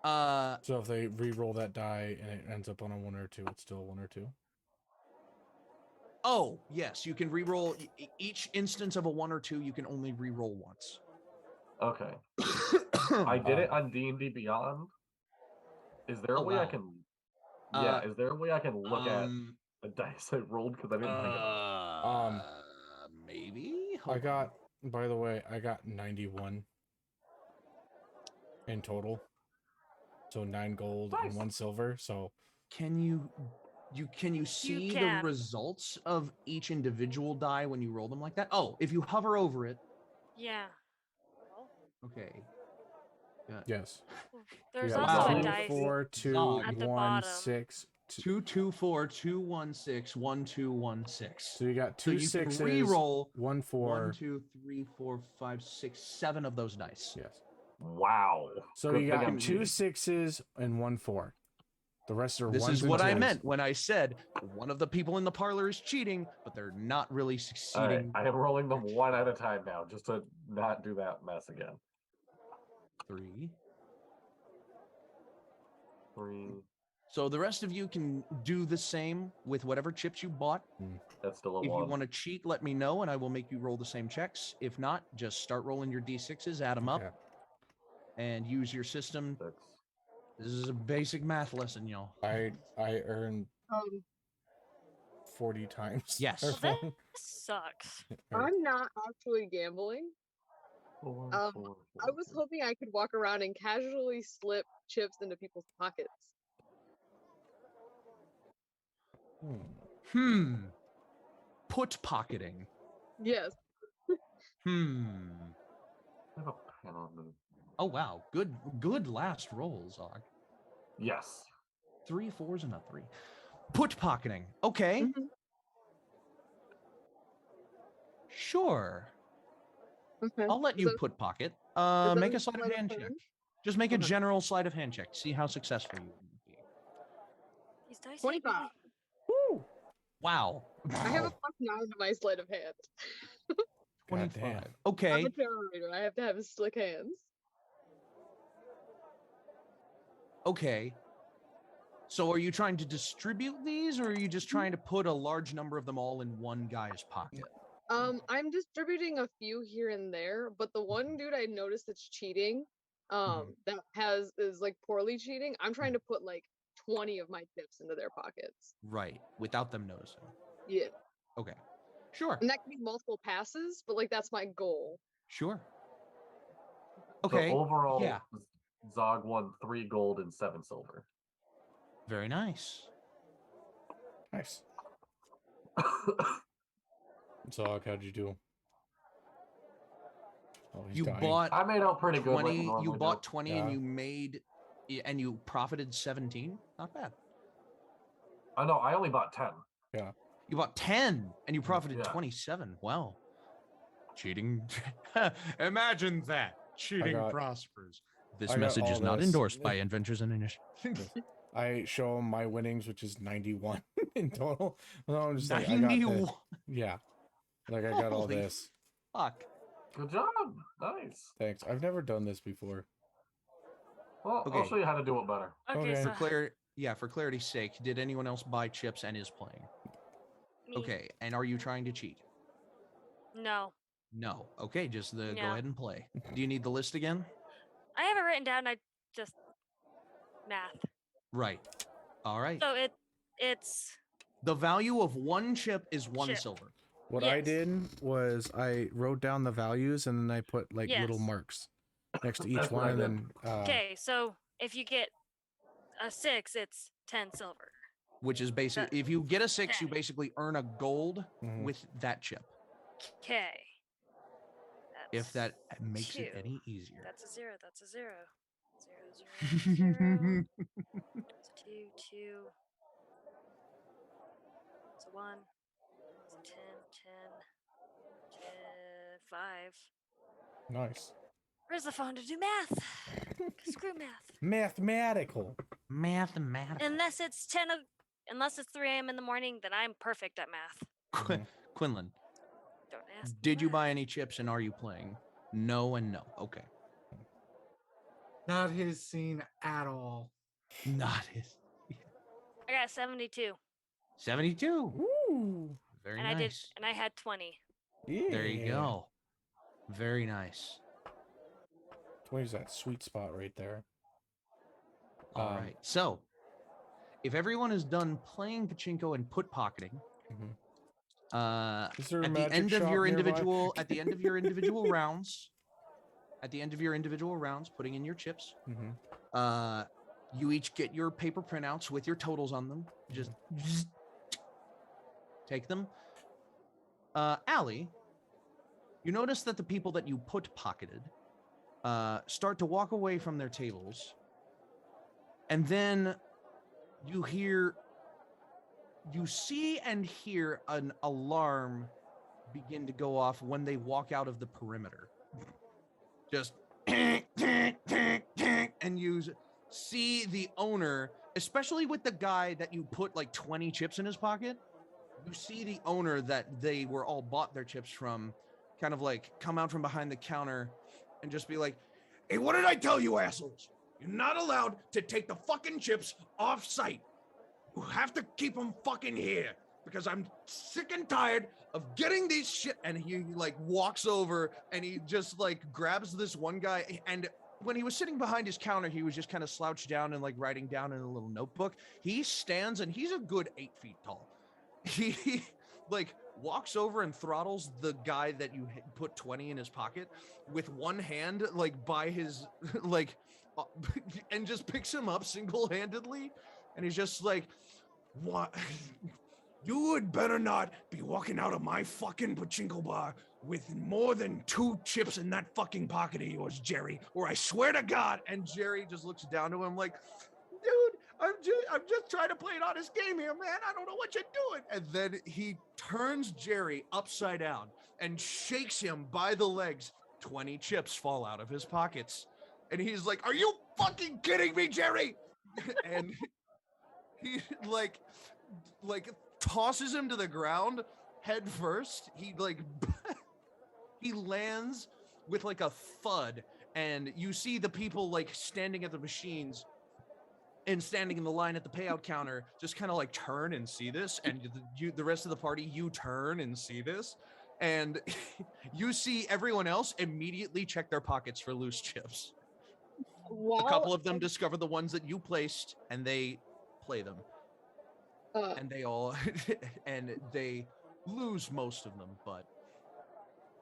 So if they re-roll that die and it ends up on a 1 or 2, it's still a 1 or 2. oh yes, you can re-roll each instance of a 1 or 2. You can only re-roll once. Okay. I did it on D&D Beyond. Is there a Oh, way I wow. can? Yeah. Is there a way I can look at Um, the dice I rolled because I didn't think about it. Maybe. I got, by the way, I got 91 in total. So 9 gold and Nice. 1 silver. So Can you see the can. results of each individual die when you roll them like that? Oh, if you hover over it. Yeah. Okay. yes. There's We got also Wow. a dice 4, 2, Zog. at the 1, bottom. 6. 224-216-1216. So you got So 2 you can 6s, re-roll 1 4. 1, 2, 3, 4, 5, 6, 7 of those dice. Yes. Wow. So Good you thing got I'm 2 muted. 6s and 1 4. The rest are This ones is and what I twos. meant when I said one of the people in the parlor is cheating, but they're not really All right. succeeding. I am rolling them one at a time now, just to not do that mess again. 3. 3. So the rest of you can do the same with whatever chips you bought. That's still a If 1. you want to cheat, let me know, and I will make you roll the same checks. If not, just start rolling your d6s, add them up, Okay. and use your system. 6. This is a basic math lesson, y'all. I earned 40 times. Yes. their Well, phone. this sucks. I'm not actually gambling. 4, I 4, was hoping I could walk around and casually slip chips into people's pockets. Put pocketing. Yes. I have a pen on me. Oh wow, good last roll, Zog. Yes. 3 4s and a 3. Put pocketing. Okay. Mhm. Sure. Okay. I'll let Is you that- put pocket. that Make a a sleight of sleight of hand check. hand? Just make a Okay. general sleight of hand check. See how successful you can be. These dice. 25. Woo! Wow. I have a +9 to my sleight of hand. God 25. damn. I'm Okay. a tarot reader. I have to have slick hands. Okay. So are you trying to distribute these, or are you just trying to put a large number of them all in one guy's pocket? I'm distributing a few here and there, but the one dude I noticed that's cheating, that is like poorly cheating. I'm trying to put like 20 of my tips into their pockets. Right. Without them noticing. Yeah. Okay. Sure. And that can be multiple passes, but like that's my goal. Sure. So Okay. overall, Yeah. Zog won 3 gold and 7 silver. Very nice. Nice. So how'd you do? Oh, he's You dying. bought I made out pretty good. 20. Like I You normally bought do. 20 Yeah. and you made and you profited 17. Not bad. Oh no, I only bought 10. You bought 10 and you profited Yeah. 27. Wow. Cheating. Imagine that. Cheating got- prospers. This I got message all is not this. endorsed by Adventures in Initiative. I show him my winnings, which is 91 in total. So I'm just like, I got 91. this. Yeah. Like I got all Holy this. Fuck. Good job. Nice. Thanks. I've never done this before. Well, I'll Okay. show you how to do it better. Okay, Okay. so For clarity's sake, did anyone else buy chips and is playing? me, Okay, and are you trying to cheat? No, No. Okay, just go No. ahead and play. Do you need the list again? I have it written down. I just math. Right. All right. So it's The value of one chip is one Chip. silver. What I Yes. did was I wrote down the values and then I put like little Yes. marks next to each That's what one, I and did. then okay. So if you get a 6, it's 10 silver. Which is basically, if you get a 6, you Okay. basically earn a gold Mhm. with that chip. Okay. If that makes it 2. any easier. That's a 0. That's a 0. 0, 0, 0. It's a 2, 2. It's a 1. It's a 10, 10, 5. nice. Where's the phone to do math? Screw math. Mathematical. Mathematical. Unless it's 10 of, unless it's 3 a.m. in the morning, then I'm perfect at math. Quinlan, Don't ask. did you math. buy any chips and are you playing? No and no. Okay. Not his scene at all. Not his. I got 72, 72. Ooh. Very and nice. I had 20. Yeah. There you go. Very nice. 20's that sweet spot right there. All Um, right. So, if everyone is done playing pachinko and put pocketing, Is there a at the magic end of shop your nearby? individual, at the end of your individual rounds, putting in your chips, you each get your paper printouts with your totals on them. Just take them. Allie, you notice that the people that you put pocketed start to walk away from their tables, and then you see and hear an alarm begin to go off when they walk out of the perimeter. Just and you see the owner, especially with the guy that you put like 20 chips in his pocket, you see the owner that they were all bought their chips from kind of like come out from behind the counter and just be like, "Hey, what did I tell you, assholes? You're not allowed to take the fucking chips off site. You have to keep them fucking here because I'm sick and tired of getting these shit." And he like walks over and he just like grabs this one guy. And when he was sitting behind his counter, he was just kind of slouched down and like writing down in a little notebook. He stands and he's a good 8 feet tall. He like walks over and throttles the guy that you put 20 in his pocket with one hand, like by his like, and just picks him up single-handedly. And he's just like, "What? You had better not be walking out of my fucking pachinko bar with more than 2 chips in that fucking pocket of yours, Jerry, or I swear to God." And Jerry just looks down to him like, "Dude, I'm just trying to play an honest game here, man. I don't know what you're doing." And then he turns Jerry upside down and shakes him by the legs. 20 chips fall out of his pockets. And he's like, "Are you fucking kidding me, Jerry?" And he like tosses him to the ground head first. He like he lands with like a thud, and you see the people like standing at the machines and standing in the line at the payout counter just kind of like turn and see this, and the rest of the party, you turn and see this, and you see everyone else immediately check their pockets for loose chips. A couple of them discover the ones that you placed and they play them. And they all and they lose most of them, but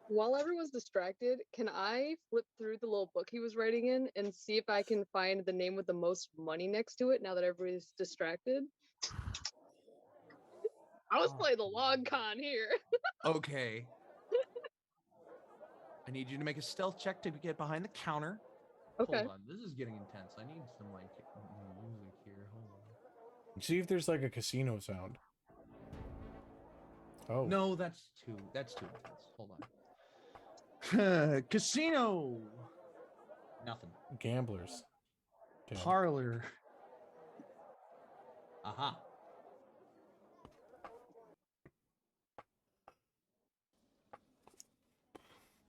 While everyone's distracted, can I flip through the little book he was writing in and see if I can find the name with the most money next to it now that everybody's distracted? I was playing the long con here. okay. I need you to make a stealth check to get behind the counter. Okay. Hold on, this is getting intense. I need some like music here. Hold on. See if there's like a casino sound. Oh. No, that's too intense. Hold on. Casino. Nothing. Gamblers. Damn. Parlor. Aha.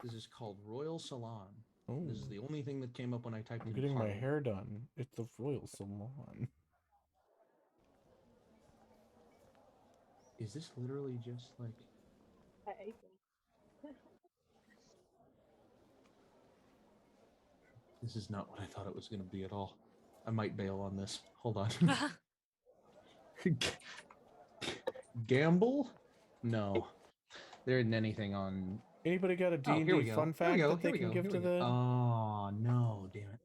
This is called Royal Salon. Oh, This is the only thing that came up when I typed I'm in getting my Harlem. hair done. It's the royal salon. Is this literally just like... I ate them. This is not what I thought it was going to be at all. I might bail on this. Hold on. Gamble? No. There isn't anything on... Anybody got a Oh, here we D&D go. fun Here we fact go. that they Here we can go. give Here to we go. the... Oh, no. Damn it.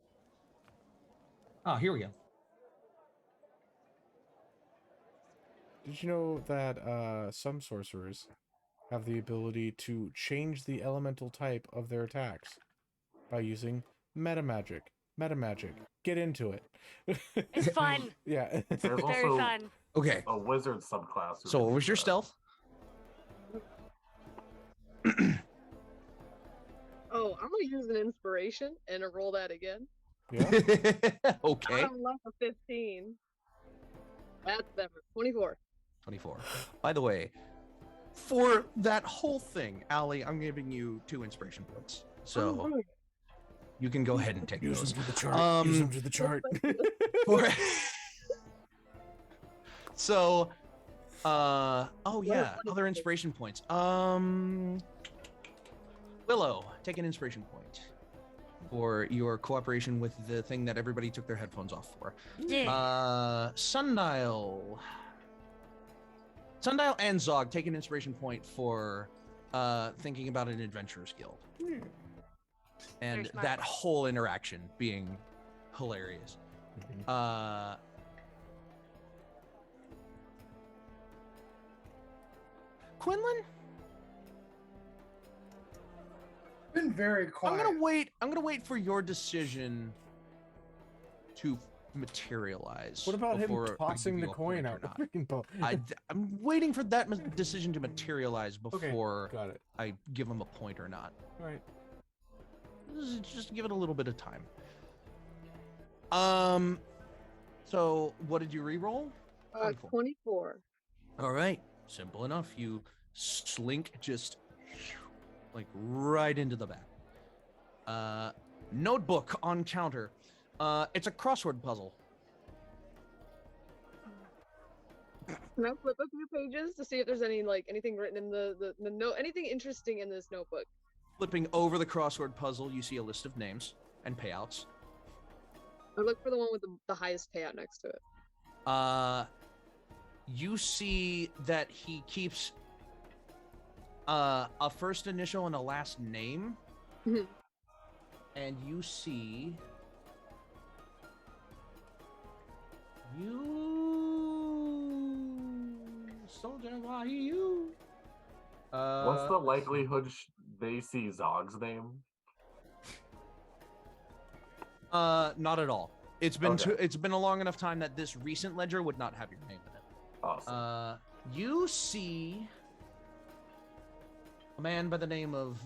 Oh, here we go. Did you know that some sorcerers have the ability to change the elemental type of their attacks by using metamagic? Metamagic. Get into it. It's fun. Yeah. There's Very also fun. Okay. a wizard subclass. who So can what was do your that. stealth? Oh, I'm gonna use an inspiration and roll that again. Yeah. Okay. I left a 15. That's better. 24. 24. By the way, for that whole thing, Allie, I'm giving you 2 inspiration points. So Oh, you can go ahead and take Use those. them to the chart. Use them to the chart. For- so, oh yeah, other inspiration points. Willow, take an inspiration point for your cooperation with the thing that everybody took their headphones off for. Yeah. Sundial and Zog take an inspiration point for thinking about an adventurer's guild. And Very smart. that whole interaction being hilarious. Quinlan, Been very quiet. I'm gonna wait for your decision to materialize. What about him before I tossing give the you a coin point out or the not. freaking boat? I'm waiting for that decision to materialize Okay, before got it. I give him a point or not. All right. Just give it a little bit of time. So what did you re-roll? 24. All right, simple enough. You slink just like right into the back. Notebook on counter. It's a crossword puzzle. Can I flip a few pages to see if there's any anything written in the note, anything interesting in this notebook? Flipping over the crossword puzzle, you see a list of names and payouts. I look for the one with the highest payout next to it. You see that he keeps a first initial and a last name. Mhm. And you see soldier, why you? What's the likelihood they see Zog's name? Not at all. It's been Okay. it's been a long enough time that this recent ledger would not have your name in it. Awesome. You see a man by the name of,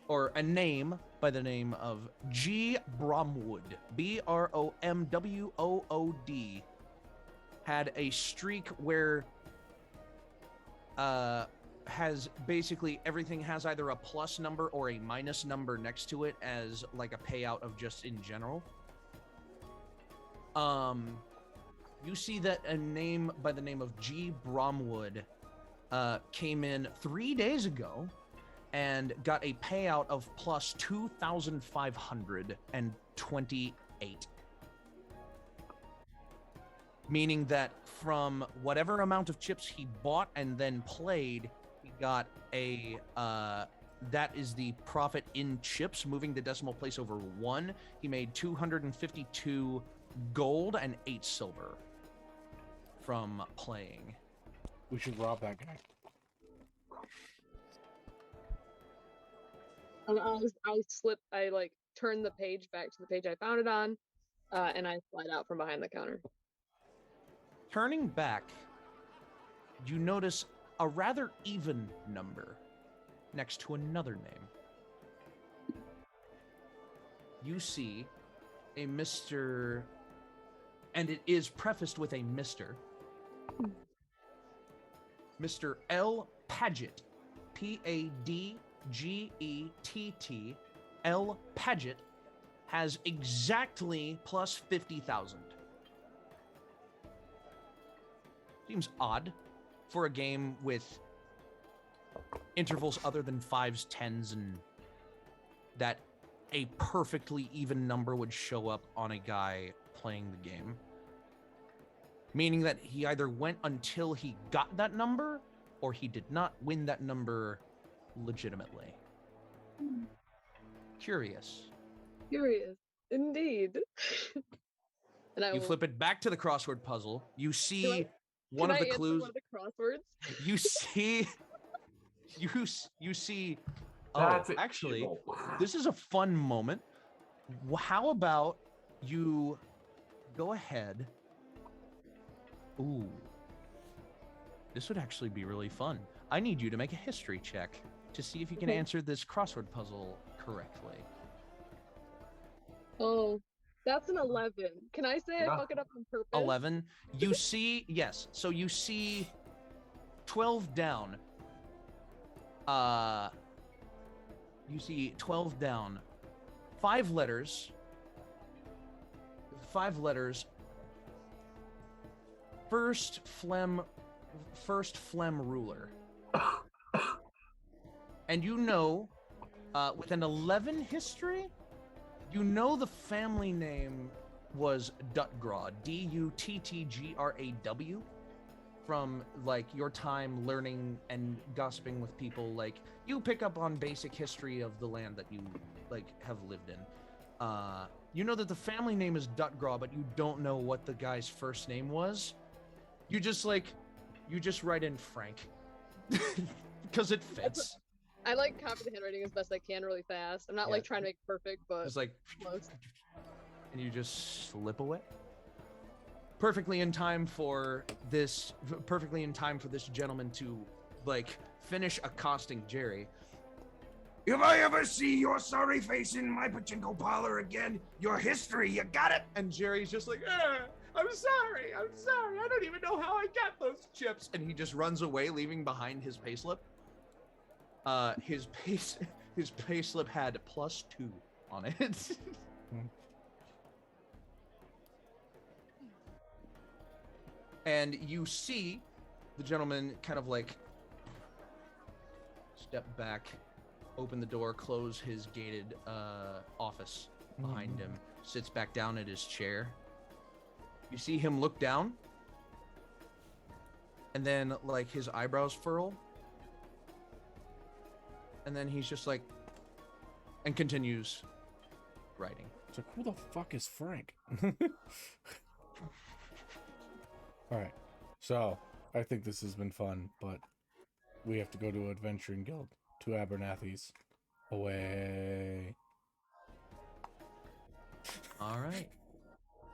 or a name by the name of G. Bromwood, Bromwood, had a streak where has basically everything has either a plus number or a minus number next to it as like a payout of just in general. You see that a name by the name of G. Bromwood came in 3 days ago and got a payout of plus 2,528. Meaning that from whatever amount of chips he bought and then played, he got a that is the profit in chips, moving the decimal place over 1. He made 252 gold and 8 silver from playing. We should rob that guy. And I turn the page back to the page I found it on, and I slide out from behind the counter. Turning back, you notice a rather even number next to another name. You see a Mr. and it is prefaced with a Mr. Mr. L. Paget, Padgett, L. Paget has exactly plus 50,000. Seems odd for a game with intervals other than 5s, 10s, and that a perfectly even number would show up on a guy playing the game. Meaning that he either went until he got that number, or he did not win that number legitimately. Curious. Curious, indeed. And I You will, flip it back to the crossword puzzle. You see one can of I the answer clues. one of the crosswords? You see, you see. Oh, That's actually, evil. this is a fun moment. How about you go ahead? Ooh, this would actually be really fun. I need you to make a history check to see if you can Okay. answer this crossword puzzle correctly. Oh, that's an 11. Can I say Yeah. I fuck it up on purpose? 11. You see, yes. So you see 12 down. You see 12 down. 5 letters. 5 letters. First phlegm ruler. And you know, with an 11 history, you know the family name was Duttgraw, Duttgraw, from like your time learning and gossiping with people. Like you pick up on basic history of the land that you like have lived in. You know that the family name is Duttgraw, but you don't know what the guy's first name was. You just write in Frank because it fits. I like copy the handwriting as best I can really fast. I'm not like Yeah. trying to make it perfect, but It's like, close. and you just slip away. Perfectly in time for this gentleman to like finish accosting Jerry. If I ever see your sorry face in my pachinko parlor again, your history, you got it. And Jerry's just like, I'm sorry. I don't even know how I got those chips. And he just runs away, leaving behind his payslip. His payslip had +2 on it. And you see the gentleman kind of like step back, open the door, close his gated office behind him, sits back down at his chair. You see him look down, and then like his eyebrows furl, and then he's just like, and continues writing. It's like, who the fuck is Frank? All right, so I think this has been fun, but we have to go to Adventuring Guild, to Abernathy's. Away. All right.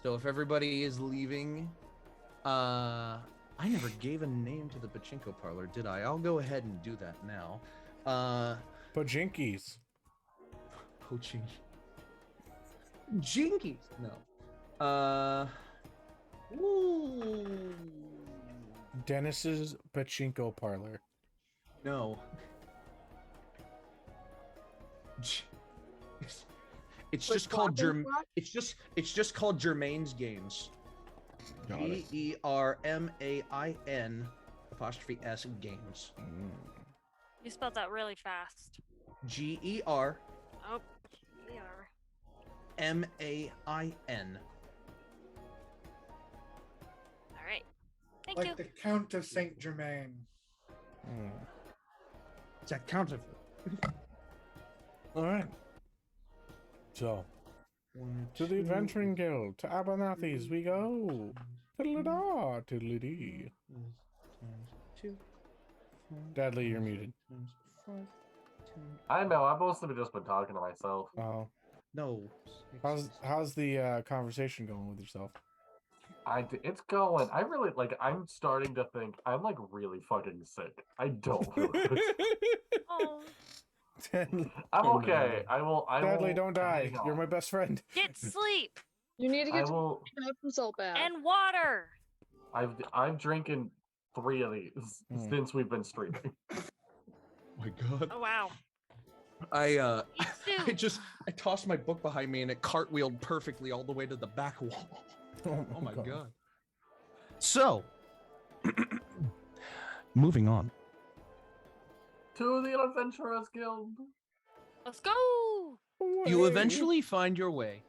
So if everybody is leaving, I never gave a name to the pachinko parlor, did I? I'll go ahead and do that now. Pajinkies. Poaching. Jinkies. No. Ooh. Dennis's Pachinko Parlor. No. It's Like just called Blocking Rock? It's just called Germain's Games. Got it. GERMAIN_S Games. You spelled that really fast. GERMAIN. Oh, we are. All right. Thank Like you. the Count of Saint Germain. It's that counterfeit. All right. So, to the Adventuring Guild, to Abernathy's we go. Tiddly-da, tiddly-dee. Dadley, you're muted. I know. I've mostly just been talking to myself. Oh, No. how's the conversation going with yourself? It's going. I really like. I'm starting to think I'm like really fucking sick. I don't. Oh, I'm Oh, okay. no. I Dadley, will don't die. hang on. You're my best friend. get sleep You need to I get will. some salt bath. and water. I'm drinking 3 of these since we've been streaming. My God. Oh wow. I Me too. I tossed my book behind me and it cartwheeled perfectly all the way to the back wall. Oh my god. So, moving on. To the Adventurers Guild. Let's go. You eventually find your way.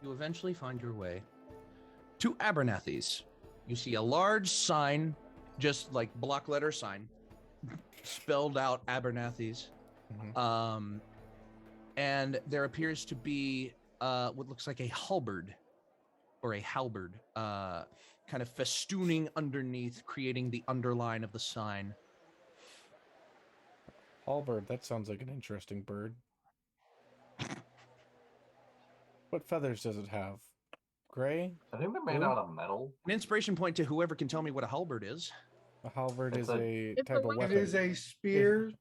You eventually find your way to Abernathy's. You see a large sign, just like block letter sign, spelled out Abernathy's. And there appears to be what looks like a halberd or a halberd kind of festooning underneath, creating the underline of the sign. Halberd, that sounds like an interesting bird. What feathers does it have? Gray? I think they're made Blue? out of metal. An inspiration point to whoever can tell me what a halberd is. A halberd It's is a- a It's a type of weapon. It weapon. is a spear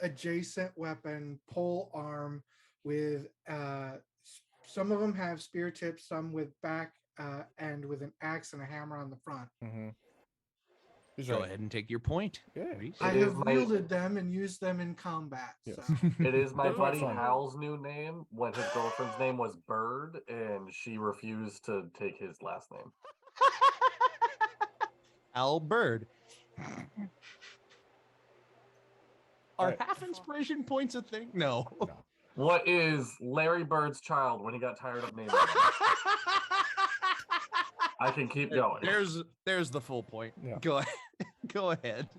adjacent weapon, pole arm with some of them have spear tips, some with back end with an axe and a hammer on the front. He's Go right. ahead and take your point. Yeah. Rhys. I It is have my- wielded them and used them in combat. Yes. So. It is my They're quite buddy fun. Hal's new name when his girlfriend's name was Bird, and she refused to take his last name. Albird. Are Alright. half inspiration points a thing? No. What is Larry Bird's child when he got tired of naming him? I can keep going. There's the full point. Yeah. Go ahead. Go ahead.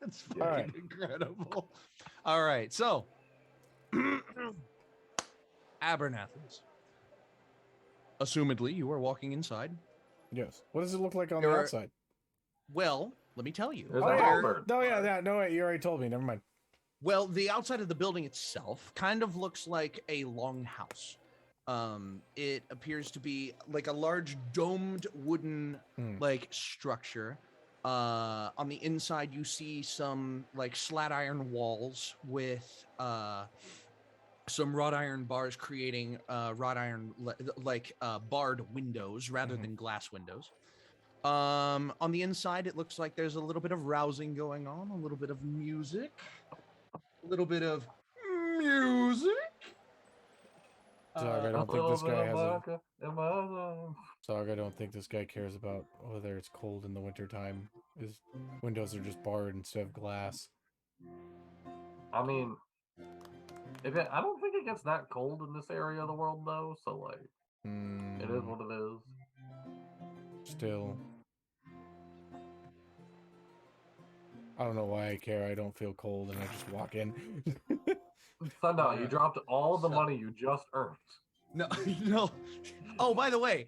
That's fucking Alright. incredible. All right, so Abernathy's. Assumedly, you are walking inside. Yes. What does it look like on There the are- outside? Well, let me tell you. There's Oh a yeah. halberd. No, yeah. No, wait, you already told me. Never mind. Well, the outside of the building itself kind of looks like a longhouse. It appears to be like a large domed wooden like structure. On the inside, you see some like slat iron walls with some wrought iron bars creating wrought iron barred windows rather than glass windows. On the inside, it looks like there's a little bit of rousing going on, a little bit of music, a little bit of music. Zog, I A don't think little this bit guy of has a. vodka in my life. Zog, I don't think this guy cares about whether it's cold in the wintertime. His windows are just barred instead of glass. I mean, I don't think it gets that cold in this area of the world, though. So, like, it is what it is. Still. I don't know why I care. I don't feel cold and I just walk in. Sundown, you dropped all the money you just earned. No, no. Oh, by the way,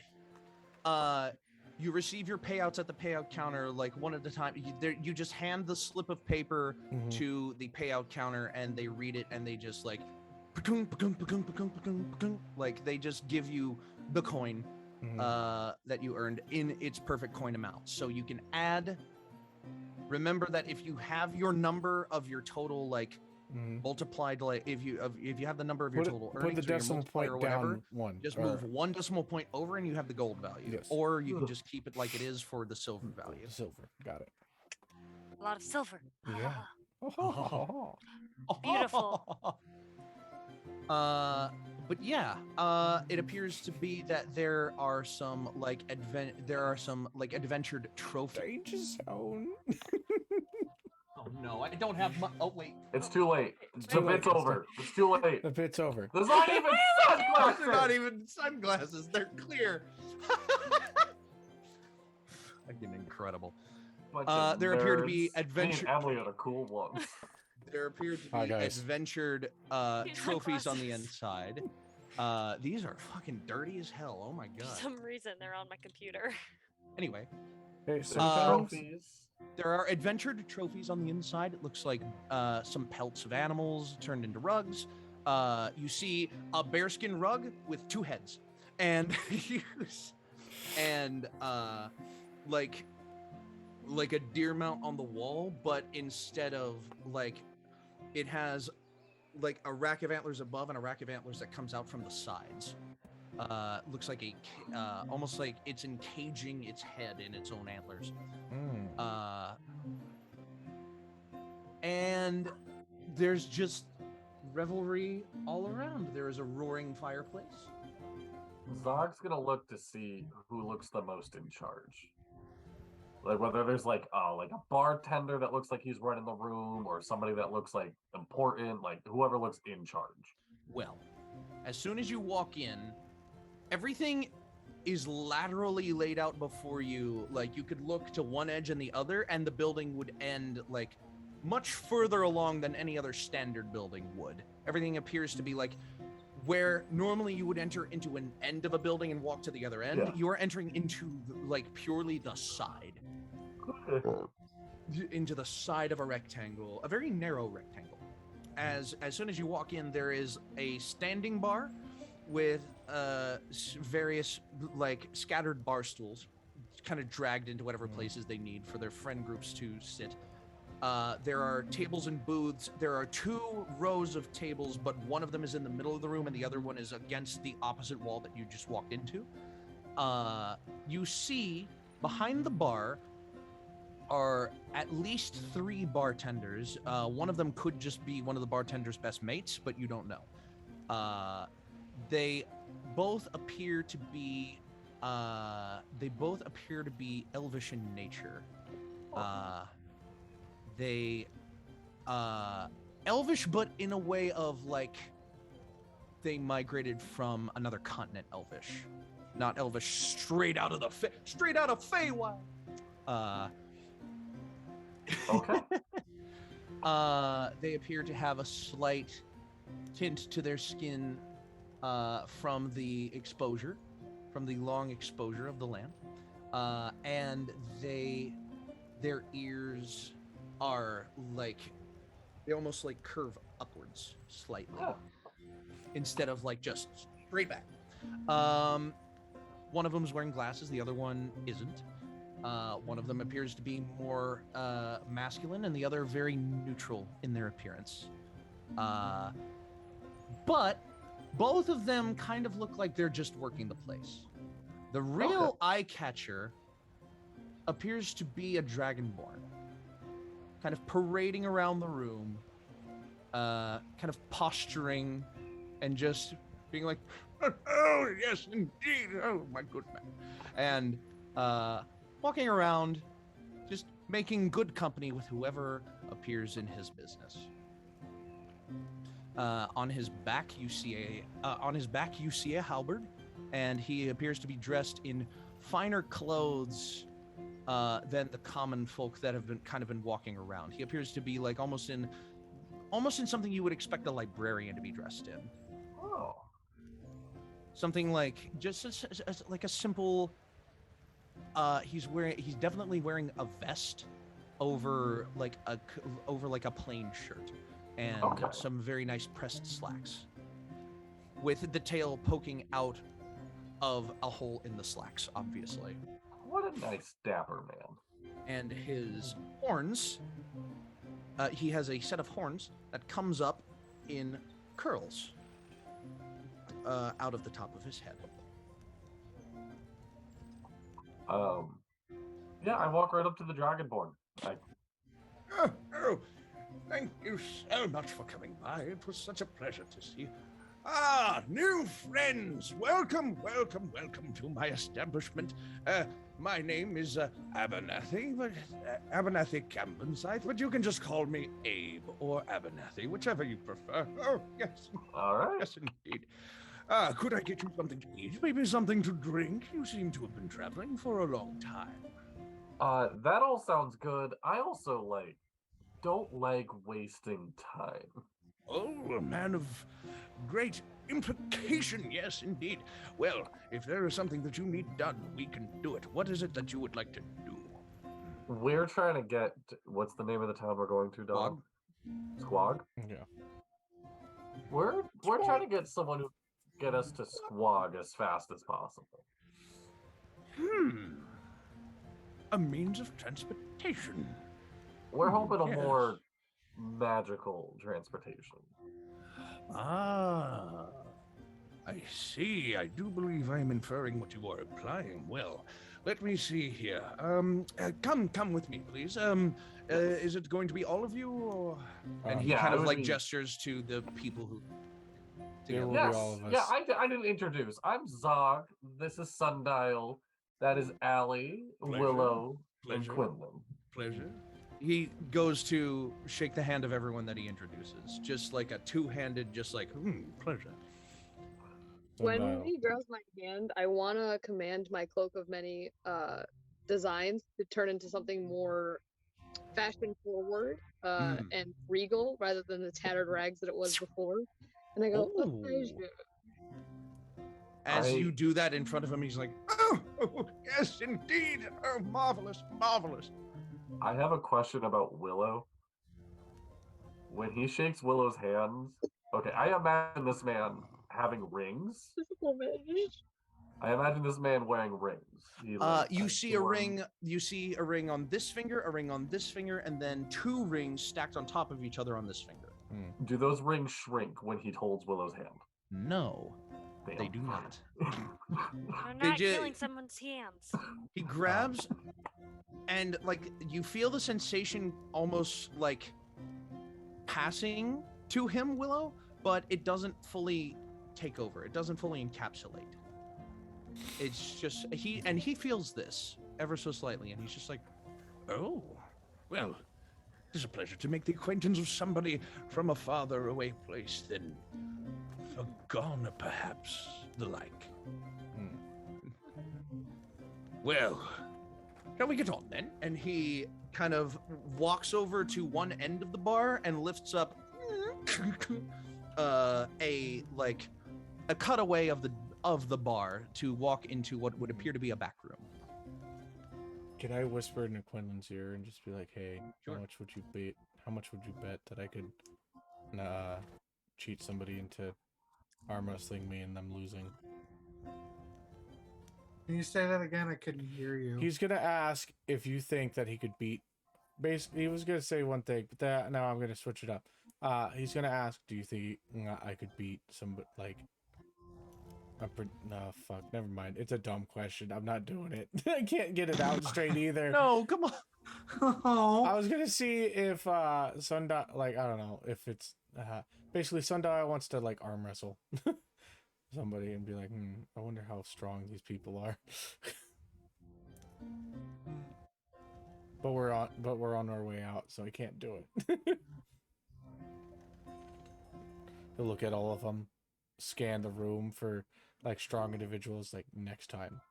you receive your payouts at the payout counter like one at a time. You just hand the slip of paper to the payout counter and they read it and they just like, like they just give you the coin that you earned in its perfect coin amount. So you can add. Remember that if you have your number of your total like multiplied, like if you have the number of your total earnings, put the or your decimal multiplier point or whatever, down one. just or- move one decimal point over and you have the gold value. Yes. Or you can just keep it like it is for the silver value. Silver. Got it. A lot of silver. Yeah. Beautiful. But yeah, it appears to be that there are some like adventured trophies. Danger zone. Oh no, I don't have my. Oh wait, It's too late. It's The too late, bit's over. It's too late. The pit's over. There's not even sunglasses. they're not even sunglasses. They're clear. Fucking incredible. Bunch of There appear to be nerds. Me and adventure. Emily are the cool ones. There appear to Hi, be guys. adventured These trophies on the sunglasses. inside. These are fucking dirty as hell. Oh my For god. some reason, they're on my computer. Anyway, Hey, There's sometimes trophies. there are adventured trophies on the inside. It looks like some pelts of animals turned into rugs. You see a bearskin rug with two heads, and like a deer mount on the wall, but instead of like, it has like a rack of antlers above and a rack of antlers that comes out from the sides. Looks like almost like it's encaging its head in its own antlers. And there's just revelry all around. There is a roaring fireplace. Zog's gonna look to see who looks the most in charge. Like whether there's like a bartender that looks like he's running the room, or somebody that looks like important, like whoever looks in charge. Well, as soon as you walk in, everything is laterally laid out before you. Like you could look to one edge and the other, and the building would end like much further along than any other standard building would. Everything appears to be like where normally you would enter into an end of a building and walk to the other end. Yeah. You are entering into like purely the side. Into the side of a rectangle, a very narrow rectangle. As soon as you walk in, there is a standing bar with various like scattered bar stools, kind of dragged into whatever places they need for their friend groups to sit. There are tables and booths. There are 2 rows of tables, but one of them is in the middle of the room and the other one is against the opposite wall that you just walked into. You see behind the bar are at least 3 bartenders. One of them could just be one of the bartender's best mates, but you don't know. They both appear to be elvish in nature. They elvish, but in a way of like they migrated from another continent elvish, not elvish straight out of Feywild. Okay. They appear to have a slight tint to their skin from the exposure, from the long exposure of the land, and their ears are like they almost like curve upwards slightly instead of like just straight back. One of them's wearing glasses, the other one isn't. One of them appears to be more masculine, and the other very neutral in their appearance. But both of them kind of look like they're just working the place. The real eye catcher appears to be a dragonborn, kind of parading around the room, kind of posturing and just being like, "Oh yes, indeed, oh my goodness," and walking around, just making good company with whoever appears in his business. On his back, you see a halberd, and he appears to be dressed in finer clothes than the common folk that have been walking around. He appears to be like almost in something you would expect a librarian to be dressed in. Oh. Something like just like a simple. He's definitely wearing a vest over like a plain shirt and some very nice pressed slacks, with the tail poking out of a hole in the slacks, obviously. What a nice dapper man. And his horns, he has a set of horns that comes up in curls out of the top of his head. Yeah, I walk right up to the Dragonborn. Oh, thank you so much for coming by. It was such a pleasure to see you. Ah, new friends! Welcome to my establishment. My name is Abernathy, but Abernathy Campinside, but you can just call me Abe or Abernathy, whichever you prefer. Oh, yes. All right. Yes, indeed. Could I get you something to eat? Maybe something to drink? You seem to have been traveling for a long time. That all sounds good. I also, don't like wasting time. Oh, a man of great implication, yes, indeed. Well, if there is something that you need done, we can do it. What is it that you would like to do? We're trying to get... What's the name of the town we're going to, Dog? Squog? Yeah. We're trying to get someone who get us to Squog as fast as possible. A means of transportation. We're hoping a more magical transportation. I see. I do believe I'm inferring what you are implying. Well, let me see here. Come with me, please. Is it going to be all of you, or? And he Yeah, kind it of would like be- gestures to the people who. There will Together. be all of Yeah, us. I didn't introduce. I'm Zog. This is Sundial. That is Allie, Pleasure. Willow, Pleasure. and Quinlan. Pleasure. He goes to shake the hand of everyone that he introduces, just like a two-handed, just like, pleasure. When Sundial. he grabs my hand, I want to command my cloak of many designs to turn into something more fashion forward and regal rather than the tattered rags that it was before. And I go, Ooh. "Oh, pleasure." As you do that in front of him, he's like, oh, yes, indeed. Oh, marvelous, marvelous. I have a question about Willow. When he shakes Willow's hands, okay, I imagine this man having rings. I imagine this man wearing rings. He, like, You has see a one- ring. You see a ring on this finger, a ring on this finger, and then two rings stacked on top of each other on this finger. Do those rings shrink when he holds Willow's hand? No, Damn. they do not. You're They not ju- killing someone's hands. He grabs, and like you feel the sensation almost like passing to him, Willow, but it doesn't fully take over. It doesn't fully encapsulate. It's just he feels this ever so slightly, and he's just like, Oh, well, it is a pleasure to make the acquaintance of somebody from a farther away place than a goner, perhaps, the like. Well, shall we get on then? and he kind of walks over to one end of the bar and lifts up a cutaway of the bar to walk into what would appear to be a back room. Can I whisper into Quinlan's ear and just be like, "Hey, Sure. how much would you bet? How much would you bet that I could cheat somebody into arm wrestling me and them losing?" Can you say that again? I couldn't hear you. He's gonna ask if you think that he could beat. Basically, he was gonna say one thing, but now I'm gonna switch it up. He's gonna ask, "Do you think I could beat somebody like?" No, fuck. Never mind. It's a dumb question. I'm not doing it. I can't get it out straight either. No, come on. Oh, I was gonna see if Sundial, like, I don't know if it's basically Sundial wants to like arm wrestle somebody and be like, I wonder how strong these people are. but we're on our way out, so I can't do it. He'll look at all of them, scan the room for like strong individuals. Like, next time,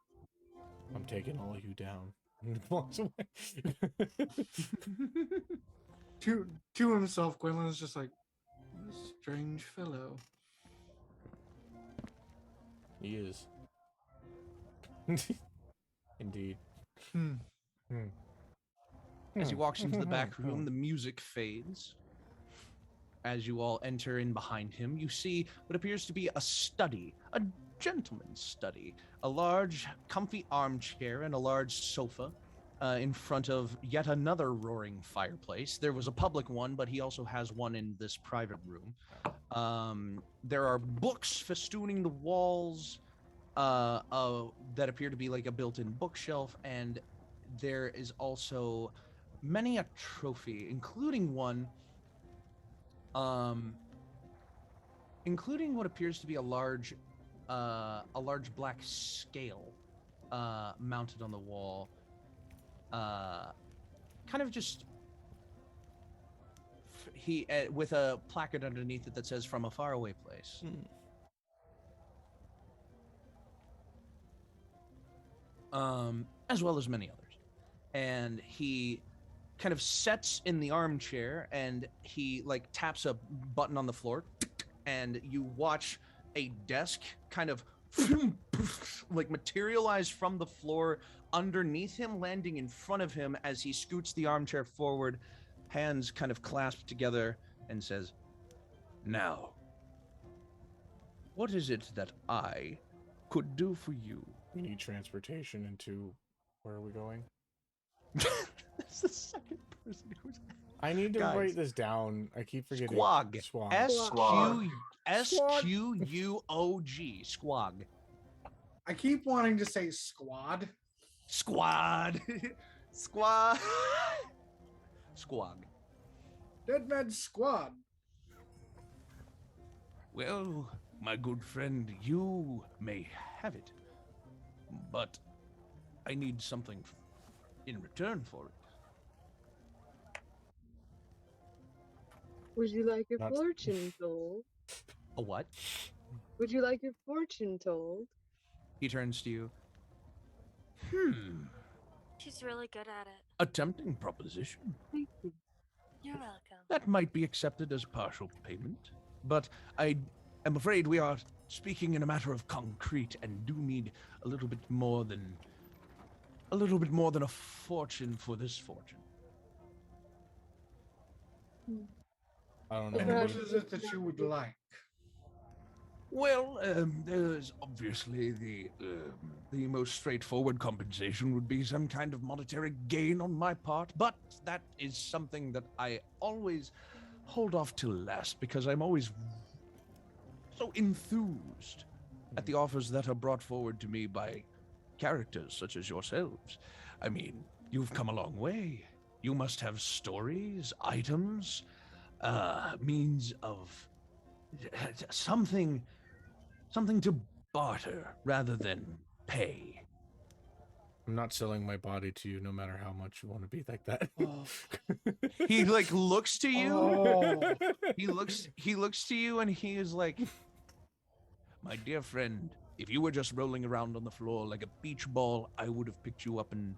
I'm taking all of you down. And walks away. to himself, Quinlan's just like, strange fellow. He is. Indeed. As he walks into the back room, the music fades. As you all enter in behind him, you see what appears to be a study, a gentleman's study, a large, comfy armchair and a large sofa in front of yet another roaring fireplace. There was a public one, but he also has one in this private room. There are books festooning the walls that appear to be like a built-in bookshelf, and there is also many a trophy, including one including what appears to be a large black scale mounted on the wall, kind of just with a placard underneath it that says "From a Faraway Place." As well as many others. And he kind of sets in the armchair and he like taps a button on the floor, and you watch a desk kind of like materialize from the floor underneath him, landing in front of him as he scoots the armchair forward, hands kind of clasped together, and says, "Now, what is it that I could do for you?" We need transportation into. Where are we going? That's the second person who's I need to Guys. write this down. I keep forgetting. Squog. Squog. SQUOG. Squog. I keep wanting to say squad. Squad. Squad. Squad. Dead Man's Squad. Well, my good friend, you may have it, but I need something in return for it. Would you like your Not- fortune told? A what? Would you like your fortune told? He turns to you. She's really good at it. A tempting proposition. Thank you. You're welcome. That might be accepted as partial payment, but I am afraid we are speaking in a matter of concrete and do need a little bit more than a fortune for this fortune. I don't know. And what is it that you would like? Well, there's obviously the most straightforward compensation would be some kind of monetary gain on my part, but that is something that I always hold off till last because I'm always so enthused at the offers that are brought forward to me by characters such as yourselves. I mean, you've come a long way. You must have stories, items, means of something to barter rather than pay. I'm not selling my body to you, no matter how much you want to be like that. He like looks to you. Oh. He looks to you and he is like, My dear friend, if you were just rolling around on the floor like a beach ball, I would have picked you up and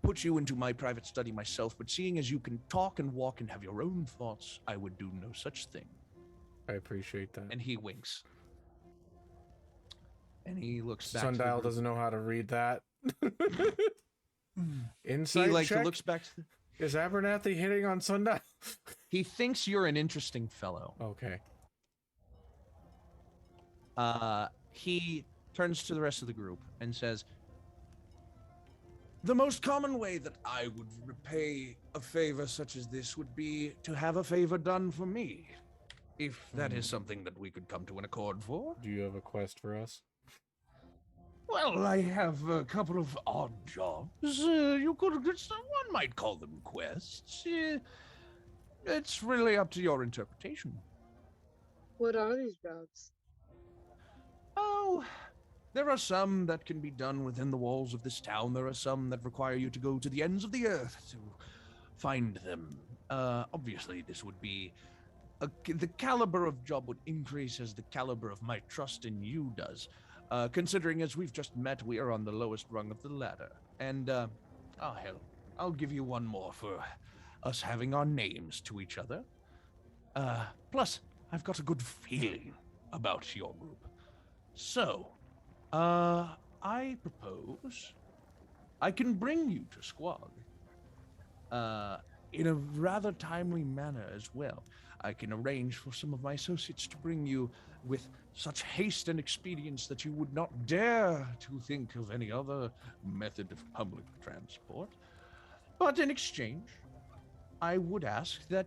put you into my private study myself. But seeing as you can talk and walk and have your own thoughts, I would do no such thing. I appreciate that. and he winks. And he looks back. Sundial to the group. doesn't know how to read that. He Insight like check? looks back. Is Abernathy hitting on Sundial? He thinks you're an interesting fellow. Okay. He turns to the rest of the group and says, The most common way that I would repay a favor such as this would be to have a favor done for me. If that is something that we could come to an accord for. Do you have a quest for us? Well, I have a couple of odd jobs. You could, one might call them quests. It's really up to your interpretation. What are these jobs? Oh, there are some that can be done within the walls of this town. There are some that require you to go to the ends of the earth to find them. Obviously, this would be... the caliber of job would increase as the caliber of my trust in you does. Considering as we've just met, we are on the lowest rung of the ladder. And, oh hell, I'll give you one more for us having our names to each other. Plus, I've got a good feeling about your group. So, I propose I can bring you to Squag. In a rather timely manner as well. I can arrange for some of my associates to bring you with such haste and expedience that you would not dare to think of any other method of public transport. But in exchange, I would ask that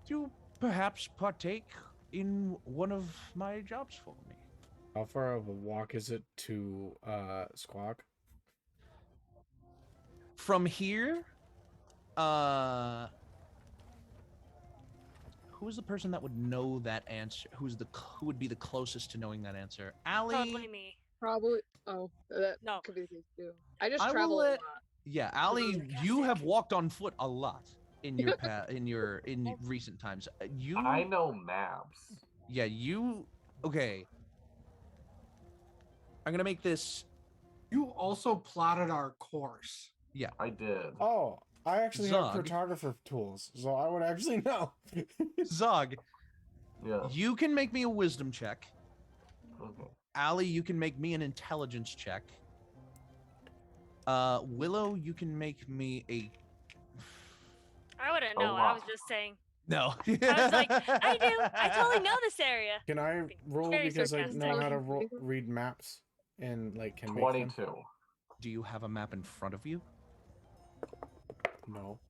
you perhaps partake in one of my jobs for me. How far of a walk is it to Squawk? from here, who's the person that would know that answer? Who would be the closest to knowing that answer? Allie? Probably me. Probably. Oh, that No. could be the case too. I just I will travel a let- lot. Yeah, Allie, you have walked on foot a lot in your in recent times. You I know maps. Yeah, you okay. I'm gonna make this. You also plotted our course. I did. Oh, I actually have Zog. cartographer tools, so I would actually know. Zog, Yeah. you can make me a wisdom check. Okay. Allie, you can make me an intelligence check. Willow, you can make me a I wouldn't A know. I was lot. just saying. no. I was like, I do. I totally know this area. Can I roll Very because I sarcastic. know how to read maps and like can make 22. Do you have a map in front of you? them? No.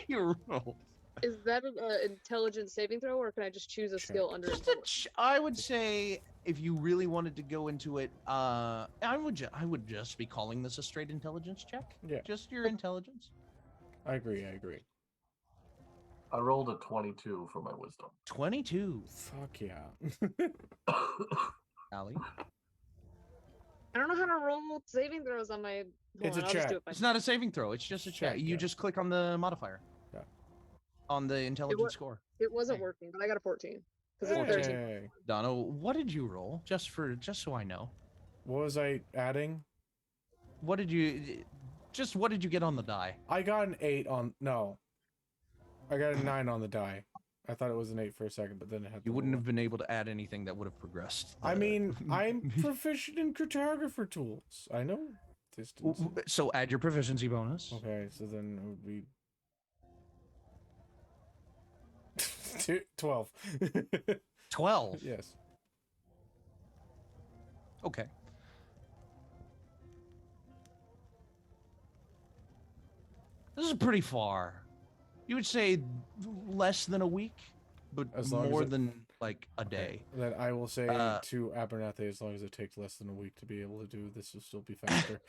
You're wrong. Is that an intelligence saving throw, or can I just choose a skill under Just a intelligence? I would say if you really wanted to go into it, I would just be calling this a straight intelligence check. Yeah. Just your intelligence. I agree. I rolled a 22 for my wisdom. 22. Fuck yeah. Allie. I don't know how to roll saving throws on my. It's a I'll just check. do it It's not a saving throw. It's just a check. Check, You yeah. just click on the modifier. Yeah. On the intelligence score. It wasn't Hey. working, but I got a 14. Because it's 13. Hey. Donna, what did you roll? Just so I know. What was I adding? What did you get on the die? I got an 8 on. No. I got a 9 on the die. I thought it was an 8 for a second, but then it had. You wouldn't have been able to add anything that would have progressed. I mean, I'm proficient in cartographer tools. I know distance. So add your proficiency bonus. Okay, so then it would be 12. 12. Yes. Okay. This is pretty far. You would say less than a week, but As long as more it- than like a day. Then I will say Uh, to Abernathy, as long as it takes less than a week to be able to do this, will still be faster.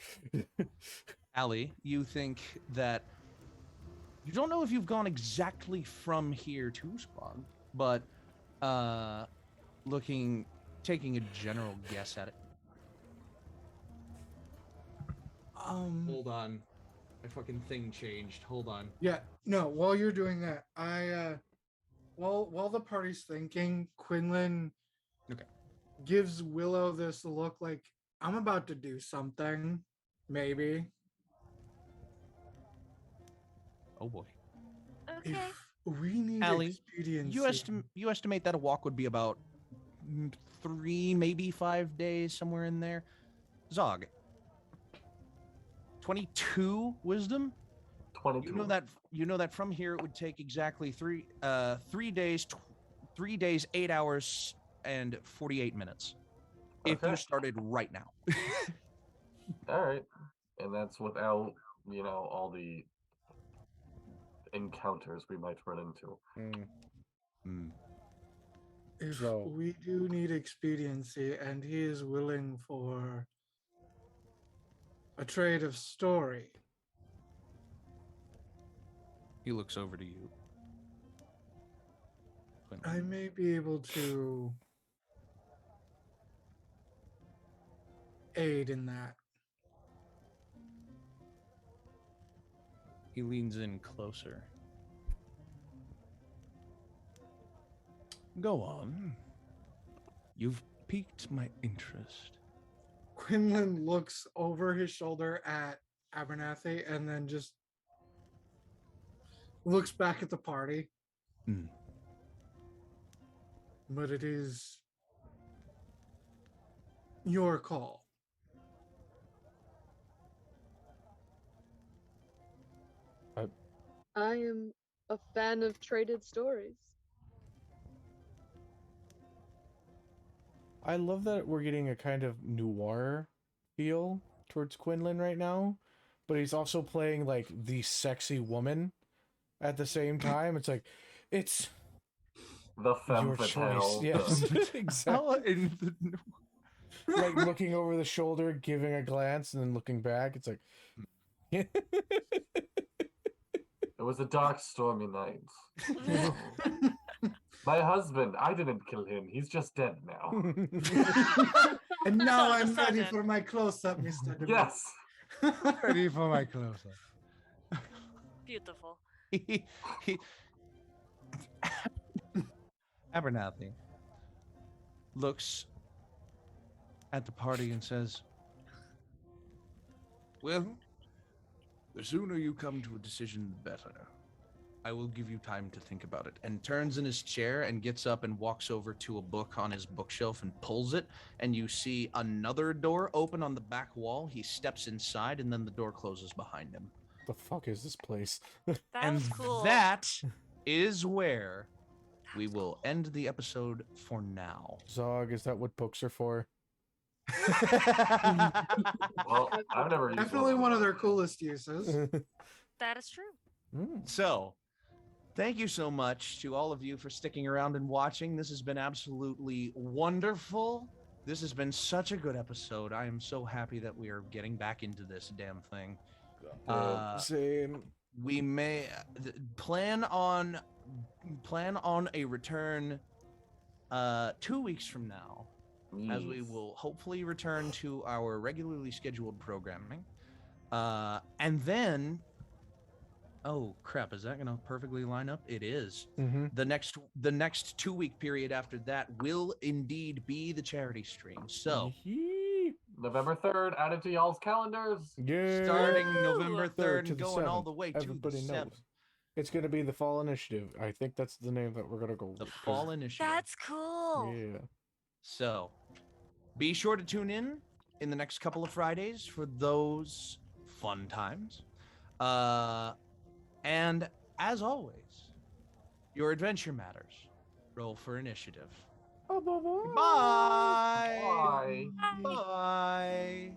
Allie, you think that you don't know if you've gone exactly from here to Squad, but taking a general guess at it. Hold on. My fucking thing changed. Hold on. Yeah, no, while you're doing that, while the party's thinking, Quinlan Okay. gives Willow this look like I'm about to do something, maybe. Oh boy. Okay. If we need Allie, expediency. You estimate that a walk would be about 3, maybe 5 days, somewhere in there. Zog. 22 wisdom. 22. You know that from here it would take exactly 3 days, 3 days, 8 hours, and 48 minutes. If you Okay. started right now. All right. And that's without, all the encounters we might run into. If So- we do need expediency and he is willing for a trade of story, He looks over to you. I may be able to aid in that. He leans in closer. Go on. You've piqued my interest. Quinlan looks over his shoulder at Abernathy and then just looks back at the party. Hmm. But it is your call. I am a fan of traded stories. I love that we're getting a kind of noir feel towards Quinlan right now, but he's also playing like the sexy woman at the same time. It's like, it's The femme your choice. fatale. Yes, exactly. Like looking over the shoulder, giving a glance, and then looking back. It's like, It was a dark, stormy night. My husband, I didn't kill him. He's just dead now. And now all of a I'm ready sudden. for my close-up, Mr. DeMille. Yes. Ready for my close-up. Beautiful. Abernathy looks at the party and says, "Well, the sooner you come to a decision, the better. I will give you time to think about it." And turns in his chair and gets up and walks over to a book on his bookshelf and pulls it. And you see another door open on the back wall. He steps inside and then the door closes behind him. the fuck is this place? That and was cool. that is where we will end the episode for now. Zog, is that what books are for? Well, I've never used Definitely one of their coolest uses. That is true. So, thank you so much to all of you for sticking around and watching. This has been absolutely wonderful. This has been such a good episode. I am so happy that we are getting back into this damn thing. Same. We may plan on a return 2 weeks from now, as we will hopefully return to our regularly scheduled programming. And then, oh crap, is that gonna perfectly line up? It is. Mm-hmm. The next 2 week period after that will indeed be the charity stream. So November 3rd, add it to y'all's calendars. Yeah. starting November 3rd to and the going all 7th. the way to Everybody the 7th. It's going to be the Fall Initiative. I think that's the name that we're going to go The with, 'cause- Fall Initiative. That's cool. Yeah. So be sure to tune in the next couple of Fridays for those fun times. And as always, your adventure matters. Roll for initiative. Bye. Bye. Bye. Bye.